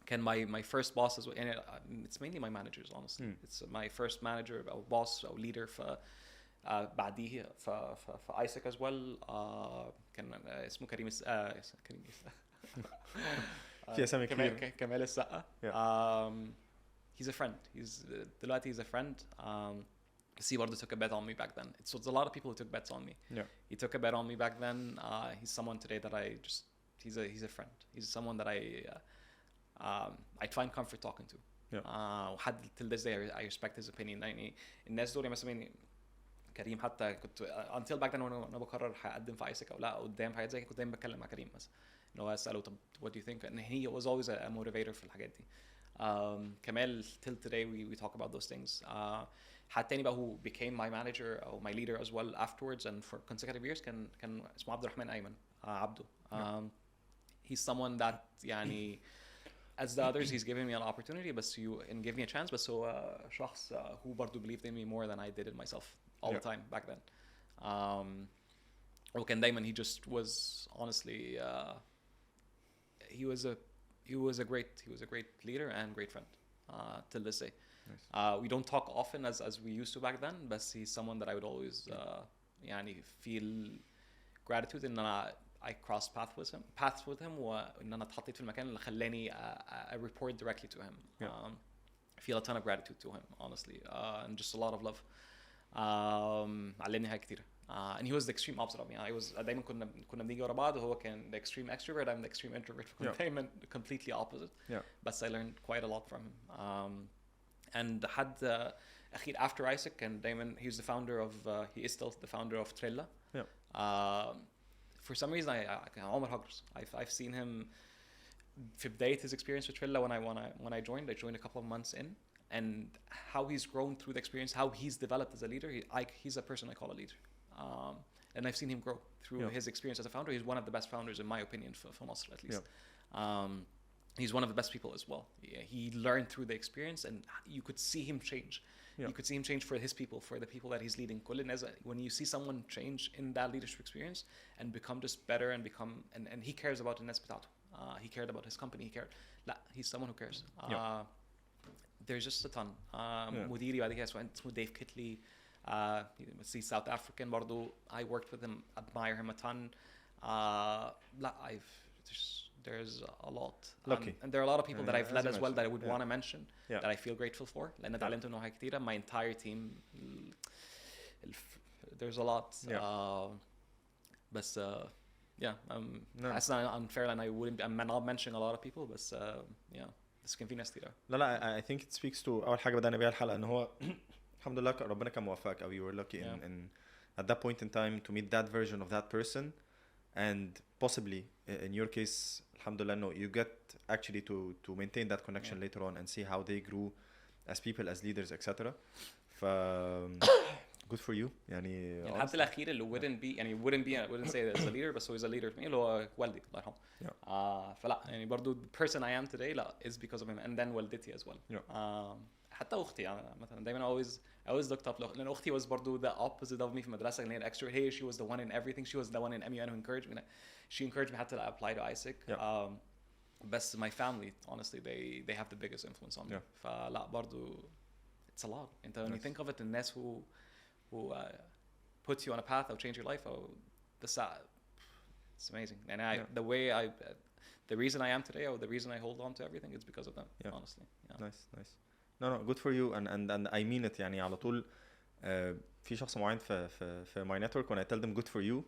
Can my first boss as well, and it's mainly my managers honestly. It's my first manager or boss or leader for بعديه في ISIC as well. كان اسمه كريم في اسامي كتير. كمال السقا. He's a friend. He's a friend. He برضه took a bet on me back then. It's a lot of people who took bets on me. He took a bet on me back then. He's someone today that he's a friend. He's someone that I find comfort talking to. وحد till this day I respect his opinion. يعني الناس دول مثلا كريم حتى كنت until back then وانا بقرر هقدم في ISIC او لا قدام حاجات زي كنت دايما بتكلم مع كريم مثلا ان هو اساله طب what do you think, and he was always a motivator في الحاجات دي. كمال till today we talk about those things. حد تاني بقى who became my manager or my leader as well afterwards and for consecutive years كان اسمه عبد الرحمن أيمن عبده. He's someone that يعني as the others he's given me an opportunity and give me a chance, بس هو شخص who برضو believed in me more than I did in myself all the time back then. وكان دايما he just was honestly he was a great leader and great friend till this day. Nice. We don't talk often as we used to back then, but he's someone that I would always يعني feel gratitude ان انا I crossed paths with him وان انا اتحطيت في المكان اللي خلاني I report directly to him. I feel a ton of gratitude to him honestly, and just a lot of love. علمني حاجات كتير. And he was the extreme opposite of me. I was دايما كنا بنيجي ورا بعض, وهو كان the extreme extrovert, I'm the extreme introvert. كنا دايما completely opposite. But I learned quite a lot from him. And حد أخير after ISIC كان دايما he was the founder of he is still the founder of Trilla. For some reason عمر هجرس. I've seen him في بداية his experience with Trilla when I joined a couple of months in, and how he's grown through the experience, how he's developed as a leader. He's a person I call a leader. And I've seen him grow through his experience as a founder. He's one of the best founders in my opinion for Masr at least. He's one of the best people as well. He learned through the experience, and you could see him change. You could see him change for his people, for the people that he's leading. When you see someone change in that leadership experience and become just better and and he cares about the nas بتاعته. He cared about his company. He's someone who cares. There's just a ton. مديري بعد كده اسمه Dave Kitley. He's South African برضو. I worked with him, admire him a ton. There's a lot. Lucky. And there are a lot of people that I've led as well that I would want to mention that I feel grateful for. لأن اتعلمت منهم حاجات كتيرة. My entire team. There's a lot. But that's not unfair, and I'm not mentioning a lot of people, but بس كان في ناس كتيرة. لا I think it speaks to أول حاجة بدأنا بيها الحلقة إن هو الحمد لله ربنا كان موفقك, أو you were lucky in at that point in time to meet that version of that person, and possibly in your case alhamdulillah no, you get actually to maintain that connection later on and see how they grew as people, as leaders, etc. good for you يعني الحد الأخير اللي wouldn't say as a leader, but so he's a leader to me اللي هو والدي الله يرحمه. فلا يعني برضو the person I am today لا is because of him and then والدتي as well. حتى اختي يعني مثلا دايما I always looked up لان اختي was برضو the opposite of me في المدرسه اللي هي extra. Hey, she was the one in everything. She was the one in MEN who encouraged me. She encouraged me حتى to apply to ISIC. بس my family honestly they have the biggest influence on me. فلا برضو it's a lot. انت when you think of it, الناس who put you on a path or change your life, or it's amazing. And the reason I am today, or the reason I hold on to everything, is because of them. Honestly. Nice. No, good for you, and I mean it. يعني على طول في شخص معين في my network when I tell them good for you,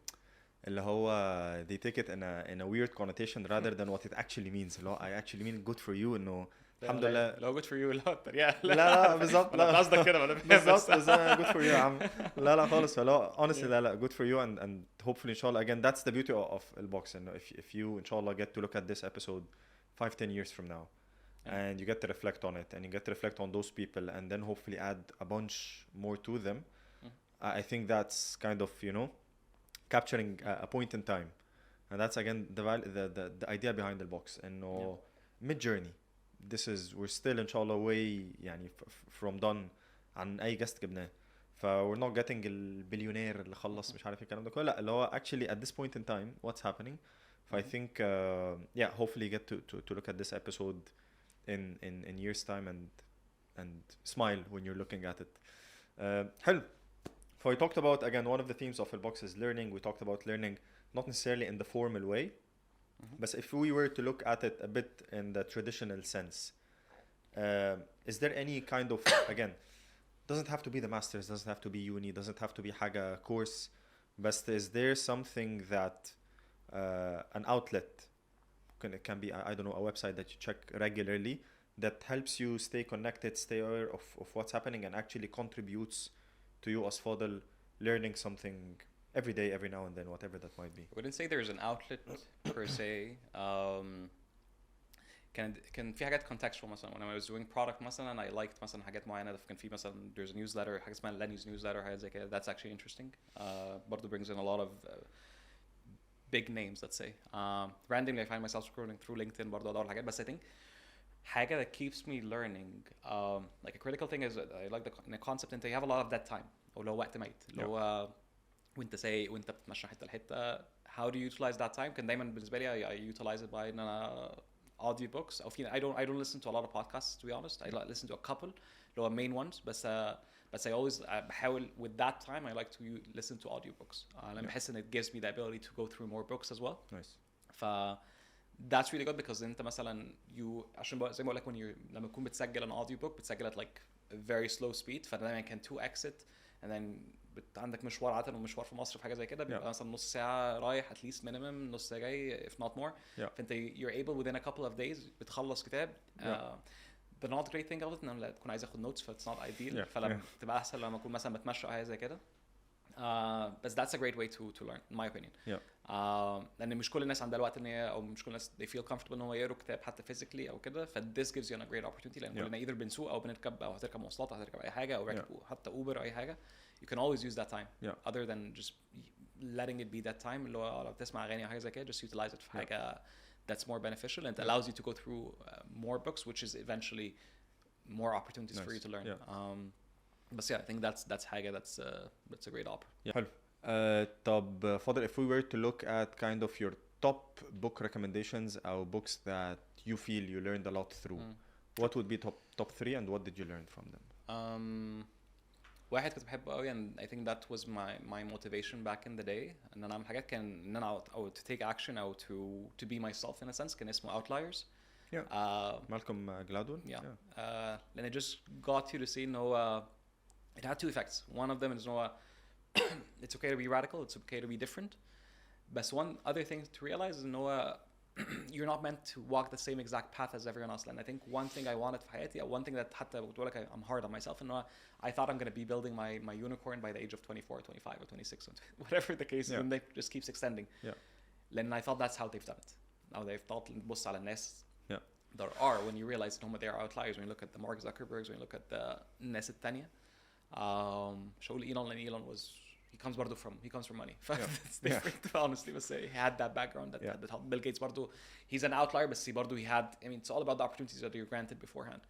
اللي هو they take it in a weird connotation rather than what it actually means. اللي هو I actually mean good for you إنه الحمد لله. لو good for you لا بالظبط. لا قصدك كده ولا بالظبط good for you يا عم. لا خالص. فلا honestly لا good for you, and hopefully إن شاء الله again that's the beauty of LBoX. إنه if you إن شاء الله get to look at this episode 5-10 years from now, and you get to reflect on it, and you get to reflect on those people, and then hopefully add a bunch more to them. I think that's kind of, you know, capturing a point in time, and that's again the idea behind the box. And mid journey, we're still inshallah way يعني from done عن أي guest جبناه. we're not getting البليونير اللي خلص مش عارف ايه الكلام ده كله. لا اللي هو actually at this point in time what's happening. I think hopefully you get to look at this episode in years time and smile when you're looking at it. حلو. So we talked about, again, one of the themes of LBoX is learning. We talked about learning not necessarily in the formal way, but if we were to look at it a bit in the traditional sense, is there any kind of, again, doesn't have to be the masters, doesn't have to be uni, doesn't have to be حاجة course, but is there something that an outlet, it can be, I don't know, a website that you check regularly that helps you stay connected, stay aware of what's happening, and actually contributes to you as Fadel learning something every day, every now and then, whatever that might be. I wouldn't say there's an outlet per se. كان في حاجات contextual مثلا when I was doing product مثلا I liked مثلا حاجات معينة. كان في مثلا there's a newsletter حاجة اسمها Lenny's newsletter حاجة زي كده. That's actually interesting. برضو brings in a lot of big names, let's say. Randomly I find myself scrolling through LinkedIn برضو أدور حاجات. بس I think حاجة that keeps me learning, like a critical thing is I like the concept انت you have a lot of dead time او لو وقت ميت لو وانت بتمشي حتة لحتة. how do you utilize that time؟ كان دايما بالنسبة لي I utilize it by ان انا audiobooks او في I don't listen to a lot of podcasts to be honest. I listen to a couple اللي هو main ones بس I always بحاول with that time I like to listen to audiobooks. أنا بحس ان it gives me the ability to go through more books as well. Nice. That's really good because انت مثلا عشان زي ما بقول لك لما تكون بتسجل an audiobook بتسجل at like a very slow speed فدايما كان 2x it and then عندك مشوار عادة ومشوار في مصر في حاجة زي كده بيبقى مثلا نص ساعة رايح at least minimum نص ساعة جاي if not more. فانت you're able within a couple of days بتخلص كتاب. The not great thing of it انه تكون عايز اخد notes ف it's not ideal. فلما تبقى احسن لما اكون مثلا بتمشى او حاجة زي كده. But that's a great way to learn in my opinion. لأن مش كل الناس عندها الوقت إن هي أو مش كل الناس they feel comfortable إن هو يقروا كتاب حتى physically أو كده. ف this gives you a great opportunity لأن كلنا either بنسوق أو بنركب أو هتركب مواصلات أو هتركب أي حاجة أو راكب حتى أوبر أو أي حاجة. You can always use that time other than just letting it be that time. اللي هو لو بتسمع أغاني أو حاجة زي كده just utilize it في حاجة that's more beneficial and it allows you to go through more books which is eventually more opportunities for you to learn. But yeah, I think that's حاجة that's a great option. حلو. طب Fadel, if we were to look at kind of your top book recommendations or books that you feel you learned a lot through, what would be top 3 and what did you learn from them? واحد كنت بحبه قوي and I think that was my motivation back in the day ان انا اعمل حاجات كان ان انا او to take action او to be myself in a sense. كان اسمه Outliers. Malcolm Gladwell. And it just got you to see it had two effects. One of them is it's okay to be radical, it's okay to be different. But one other thing to realize is you're not meant to walk the same exact path as everyone else. And I think one thing I wanted في حياتي, one thing that حتى بقول لك I'm hard on myself, I thought I'm going to be building my unicorn by the age of 24, 25 or 26, whatever the case, and it just keeps extending. And I thought that's how they've done it. Now they've thought بص على الناس there are when you realize they are outliers. When you look at the Mark Zuckerbergs, when you look at the الناس التانية. شغل Elon, and Elon was he comes from money. It's different, honestly. But say he had that background that helped. Bill Gates برضو, he's an outlier, but he had, I mean, it's all about the opportunities that you're granted beforehand.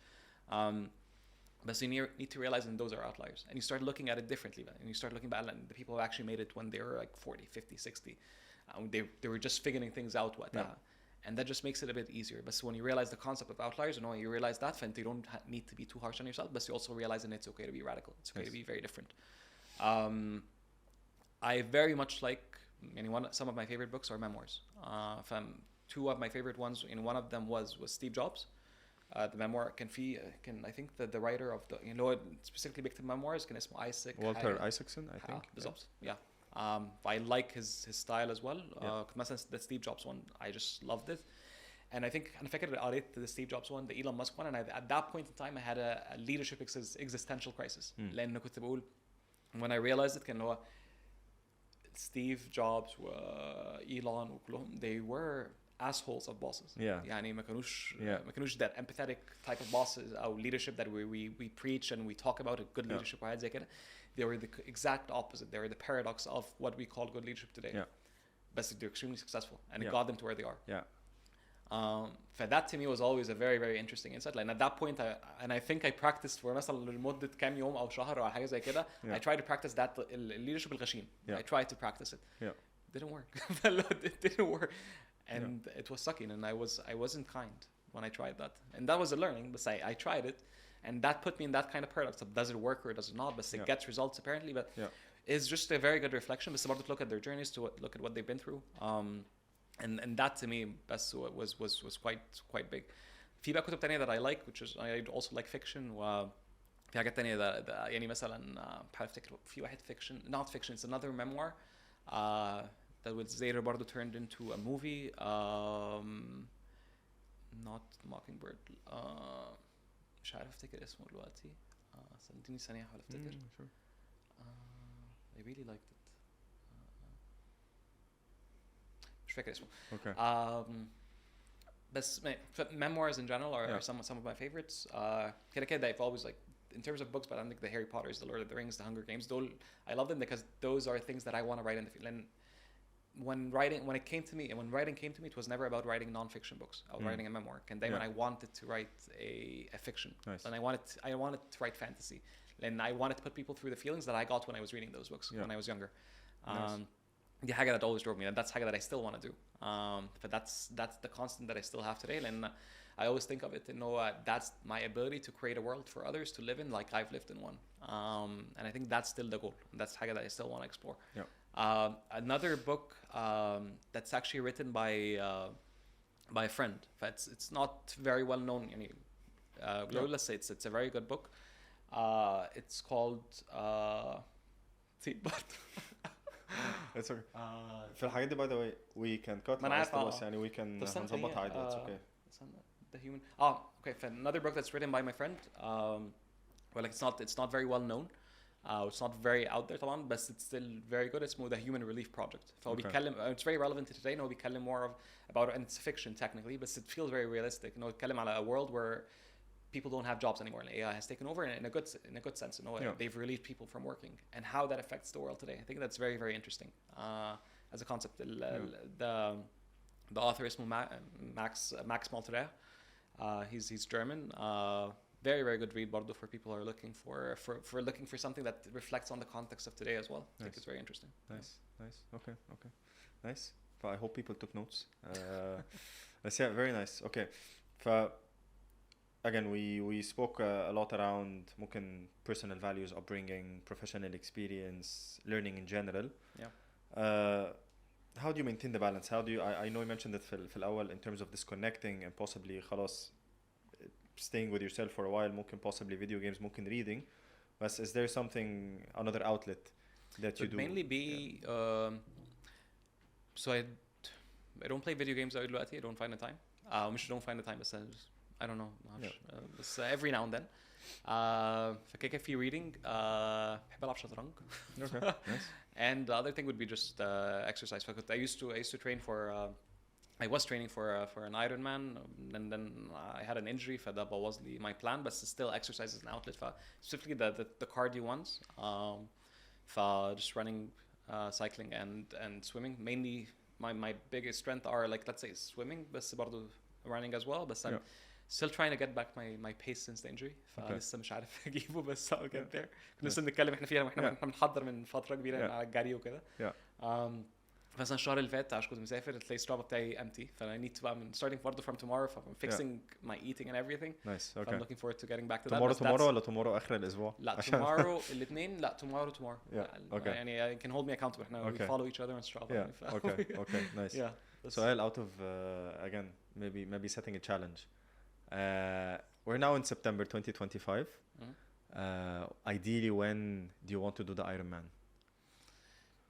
But so you need to realize that those are outliers, and you start looking at it differently, and you start looking back at the people who actually made it when they were like 40, 50, 60. They were just figuring things out and that just makes it a bit easier. But so when you realize the concept of outliers, you realize that, and you don't need to be too harsh on yourself, but you also realize that it's okay to be radical. It's okay to be very different. I very much like, some of my favorite books are memoirs. Two of my favorite ones, one of them was Steve Jobs. The memoir I think that the writer of the, specifically big memoirs, can اسمه ISIC. Walter Isaacson, I think. بالضبط. Yeah. I like his style as well. مثلا the Steve Jobs one, I just loved it. And I think أنا فاكر قريت the Steve Jobs one, the Elon Musk one, and at that point in time I had a leadership existential crisis. لأن كنت بقول, when I realized it, كان هو Steve Jobs وإيلون وكلهم, they were assholes of bosses. يعني ما كانوش that empathetic type of bosses or leadership that we preach and we talk about good leadership وحاجات زي كده. They were the exact opposite. They were the paradox of what we call good leadership today. But they're extremely successful, and it got them to where they are. For that to me was always a very, very interesting insight. Like at that point, I think I practiced for مثلا لمدة كام يوم أو شهر أو حاجة زي كده. I tried to practice that leadership الغشيم. I tried to practice it. Didn't work. It didn't work, and it was sucking. And I wasn't kind when I tried that, and that was a learning. But I tried it. And that put me in that kind of paradox of does it work or does it not? But it gets results apparently. But it's just a very good reflection. But about to look at their journeys, to look at what they've been through. And that to me was quite big. في بقى كتب تانية that I like, which is I also like fiction. في حاجات تانية يعني مثلا بحاول افتكر في واحد not fiction, it's another memoir that was later برضه turned into a movie. Not Mockingbird. مش عارف افتكر اسمه دلوقتي. اديني ثانية احاول افتكر. Sure. I really liked it. مش فاكر اسمه. Okay. بس memoirs in general are some of my favorites. كده I've always like, in terms of books, but I think the Harry Potters, the Lord of the Rings, the Hunger Games, I love them because those are things that I want to write in the field. And when writing came to me, it was never about writing non-fiction books. I was writing a memoir. And then when I wanted to write a fiction, and I wanted to write fantasy, and I wanted to put people through the feelings that I got when I was reading those books when I was younger. The haga that always drove me, and that's haga that I still want to do. But that's the constant that I still have today, and I always think of it to know that's my ability to create a world for others to live in like I've lived in one. And I think that's still the goal. That's haga that I still want to explore. Another book that's actually written by a friend. It's not very well known. Let's say it's a very good book. It's called It's okay. في الحاجات دي by the way we can cut بس يعني we can نظبطها عادي. It's okay. The human. Okay. Another book that's written by my friend. Well, like it's not very well known. It's not very out there طبعا, but it's still very good. It's more the Human Relief Project. فهو بيتكلم, it's very relevant to today. We بيتكلم more about it, and it's fiction technically, but it feels very realistic. بيتكلم على a world where people don't have jobs anymore, and AI has taken over in a good sense. They've relieved people from working, and how that affects the world today. I think that's very, very interesting as a concept. The author is Max Malterer. He's German. Very, very good read, برضه, for people who are looking for something that reflects on the context of today as well. I think it's very interesting. Nice. Okay. Nice. I hope people took notes. Very nice. Okay. Again, we spoke a lot around ممكن personal values, upbringing, professional experience, learning in general. How do you maintain the balance? How do you? I know you mentioned it في الأول in terms of disconnecting and possibly خلاص staying with yourself for a while, ممكن possibly video games, ممكن reading. But is there something, another outlet that you do? Mainly be so I don't play video games دلوقتي. I don't find the time. مش don't find the time, but I don't know. But every now and then. فكيف في reading. بحب ألعب شطرنج. Okay. Nice. And the other thing would be just exercise. I used to train for. I was training for an Ironman, and then I had an injury. That was my plan, but still exercise is an outlet. Specifically the cardio ones. just running, cycling and swimming. Mainly my biggest strength are like, let's say swimming, بس برضو running as well. But I'm still trying to get back my pace since the injury. فلسه مش عارف اجيبه بس I'll get there. كنا لسه بنتكلم احنا فيها واحنا بنحضر من فترة كبيرة على الجري وكده. مثلا الشهر اللي فات عشان كنت مسافر تلاقي السترافا بتاعي empty فانا need to I'm starting برضه from tomorrow I'm fixing my eating and everything. Nice. Okay. I'm looking forward to getting back to tomorrow ولا tomorrow اخر الاسبوع؟ لا tomorrow الاثنين لا tomorrow okay. يعني can hold me accountable احنا we follow each other on Strava. Okay nice. سؤال out of again maybe setting a challenge. We're now in September 2025. Ideally when do you want to do the Ironman?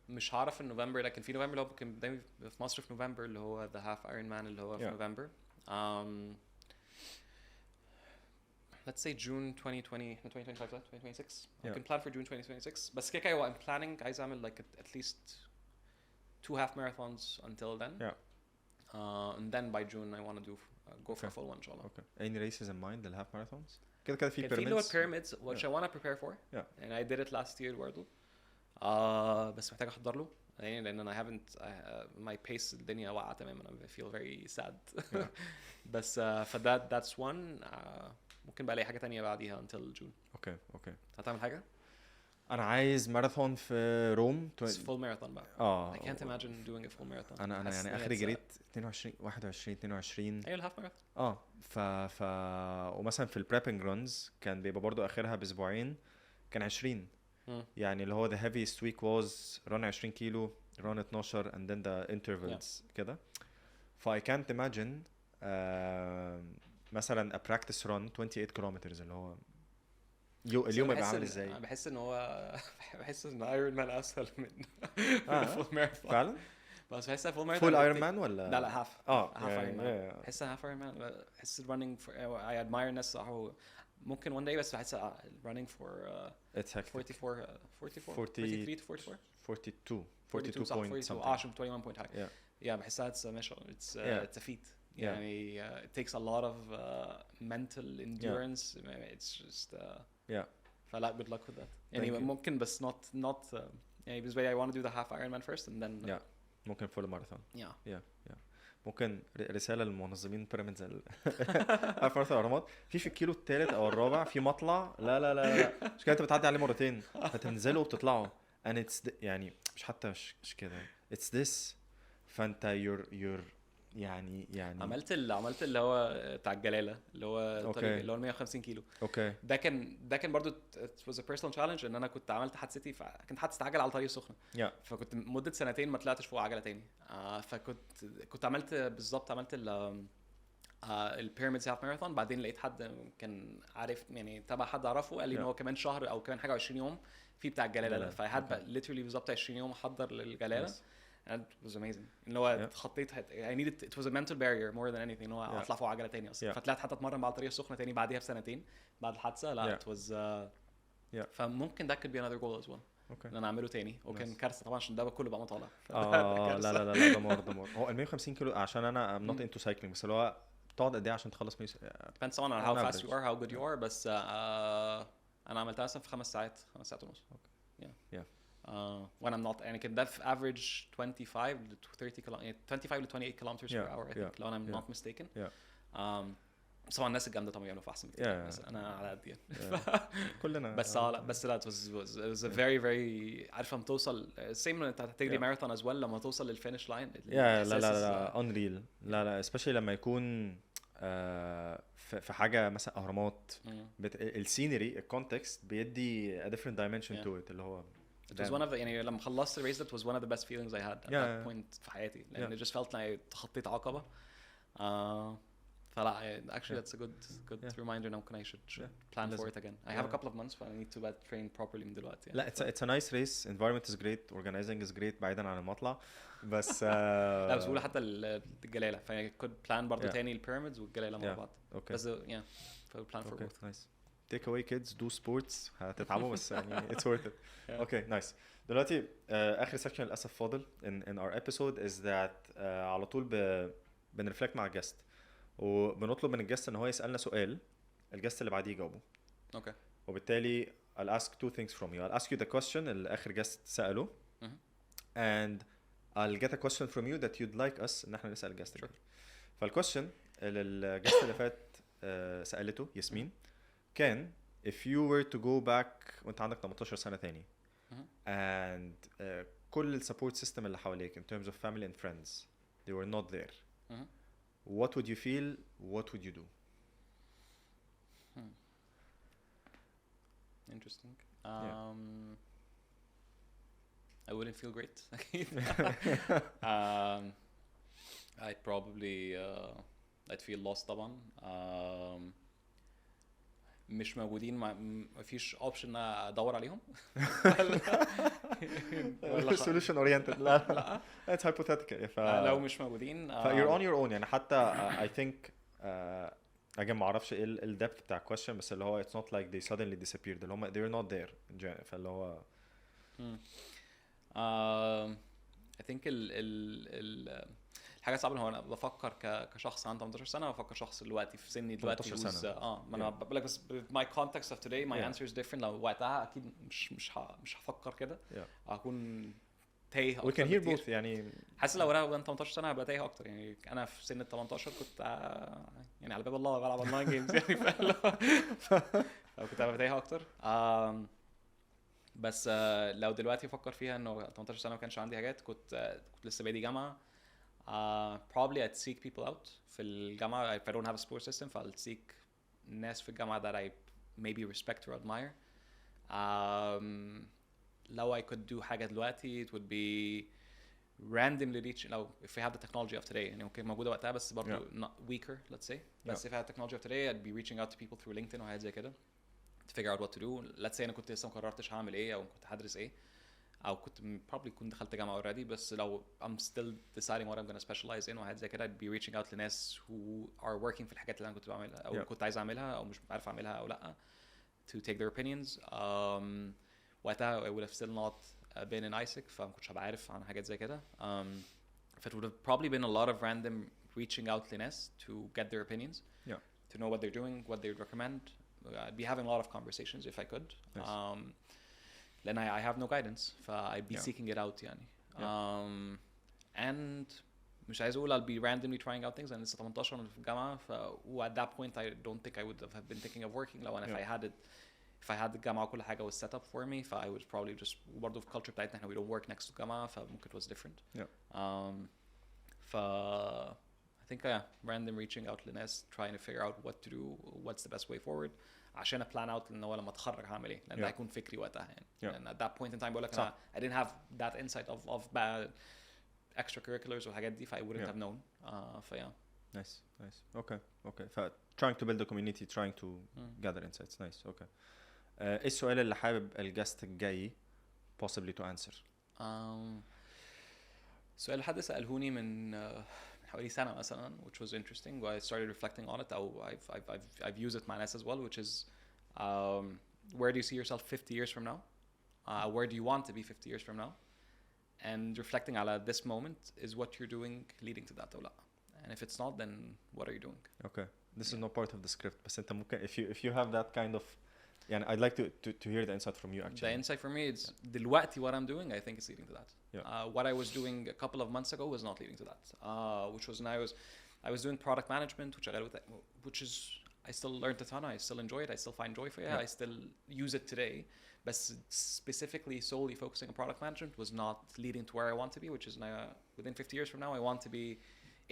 مش هعرف في نوفمبر لكن في نوفمبر لو كان دايما في مصر في نوفمبر اللي هو the half Ironman اللي هو في نوفمبر. Let's say June 2020 2025 2026 I can plan for June 2026 بس كده I'm planning عايز اعمل like at least 2 half marathons until then. And then by June I want to do go for a full one ان شاء الله. Okay. Any races in mind the half marathons? كده في pyramids which I want to prepare for. And I did it last year برضه. بس محتاج احضر له يعني لان انا haven't my pace الدنيا واقعه تماما I feel very sad. بس that's one. ممكن بقى الاقي حاجه تانية بعديها until June. Okay. هتعمل حاجه؟ انا عايز ماراثون في روم full marathon بقى. I can't imagine doing a full marathon. انا يعني اخري جريت 22 ايوه الهاف ماراثون. ومثلا في البريبنج رونز كان بيبقى برضو اخرها باسبوعين كان 20 يعني اللي هو the heaviest week was run 20 كيلو run 12 and then the intervals كده. I can't imagine مثلا a practice run 28 kilometers اللي هو اليوم يبقى عامل ازاي. بحس ان ايرون مان اسهل من فول ماراثون فعلا. بس بحس فول ماراثون فول ايرون مان ولا لا هاف ايرون مان. بحس هاف ايرون مان بحس running for I admire الناس هو ممكن one day بس بحس running for 44 43 to 44 42 point something. عشان 21 point high. بحسها it's a feat. يعني it takes a lot of mental endurance. It's just فلا good luck with that. يعني ممكن بس not يعني بالنسبة لي I want to do the half Ironman first and then ممكن full marathon. ممكن رسالة للمنظمين بيراميدز عارف ماراثون الأهرامات في الكيلو الثالث أو الرابع في مطلع لا مش كده أنت بتعدي عليه مرتين هتنزلوا وبتطلعوا and it's يعني مش حتى مش كده it's this فأنت you're يعني عملت اللي هو بتاع الجلالة اللي هو الطريق اللي هو 150 كيلو. ده كان برضو it was a personal challenge ان انا كنت عملت حادثتي فكنت حادثة عجل على الطريق السخنة. فكنت مدة 2 سنين ما طلعتش فوق عجلة تاني. فكنت عملت البيراميدز هاف ماراثون. بعدين لقيت حد كان عارف يعني تبع حد اعرفه قال لي ان هو كمان شهر او كمان حاجة 20 يوم في بتاع الجلالة ده. فهاد literally بالظبط 20 يوم احضر للجلالة. And it was amazing. إن هو خطيت I needed it was a mental barrier more than anything. إن هو أطلع فوق عجلة تاني أصلا. فطلعت حتى أتمرن على الطريق السخنة تاني بعديها بسنتين بعد الحادثة. لا it was فممكن that could be another goal as well. إن أنا أعمله تاني. وكان كارثة طبعا عشان ده كله بقى مطالع. لا دمار. هو 150 كيلو عشان أنا I'm not into cycling بس اللي هو تقعد قد إيه عشان تخلص depends on how fast you are how good you are بس أنا عملتها مثلا في 5 ساعات ونص. when I'm not يعني كده في average 25 to 30 25 to 28 kilometers per hour I think لو أنا not mistaken. طبعا الناس الجامدة طبعا يعملوا فاحسن كتير بس أنا على قد يعني كلنا بس لا it was a very very عارفة لما توصل same أنت هتجري ماراثون as well لما توصل للفينش لاين لا unreal لا especially لما يكون في حاجة مثلا أهرامات السينري الكونتكست بيدي a different dimension to it اللي هو it was one of the يعني لما خلصت الريس that was one of the best feelings I had at that point في حياتي لأن it just felt like تخطيت عقبة. فلا actually that's a good reminder now I should plan for it again. I have a couple of months but I need to train properly من دلوقتي. لا it's a nice race environment is great organizing is great بعيدا عن المطلع بس لا بس بقول حتى الجلالة فأنا could plan برضو تاني البيراميدز والجلالة مع بعض. بس plan for both. Nice. Take away kids do sports هتتعبوا بس يعني it's worth it. Okay nice. دلوقتي آخر section للأسف فاضل in our episode is that على طول بنرفلكت مع الجست وبنطلب من الجست ان هو يسألنا سؤال الجست اللي بعديه يجاوبه. اوكي. وبالتالي I'll ask two things from you. I'll ask you the question اللي آخر guest سأله مهم. and I'll get a question from you that you'd like us إن احنا نسأل guest. Sure. فالquestion اللي الجست اللي فات سألته ياسمين كان if you were to go back وانت عندك 18 سنة تاني مهم. and كل السبورت سيستم اللي حواليك in terms of family and friends they were not there, مهم. what would you feel, what would you do? Interesting. Yeah. I wouldn't feel great. I'd probably I'd feel lost طبعا. مش موجودين ما فيش اوبشن ادور عليهم ولا solution oriented لا it's hypothetical لو مش موجودين you're on your own يعني حتى I think again ما اعرفش ايه ال depth بتاع question بس اللي هو it's not like they suddenly disappeared اللي هم they're not there فاللي هو I think الحاجه صعبه هو انا بفكر كشخص عنده 18 سنه بفكر شخص دلوقتي في سني دلوقتي 18 سنة. ما انا بقول لك بس my context of today my Yeah. answer is different لو وقتها اكيد مش هفكر كده هكون تايه we can hear both يعني حاسس لو انا 18 سنه هبقى تايه اكتر يعني انا في سن ال 18 كنت يعني على باب الله بلعب اونلاين جيمز يعني لو كنت هبقى تايه اكتر بس لو دلوقتي افكر فيها انه 18 سنه ما كانش عندي حاجات كنت لسه بادي جامعه probably I'd seek people out في الجامعه if I don't have a support system I'll seek ناس في الجامعه that I maybe respect or admire لو I could do حاجه دلوقتي it would be randomly reach لو if we have the technology of today يعني ممكن موجوده وقتها بس برضه not weaker let's say بس if I had technology of today I'd be reaching out to people through LinkedIn وحاجات زي كده to figure out what to do let's say انا كنت لسه ما قررتش هعمل ايه او كنت هدرس ايه او كنت probably كنت دخلت جامعه already بس لو I'm still deciding what I'm going to specialize in وحاجات زي كده I'd be reaching out لناس who are working في الحاجات اللي انا كنت بعملها او كنت عايز اعملها او مش عارف اعملها او لا to take their opinions وقتها I would have still not been in ISIC فما كنتش هبقى عارف عن حاجات زي كده it would have probably been a lot of random reaching out لناس to get their opinions to know what they're doing what they would recommend I'd be having a lot of conversations if I could then I have no guidance I'd be seeking it out يعني and مش عايز اقول I'll be randomly trying out things انا لسه 18 في الجامعه at that point I don't think I would have been thinking of working لو انا if I had الجامعه وكل حاجه was set up for me I would probably just برضه في الculture بتاعتنا احنا we don't work next to الجامعه فممكن it was different I think random reaching out لناس trying to figure out what to do what's the best way forward عشان plan out ان هو لما اتخرج هعمل ايه لان ده هيكون فكري وقتها يعني and at that point in time بقول لك انا I didn't have that insight of bad extracurriculars والحاجات دي I wouldn't have known nice okay trying to build a community trying to gather insights nice okay ايه السؤال اللي حابب الجست الجاي possibly to answer السؤال اللي حد سألهوني من حوالي سنة مثلا which was interesting I started reflecting on it أو I've used it مع ناس as well which is where do you see yourself 50 years from now where do you want to be 50 years from now and reflecting على this moment is what you're doing leading to that أو لا and if it's not then what are you doing okay this is not part of the script بس انت ممكن if you have that kind of يعني I'd like to hear the insight from you actually the insight for me is دلوقتي what I'm doing I think is leading to that what I was doing a couple of months ago was not leading to that which was when I was doing product management which is I still learned a ton I still enjoy it I still find joy for it I still use it today but specifically solely focusing on product management was not leading to where I want to be which is now within 50 years from now I want to be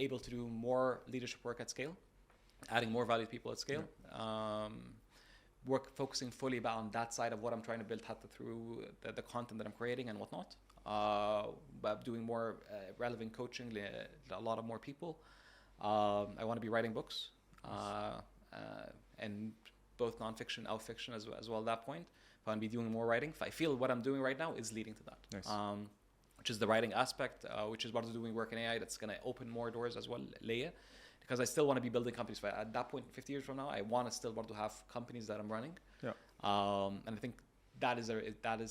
able to do more leadership work at scale adding more value to people at scale focusing fully about on that side of what I'm trying to build through the content that I'm creating and whatnot but doing more relevant coaching a lot of more people I want to be writing books and both non-fiction and fiction as well at that point I want to be doing more writing I feel what I'm doing right now is leading to that nice. Which is the writing aspect which is part of doing work in AI that's going to open more doors as well later because I still want to be building companies at that point 50 years from now I want to still have companies that I'm running and I think that is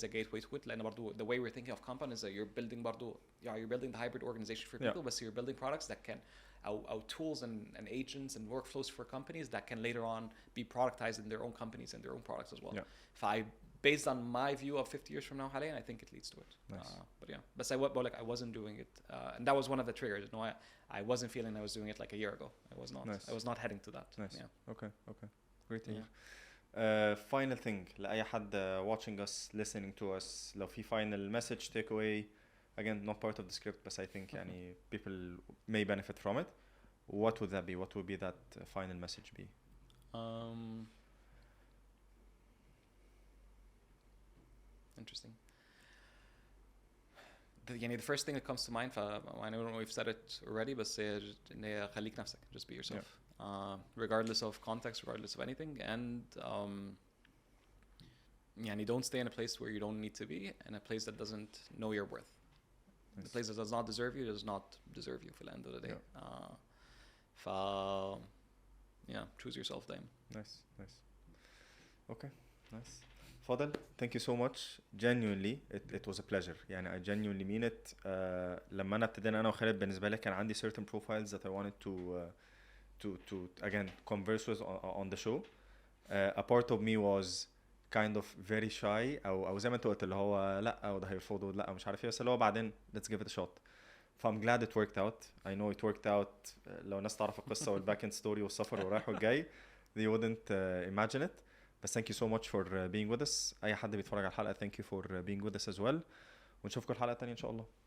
a gateway to it لأن برضو the way we're thinking of companies that you're building برضو you're building the hybrid organization for people but you're building products that can our tools and agents and workflows for companies that can later on be productized in their own companies and their own products as well if I based on my view of 50 years from now حاليا I think it leads to it. Nice. But yeah, بس I wasn't doing it, and that was one of the triggers. You know, I wasn't feeling I was doing it like a year ago. I was not. Nice. I was not heading to that. Nice. Yeah. Okay. Great to hear. Yeah. Final thing لأي حد watching us, listening to us, لو في final message, takeaway, again not part of the script but I think يعني people may benefit from it. What would that be? What would be that final message be? Interesting. The first thing that comes to mind, I know we've said it already, but خليك نفسك, just be yourself. Regardless of context, regardless of anything, and don't stay in a place where you don't need to be, and a place that doesn't know your worth. Nice. The place that does not deserve you does not deserve you for the end of the day. Choose yourself then. Nice. Okay, nice. Fadel, thank you so much. Genuinely, it was a pleasure. يعني I genuinely mean it. لما أنا ابتدينا أنا وخالد بالنسبة لي كان عندي certain profiles that I wanted to again converse with on the show. A part of me was kind of very shy أو زي ما أنت قلت اللي هو لا أو ده هيرفضه لا مش عارف إيه بس اللي هو بعدين let's give it a shot. فأم glad it worked out. I know it worked out. لو الناس تعرف القصة والback end story والسفر والرايح والجاي they wouldn't imagine it. But thank you so much for being with us. أي حد بيتفرج على الحلقة thank you for being with us as well. ونشوفكم الحلقة التانية إن شاء الله.